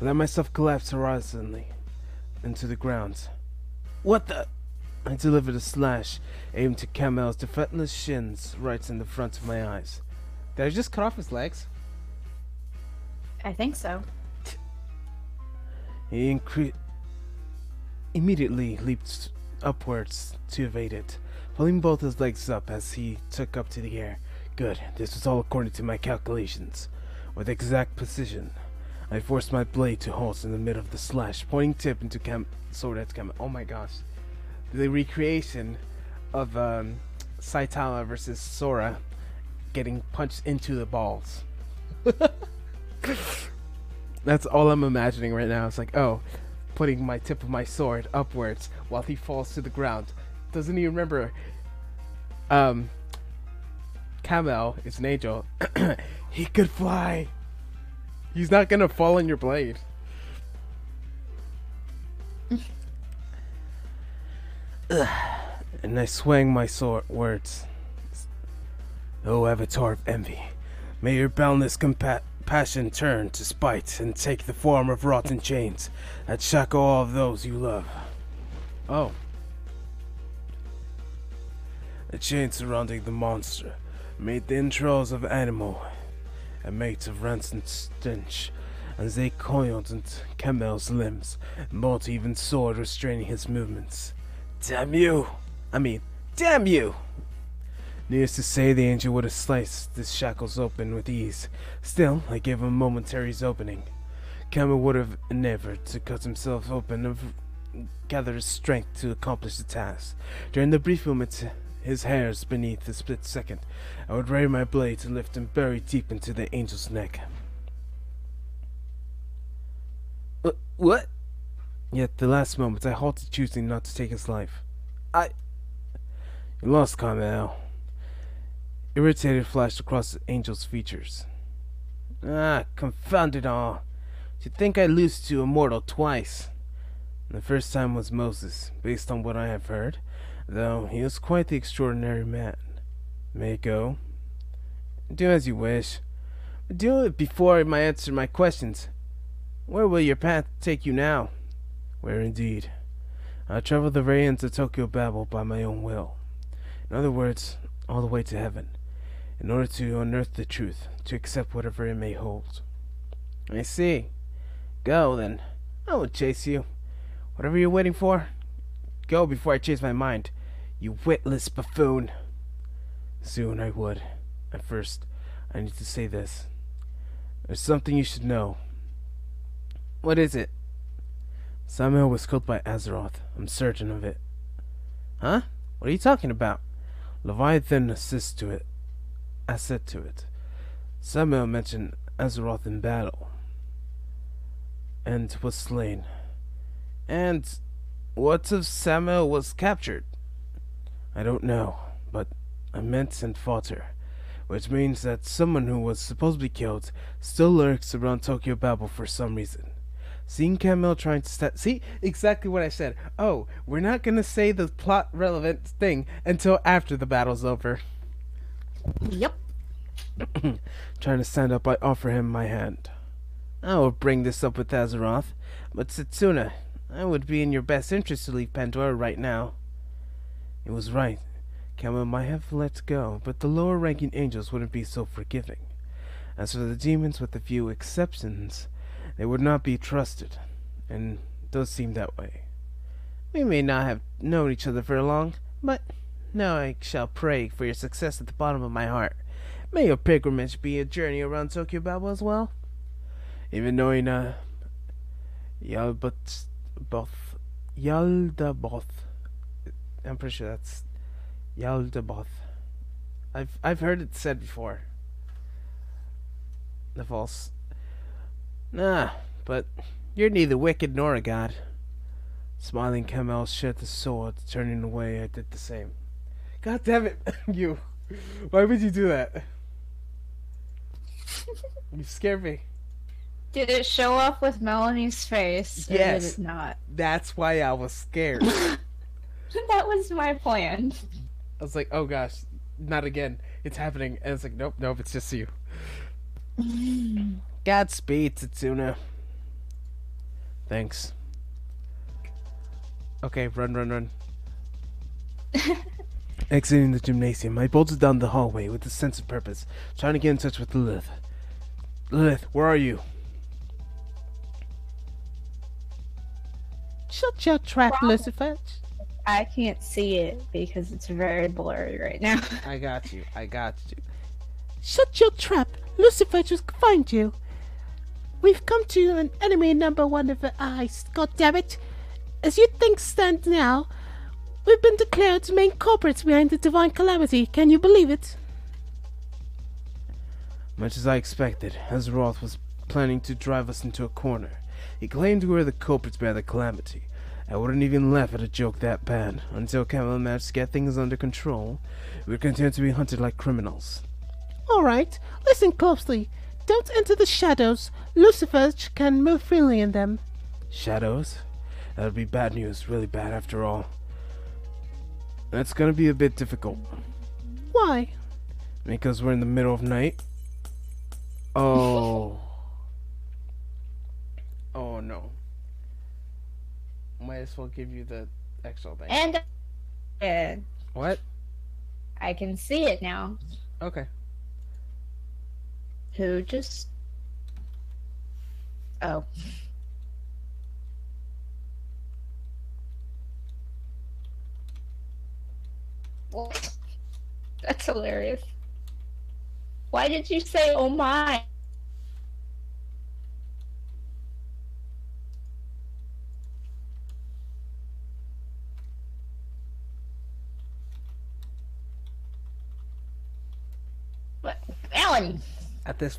I let myself collapse horizontally into the ground. What the? I delivered a slash aimed to Camille's defenseless shins right in the front of my eyes. Did I just cut off his legs? I think so. He immediately leaped upwards to evade it, pulling both his legs up as he took up to the air. Good, this was all according to my calculations. With exact precision, I forced my blade to halt in the middle of the slash, pointing tip into sword at Camille. Oh my gosh. The recreation of Saitama versus Sora getting punched into the balls. That's all I'm imagining right now. It's like, oh, putting my tip of my sword upwards while he falls to the ground. Doesn't he remember? Camel is an angel. He could fly. He's not gonna fall on your blade. And I swang my sword words. O avatar of envy, may your boundless passion turn to spite and take the form of rotten chains that shackle all of those you love. Oh. The chains surrounding the monster made the entrails of animal and made of rancid stench as they coiled into Camel's limbs, not even sword restraining his movements. Damn you! Damn you! Needless to say, the angel would have sliced the shackles open with ease. Still, I gave him a momentary opening. Camel would have endeavored to cut himself open and gather his strength to accomplish the task. During the brief moment, his hairs beneath a split second, I would raise my blade to lift him buried deep into the angel's neck. What? Yet the last moment, I halted, choosing not to take his life. You lost, Carmel. Irritated flashed across the angel's features. Confound it all. To think I lose to a mortal twice. The first time was Moses, based on what I have heard, though he was quite the extraordinary man. May it go? Do as you wish. But do it before I answer my questions. Where will your path take you now? Where indeed? I travel the very ends of Tokyo Babel by my own will. In other words, all the way to heaven, in order to unearth the truth, to accept whatever it may hold. I see. Go, then. I won't chase you. Whatever you're waiting for, go before I change my mind, you witless buffoon. Soon I would. At first, I need to say this. There's something you should know. What is it? Samuel was killed by Azeroth. I'm certain of it. Huh? What are you talking about? Leviathan assisted to it. Samuel mentioned Azeroth in battle, and was slain. And what if Samuel was captured? I don't know, but I meant and fought her, which means that someone who was supposedly killed still lurks around Tokyo Babel for some reason. Seeing Camille trying to see, exactly what I said. Oh, we're not gonna say the plot relevant thing until after the battle's over. Yep. Trying to stand up, I offer him my hand. I will bring this up with Azeroth, but Setsuna, it would be in your best interest to leave Pandora right now. It was right. Camille might have let go, but the lower-ranking angels wouldn't be so forgiving. As for the demons, with a few exceptions, they would not be trusted, and it does seem that way. We may not have known each other for long, but now I shall pray for your success at the bottom of my heart. May your pilgrimage be a journey around Tokyo Babel as well. Even knowing Yaldabaoth, I'm pretty sure that's Yaldabaoth. I've heard it said before. The false. But you're neither wicked nor a god. Smiling, Camel shed the sword, turning away. I did the same. God damn it, you! Why would you do that? You scared me. Did it show up with Melanie's face? Or Yes. did it not? That's why I was scared. That was my plan. I was like, oh gosh, not again. It's happening. And it's like, nope, it's just you. Godspeed, Setsuna. Thanks. Okay, run. Exiting the gymnasium, I bolted down the hallway with a sense of purpose, trying to get in touch with Lilith. Lilith, where are you? Shut your trap, Lucifer. I can't see it because it's very blurry right now. I got you. Shut your trap. Lucifer just find you. We've come to an enemy number one of the eyes. God damn it. As you think stand now, we've been declared the main culprits behind the divine calamity. Can you believe it? Much as I expected, Azeroth was planning to drive us into a corner. He claimed we were the culprits by the calamity. I wouldn't even laugh at a joke that bad. Until Camel managed to get things under control, we continue to be hunted like criminals. All right, listen closely. Don't enter the shadows. Lucifers can move freely in them. Shadows? That would be bad news, really bad after all. That's gonna be a bit difficult. Why? Because we're in the middle of night. Oh. Oh no. Might as well give you the extra thing. And What? I can see it now. Okay. Who just... Oh. What? That's hilarious. Why did you say, oh my? What? Alan! At this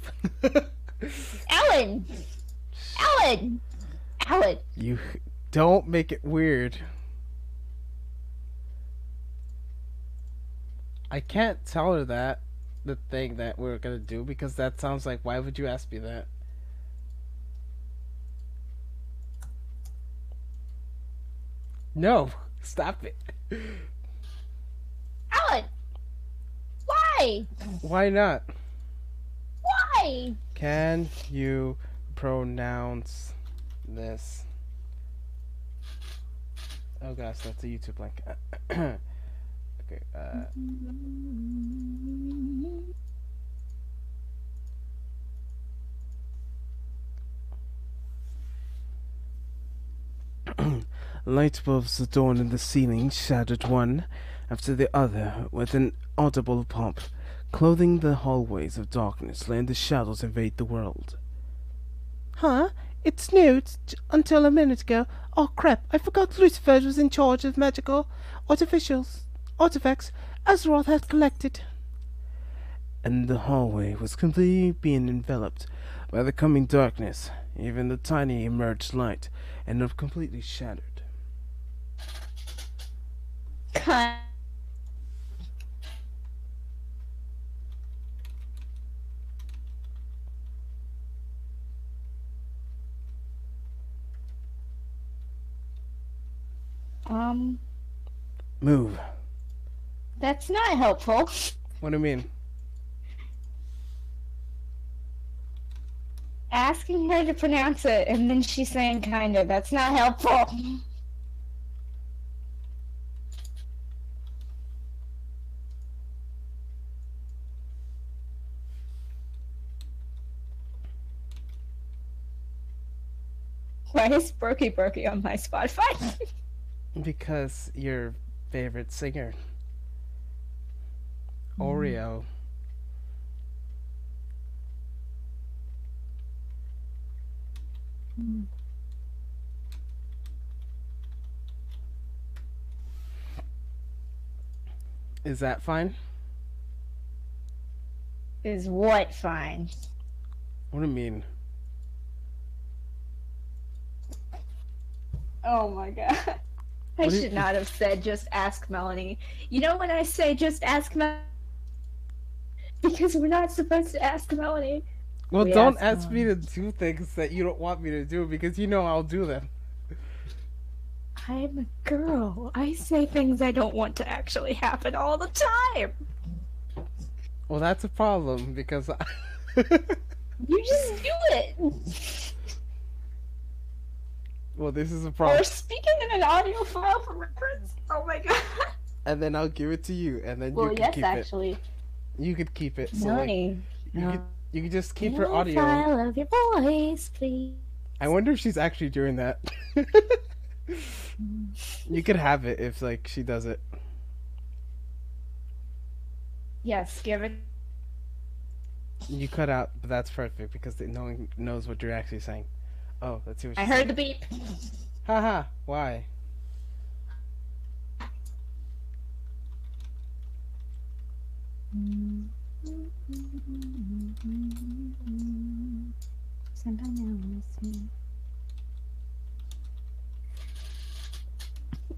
Alan! Alan! Alan! You don't make it weird. I can't tell her that, the thing that we're gonna do, because that sounds like, why would you ask me that? No, stop it. Alan! Why? Why not? Why? Can you pronounce this? Oh gosh, that's a YouTube link. Okay, light bulbs adorning the ceiling shattered one after the other with an audible pop. Clothing the hallways of darkness, letting the shadows invade the world. Huh? It's new until a minute ago. Oh crap, I forgot Lucifer was in charge of magical artifacts Azeroth had collected. And the hallway was completely being enveloped by the coming darkness. Even the tiny emerged light ended up completely shattered. God. Move. That's not helpful. What do you mean? Asking her to pronounce it and then she's saying kinda. That's not helpful. Why is Berkey on my Spotify? Because your favorite singer, Oreo. Is that fine? Is what fine? What do you mean? Oh my god. I What do you- should not have said just ask Melanie. You know when I say just ask Melanie? Because we're not supposed to ask Melanie. Well, We don't asked ask me to do things that you don't want me to do because you know I'll do them. I'm a girl. I say things I don't want to actually happen all the time. Well, that's a problem because You just do it. well, this is a Or problem. speaking in an audio file for reference. Oh my god. And then I'll give it to you, and then Well, you can yes, keep actually. it. You could keep it. So like, Melanie. you could just keep her Audio audio. file of your voice, please. I wonder if she's actually doing that. You could have it if like she does it. Yes, give it. You cut out, but that's perfect because no one knows what you're actually saying. Oh, let's see what I she's heard saying. the beep. Haha, why?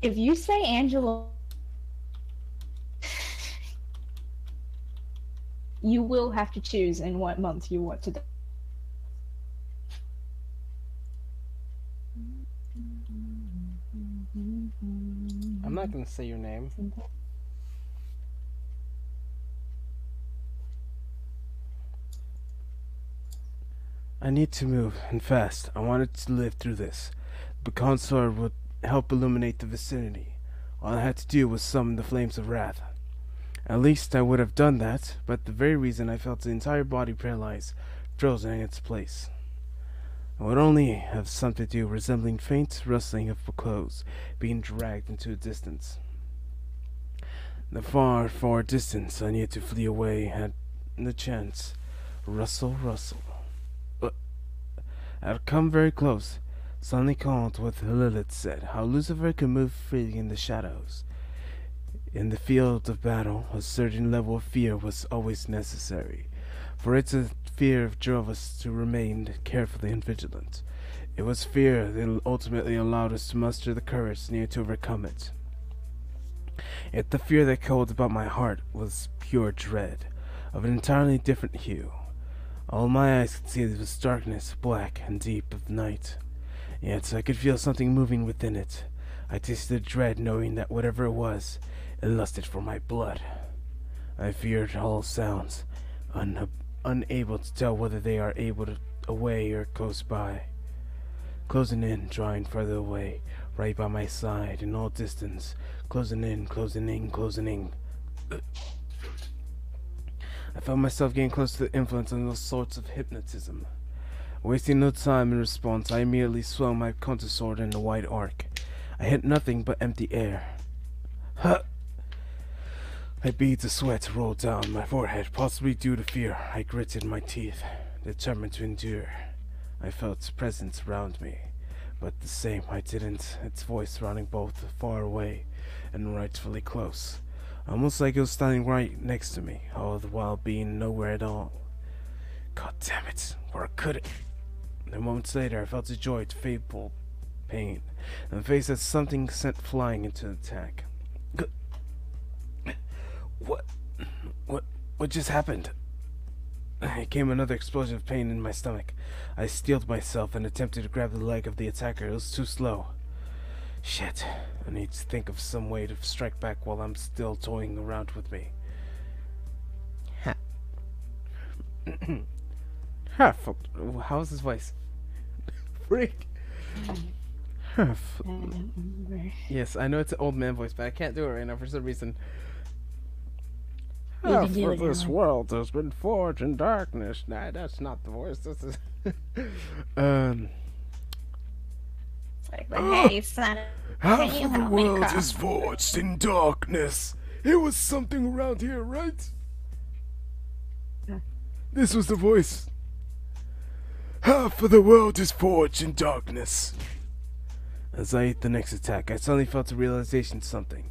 If you say Angela, you will have to choose in what month you want to die. I'm not gonna say your name. I need to move, and fast. I wanted to live through this. The consort would help illuminate the vicinity. All I had to do was summon the flames of wrath. At least I would have done that, but the very reason I felt the entire body paralyzed, frozen in its place. I would only have something to do resembling faint rustling of clothes being dragged into a distance. The far, far distance I needed to flee away had the chance. Rustle, rustle. I had come very close, suddenly called what Lilith said, how Lucifer could move freely in the shadows. In the field of battle, a certain level of fear was always necessary, for it's a fear drove us to remain carefully and vigilant. It was fear that ultimately allowed us to muster the courage needed to overcome it. Yet the fear that coiled about my heart was pure dread, of an entirely different hue. All my eyes could see was darkness, black and deep of night. Yet I could feel something moving within it. I tasted dread, knowing that whatever it was, it lusted for my blood. I feared hollow sounds, unable to tell whether they are away or close by. Closing in, drawing further away, right by my side, in all distance. Closing in, closing in, closing in. I felt myself getting close to the influence of those sorts of hypnotism. Wasting no time in response, I immediately swung my counter sword in a wide arc. I hit nothing but empty air. Huh! Beads of sweat rolled down my forehead, possibly due to fear. I gritted my teeth, determined to endure. I felt its presence around me, but the same I didn't. Its voice surrounding both far away and rightfully close. Almost like it was standing right next to me, all the while being nowhere at all. God damn it, where could it? And moments later, I felt a joy to fateful pain, and the face that something sent flying into attack. What just happened? It came another explosion of pain in my stomach. I steeled myself and attempted to grab the leg of the attacker. It was too slow. Shit, I need to think of some way to strike back while I'm still toying around with me. How's his voice? Freak. Yes, I know it's an old man voice, but I can't do it right now for some reason. Half of this world has been forged in darkness. Nah, that's not the voice. This is. It's like, but hey, son, Half of the world is forged in darkness. It was something around here, right? This was the voice. Half of the world is forged in darkness. As I ate the next attack, I suddenly felt a realization of something.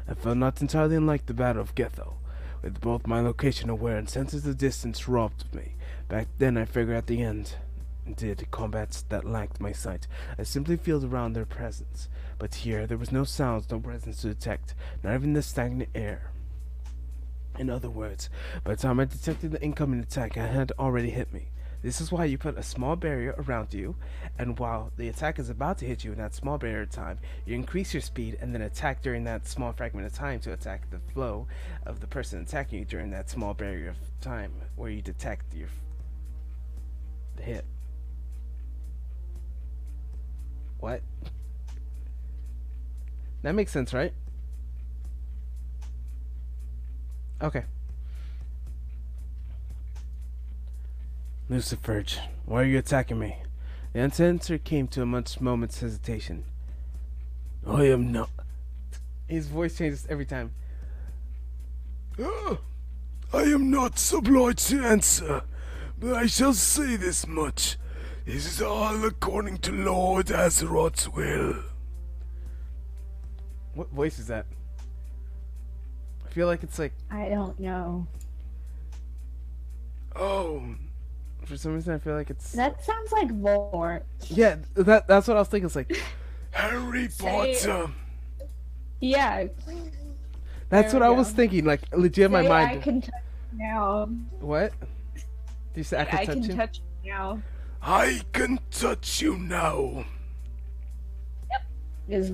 I felt not entirely unlike the Battle of Gethel, with both my location aware and senses of distance robbed of me. Back then I figured at the end did combats that lacked my sight. I simply felt around their presence. But here there was no sounds, no presence to detect, not even the stagnant air. In other words, by the time I detected the incoming attack, it had already hit me. This is why you put a small barrier around you, and while the attack is about to hit you in that small barrier of time, you increase your speed and then attack during that small fragment of time to attack the flow of the person attacking you during that small barrier of time where you detect the hit. What? That makes sense, right? Okay. Lucifer, why are you attacking me? The answer came to a moment's hesitation. I am not. His voice changes every time. I am not obliged to answer, but I shall say this much. This is all according to Lord Azeroth's will. What voice is that? I feel like it's like... I don't know. Oh... For some reason, I feel like it's... That sounds like Voldemort. Yeah, that's what I was thinking. It's like... Harry Potter! Yeah. That's There what we I was go. thinking. Like legit, in my Say I mind. can touch you now. What? Do you say I can I touch can him? touch you now. I can touch you now. Is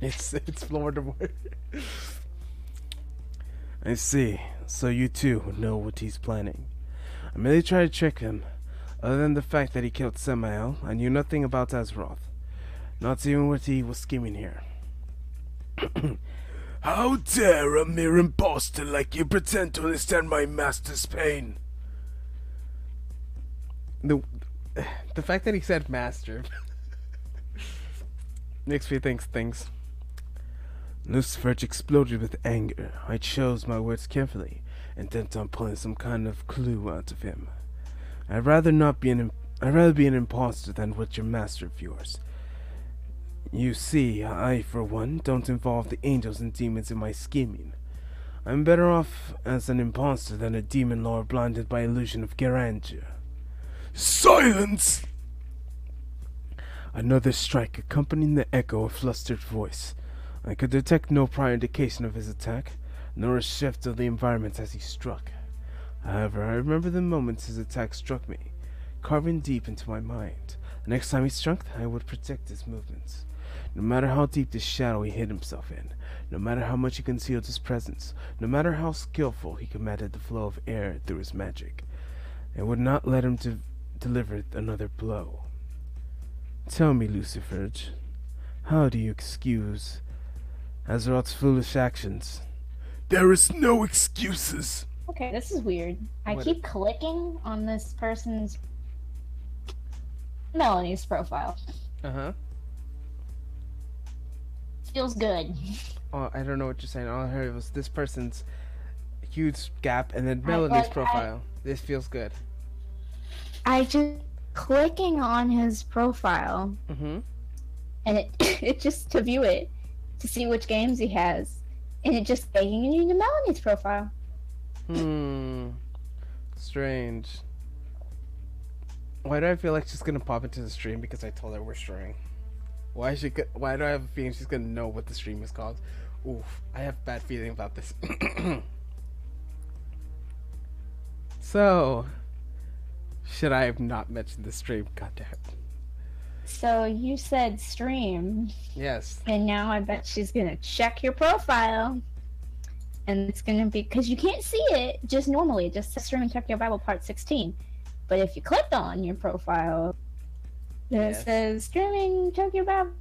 It's Voldemort. I see. So you too know what he's planning. I merely tried to trick him. Other than the fact that he killed Samael, I knew nothing about Azeroth. Not even what he was scheming here. How dare a mere impostor like you pretend to understand my master's pain? The the fact that he said master makes me think things. Lucifer exploded with anger. I chose my words carefully, intent on pulling some kind of clue out of him. I'd rather be an impostor than what your master of yours. You see, I, for one, don't involve the angels and demons in my scheming. I'm better off as an impostor than a demon lord blinded by illusion of grandeur. Silence! Another strike accompanying the echo of flustered voice. I could detect no prior indication of his attack, nor a shift of the environment as he struck. However, I remember the moment his attack struck me, carving deep into my mind. The next time he struck, I would predict his movements. No matter how deep the shadow he hid himself in, no matter how much he concealed his presence, no matter how skillful he commanded the flow of air through his magic, I would not let him deliver another blow. Tell me, Lucifer, how do you excuse Azeroth's foolish actions? There is no excuses. okay. This is weird. I What- keep clicking on this person's Melanie's profile. Uh-huh. Feels good. Oh, I don't know what you're saying. All I heard was this person's huge gap and then Melanie's profile. This feels good. I just clicking on his profile, Mm-hmm. and it just to view it, to see which games he has, and it just taking you to Melanie's profile. Strange. Why do I feel like she's gonna pop into the stream because I told her we're streaming? Why do I have a feeling she's gonna know what the stream is called? Oof, I have a bad feeling about this. So, should I have not mentioned the stream? God damn it. So you said stream, Yes. and now I bet she's gonna check your profile, and it's gonna be because you can't see it just normally. It just says stream and Tokyo Bible Part 16, but if you clicked on your profile, it Yes. says streaming Tokyo Bible,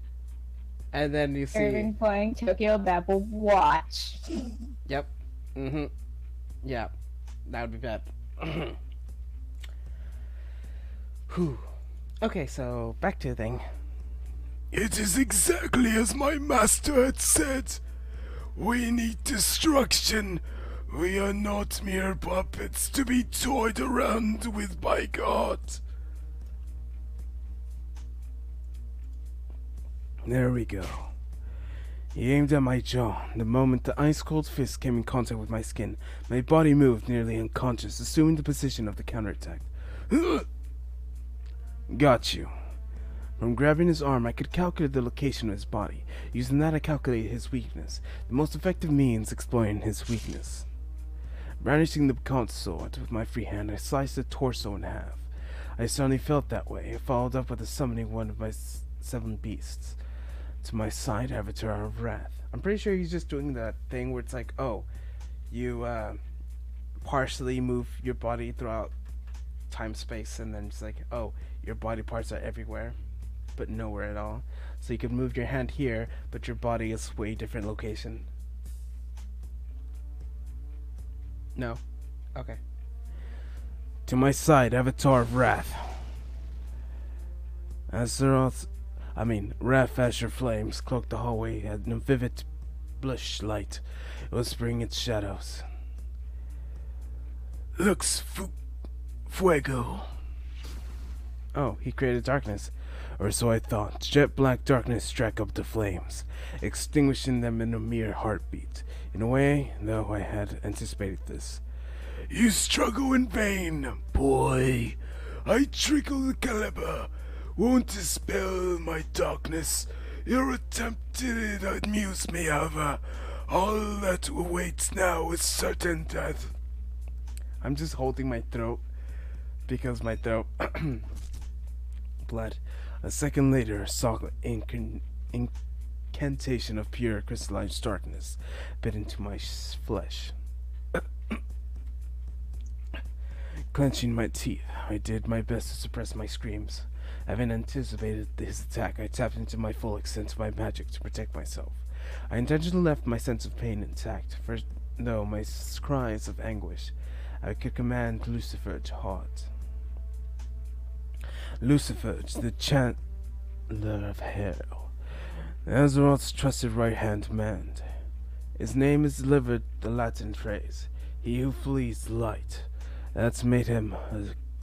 And then you see. streaming playing Tokyo Bible Watch. Yep. Mm-hmm. Yeah. That would be bad. Whew. Okay, so back to the thing. It is exactly as my master had said. We need destruction. We are not mere puppets to be toyed around with by God. There we go. He aimed at my jaw. The moment the ice-cold fist came in contact with my skin, my body moved nearly unconscious, assuming the position of the counterattack. Got you. From grabbing his arm, I could calculate the location of his body. Using that, I calculated his weakness. The most effective means exploiting his weakness. Brandishing the Count's sword with my free hand, I sliced the torso in half. I suddenly felt that way. I followed up with a summoning one of my 7 beasts. To my side, Avatar of Wrath. I'm pretty sure he's just doing that thing where it's like, oh, you partially move your body throughout time space, and then it's like, oh, your body parts are everywhere but nowhere at all. So you can move your hand here, but your body is way different location. No? Okay. To my side, Avatar of Wrath. Wrath Asher flames cloaked the hallway at a vivid blush light, whispering its shadows. Lux Fuego. Oh, he created darkness. Or so I thought. Jet black darkness struck up the flames, extinguishing them in a mere heartbeat. In a way, though, I had anticipated this. You struggle in vain, boy. I trickle the caliber. Won't dispel my darkness. Your attempt did amuse me, however. All that awaits now is certain death. I'm just holding my throat because my throat blood. A second later, I saw an incantation of pure crystalline darkness bit into my flesh. Clenching my teeth, I did my best to suppress my screams. Having anticipated his attack, I tapped into my full extent of my magic to protect myself. I intentionally left my sense of pain intact, for though my cries of anguish, I could command Lucifer to halt. Lucifer, the Chandler of Hell, Azeroth's trusted right-hand man. His name is delivered the Latin phrase, "He who flees the light." That's made him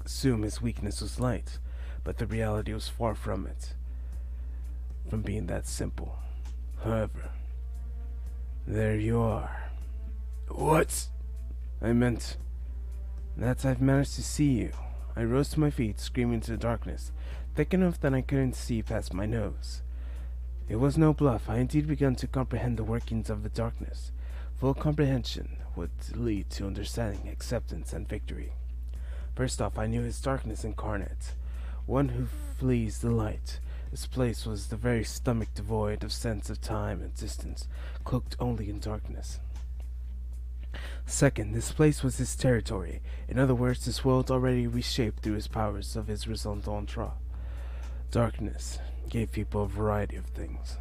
assume his weakness was light, but the reality was far from it, from being that simple. However, there you are. What? I meant that I've managed to see you. I rose to my feet, screaming into the darkness, thick enough that I couldn't see past my nose. It was no bluff. I indeed begun to comprehend the workings of the darkness. Full comprehension would lead to understanding, acceptance, and victory. First off, I knew his darkness incarnate, one who flees the light. This place was the very stomach devoid of sense of time and distance, cloaked only in darkness. Second, this place was his territory. In other words, this world already reshaped through his powers of his raison d'etre. Darkness gave people a variety of things.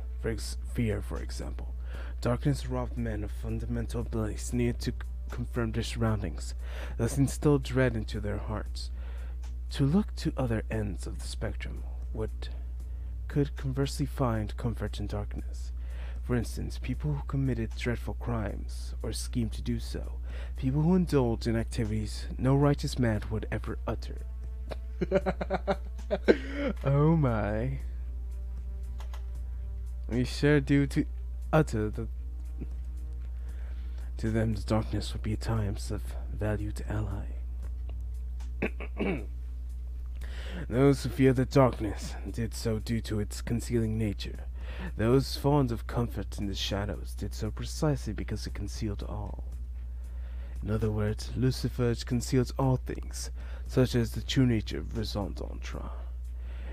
Fear, for example. Darkness robbed men of fundamental abilities needed to confirm their surroundings, thus instilled dread into their hearts. To look to other ends of the spectrum could conversely find comfort in darkness. For instance, people who committed dreadful crimes, or schemed to do so. People who indulged in activities no righteous man would ever utter. Oh my. We sure do to utter the to them the darkness would be times of valued ally. Those who fear the darkness did so due to its concealing nature. Those fond of comfort in the shadows did so precisely because it concealed all. In other words, Lucifer conceals all things, such as the true nature of raison d'etre.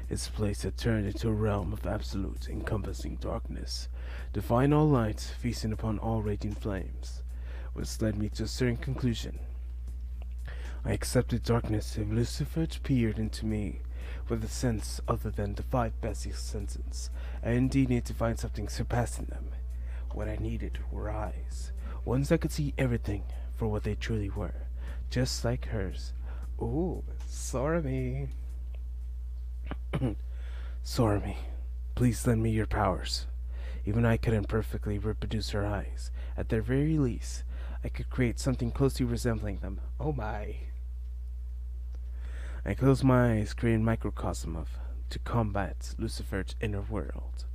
Its place had turned into a realm of absolute, encompassing darkness, defying all light, feasting upon all raging flames, which led me to a certain conclusion. I accepted darkness if Lucifer peered into me with a sense other than the five basic senses. I indeed needed to find something surpassing them. What I needed were eyes, ones that could see everything for what they truly were, just like hers. Ooh, Sorami. Sorami, please lend me your powers. Even I couldn't perfectly reproduce her eyes. At their very least, I could create something closely resembling them. Oh my. I closed my eyes, creating microcosm to combat Lucifer's inner world.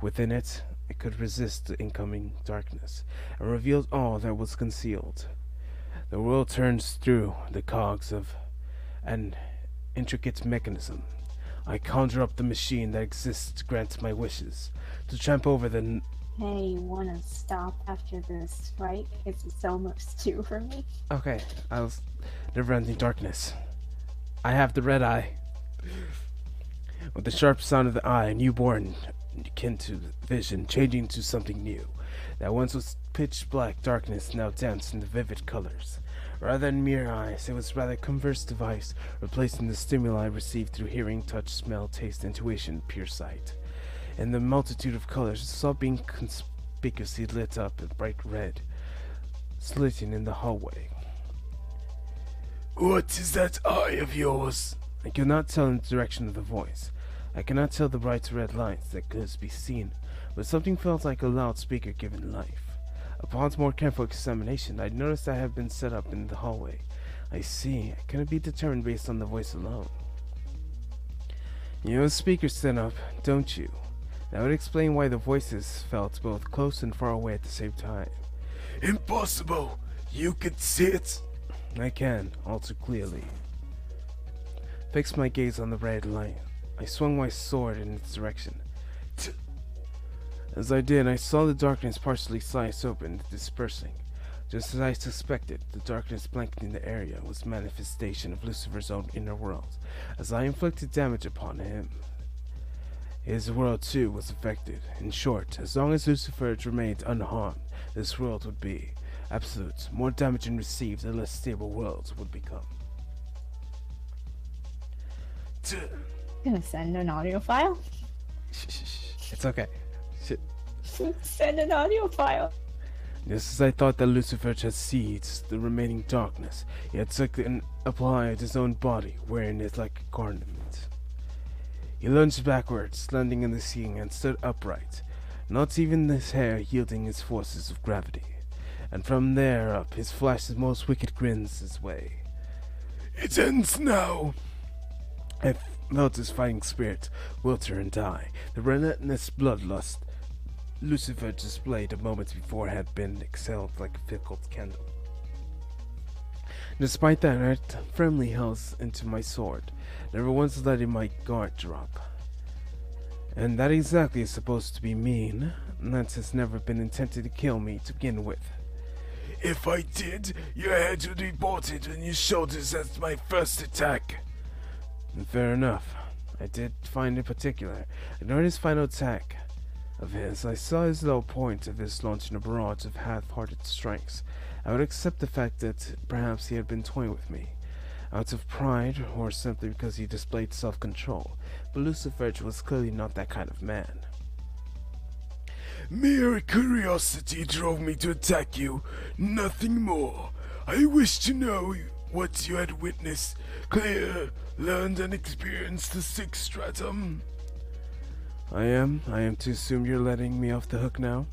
Within it, I could resist the incoming darkness, and revealed all that was concealed. The world turns through the cogs of an intricate mechanism. I conjure up the machine that exists to grant my wishes, to tramp over the Hey, you wanna stop after this, right? Because it's almost 2 for me. Okay, never-ending darkness. I have the red eye. With the sharp sound of the eye, newborn, akin to vision, changing to something new. That once was pitch black darkness now danced into vivid colors. Rather than mere eyes, it was rather a converse device, replacing the stimuli received through hearing, touch, smell, taste, intuition, pure sight. In the multitude of colors, I saw being conspicuously lit up in bright red, slitting in the hallway. What is that eye of yours? I could not tell in the direction of the voice. I could not tell the bright red lights that could be seen, but something felt like a loudspeaker given life. Upon more careful examination, I noticed I had been set up in the hallway. I see. I couldn't be determined based on the voice alone. You have speakers set up, don't you? That would explain why the voices felt both close and far away at the same time. Impossible! You can see it! I can, all too clearly. Fixed my gaze on the red light. I swung my sword in its direction. As I did, I saw the darkness partially slice open, dispersing. Just as I suspected, the darkness blanketing the area was a manifestation of Lucifer's own inner world. As I inflicted damage upon him, his world too was affected. In short, as long as Lucifer remained unharmed, this world would be absolute. More damage received, the less stable worlds would become. Gonna send an audio file? It's okay. Send an audio file. Just as I thought that Lucifer had seized the remaining darkness, he had took and applied his own body, wearing it like a garment. He lunged backwards, landing in the ceiling, and stood upright, not even his hair yielding his forces of gravity. And from there up, his flashed his most wicked grins his way. It ends now! I felt his fighting spirit wilter and die. The relentless bloodlust Lucifer displayed a moment before had been exhaled like a fickle candle. Despite that, I firmly held into my sword, never once letting my guard drop. And that exactly is supposed to be mean. That has never been intended to kill me to begin with. If I did, your head would be bolted on your shoulders as my first attack. Fair enough. I did find in particular, during his final attack of his, I saw his low point of his launching a barrage of half-hearted strikes. I would accept the fact that perhaps he had been toying with me, out of pride or simply because he displayed self-control, but Lucifer was clearly not that kind of man. Mere curiosity drove me to attack you, nothing more. I wish to know what you had witnessed, clear, learned, and experienced the sixth stratum. I am to assume you're letting me off the hook now?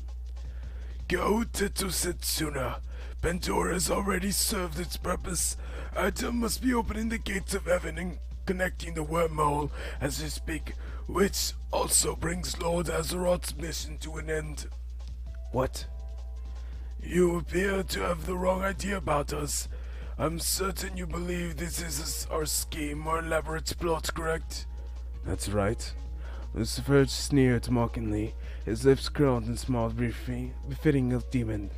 Go to Setsuna. Pandora has already served its purpose. Adam must be opening the gates of heaven and connecting the wormhole as we speak, which also brings Lord Azeroth's mission to an end. What? You appear to have the wrong idea about us. I'm certain you believe this is our scheme or elaborate plot, correct? That's right. Lucifer sneered mockingly, his lips curled and smiled briefly, befitting a demon.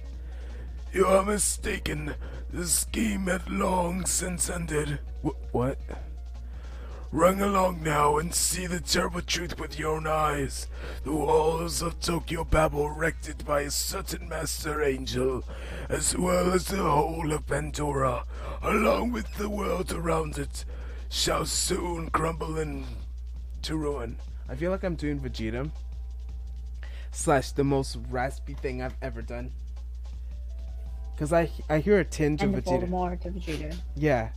You are mistaken. The scheme had long since ended. What? Run along now and see the terrible truth with your own eyes. The walls of Tokyo Babel erected by a certain master angel, as well as the whole of Pandora, along with the world around it, shall soon crumble into ruin. I feel like I'm doing Vegeta / the most raspy thing I've ever done. Cause I hear a tinge of Vegeta. Voldemort to Vegeta. Yeah,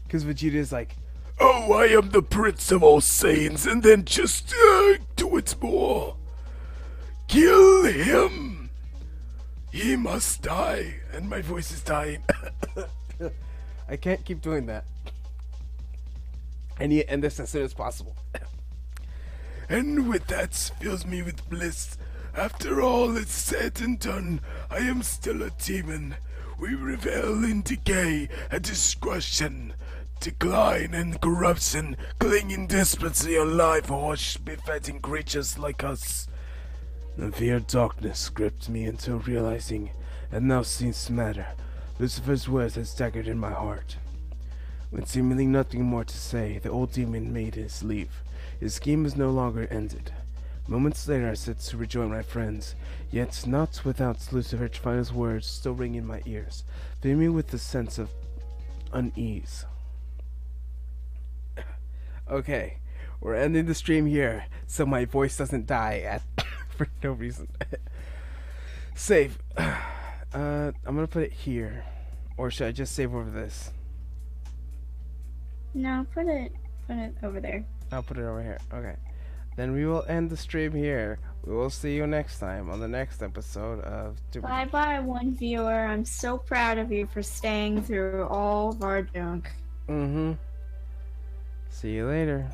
cause Vegeta is like, oh, I am the Prince of all Saiyans, and then just do it more. Kill him. He must die, and my voice is dying. I can't keep doing that. I need to end this as soon as possible. And with that fills me with bliss. After all is said and done, I am still a demon. We revel in decay and destruction, decline and corruption, clinging desperately on life harsh, befitting creatures like us. The fear of darkness gripped me until realizing it now seems to matter. Lucifer's words had staggered in my heart. With seemingly nothing more to say, the old demon made his leave. His scheme was no longer ended. Moments later I set to rejoin my friends, yet not without Lucifer's final words still ringing in my ears, filling me with a sense of unease. Okay, we're ending the stream here, so my voice doesn't die for no reason. Save. I'm gonna put it here, or should I just save over this? No, put it over there. I'll put it over here. Okay. Then we will end the stream here. We will see you next time on the next episode of... Bye bye, one viewer. I'm so proud of you for staying through all of our junk. See you later.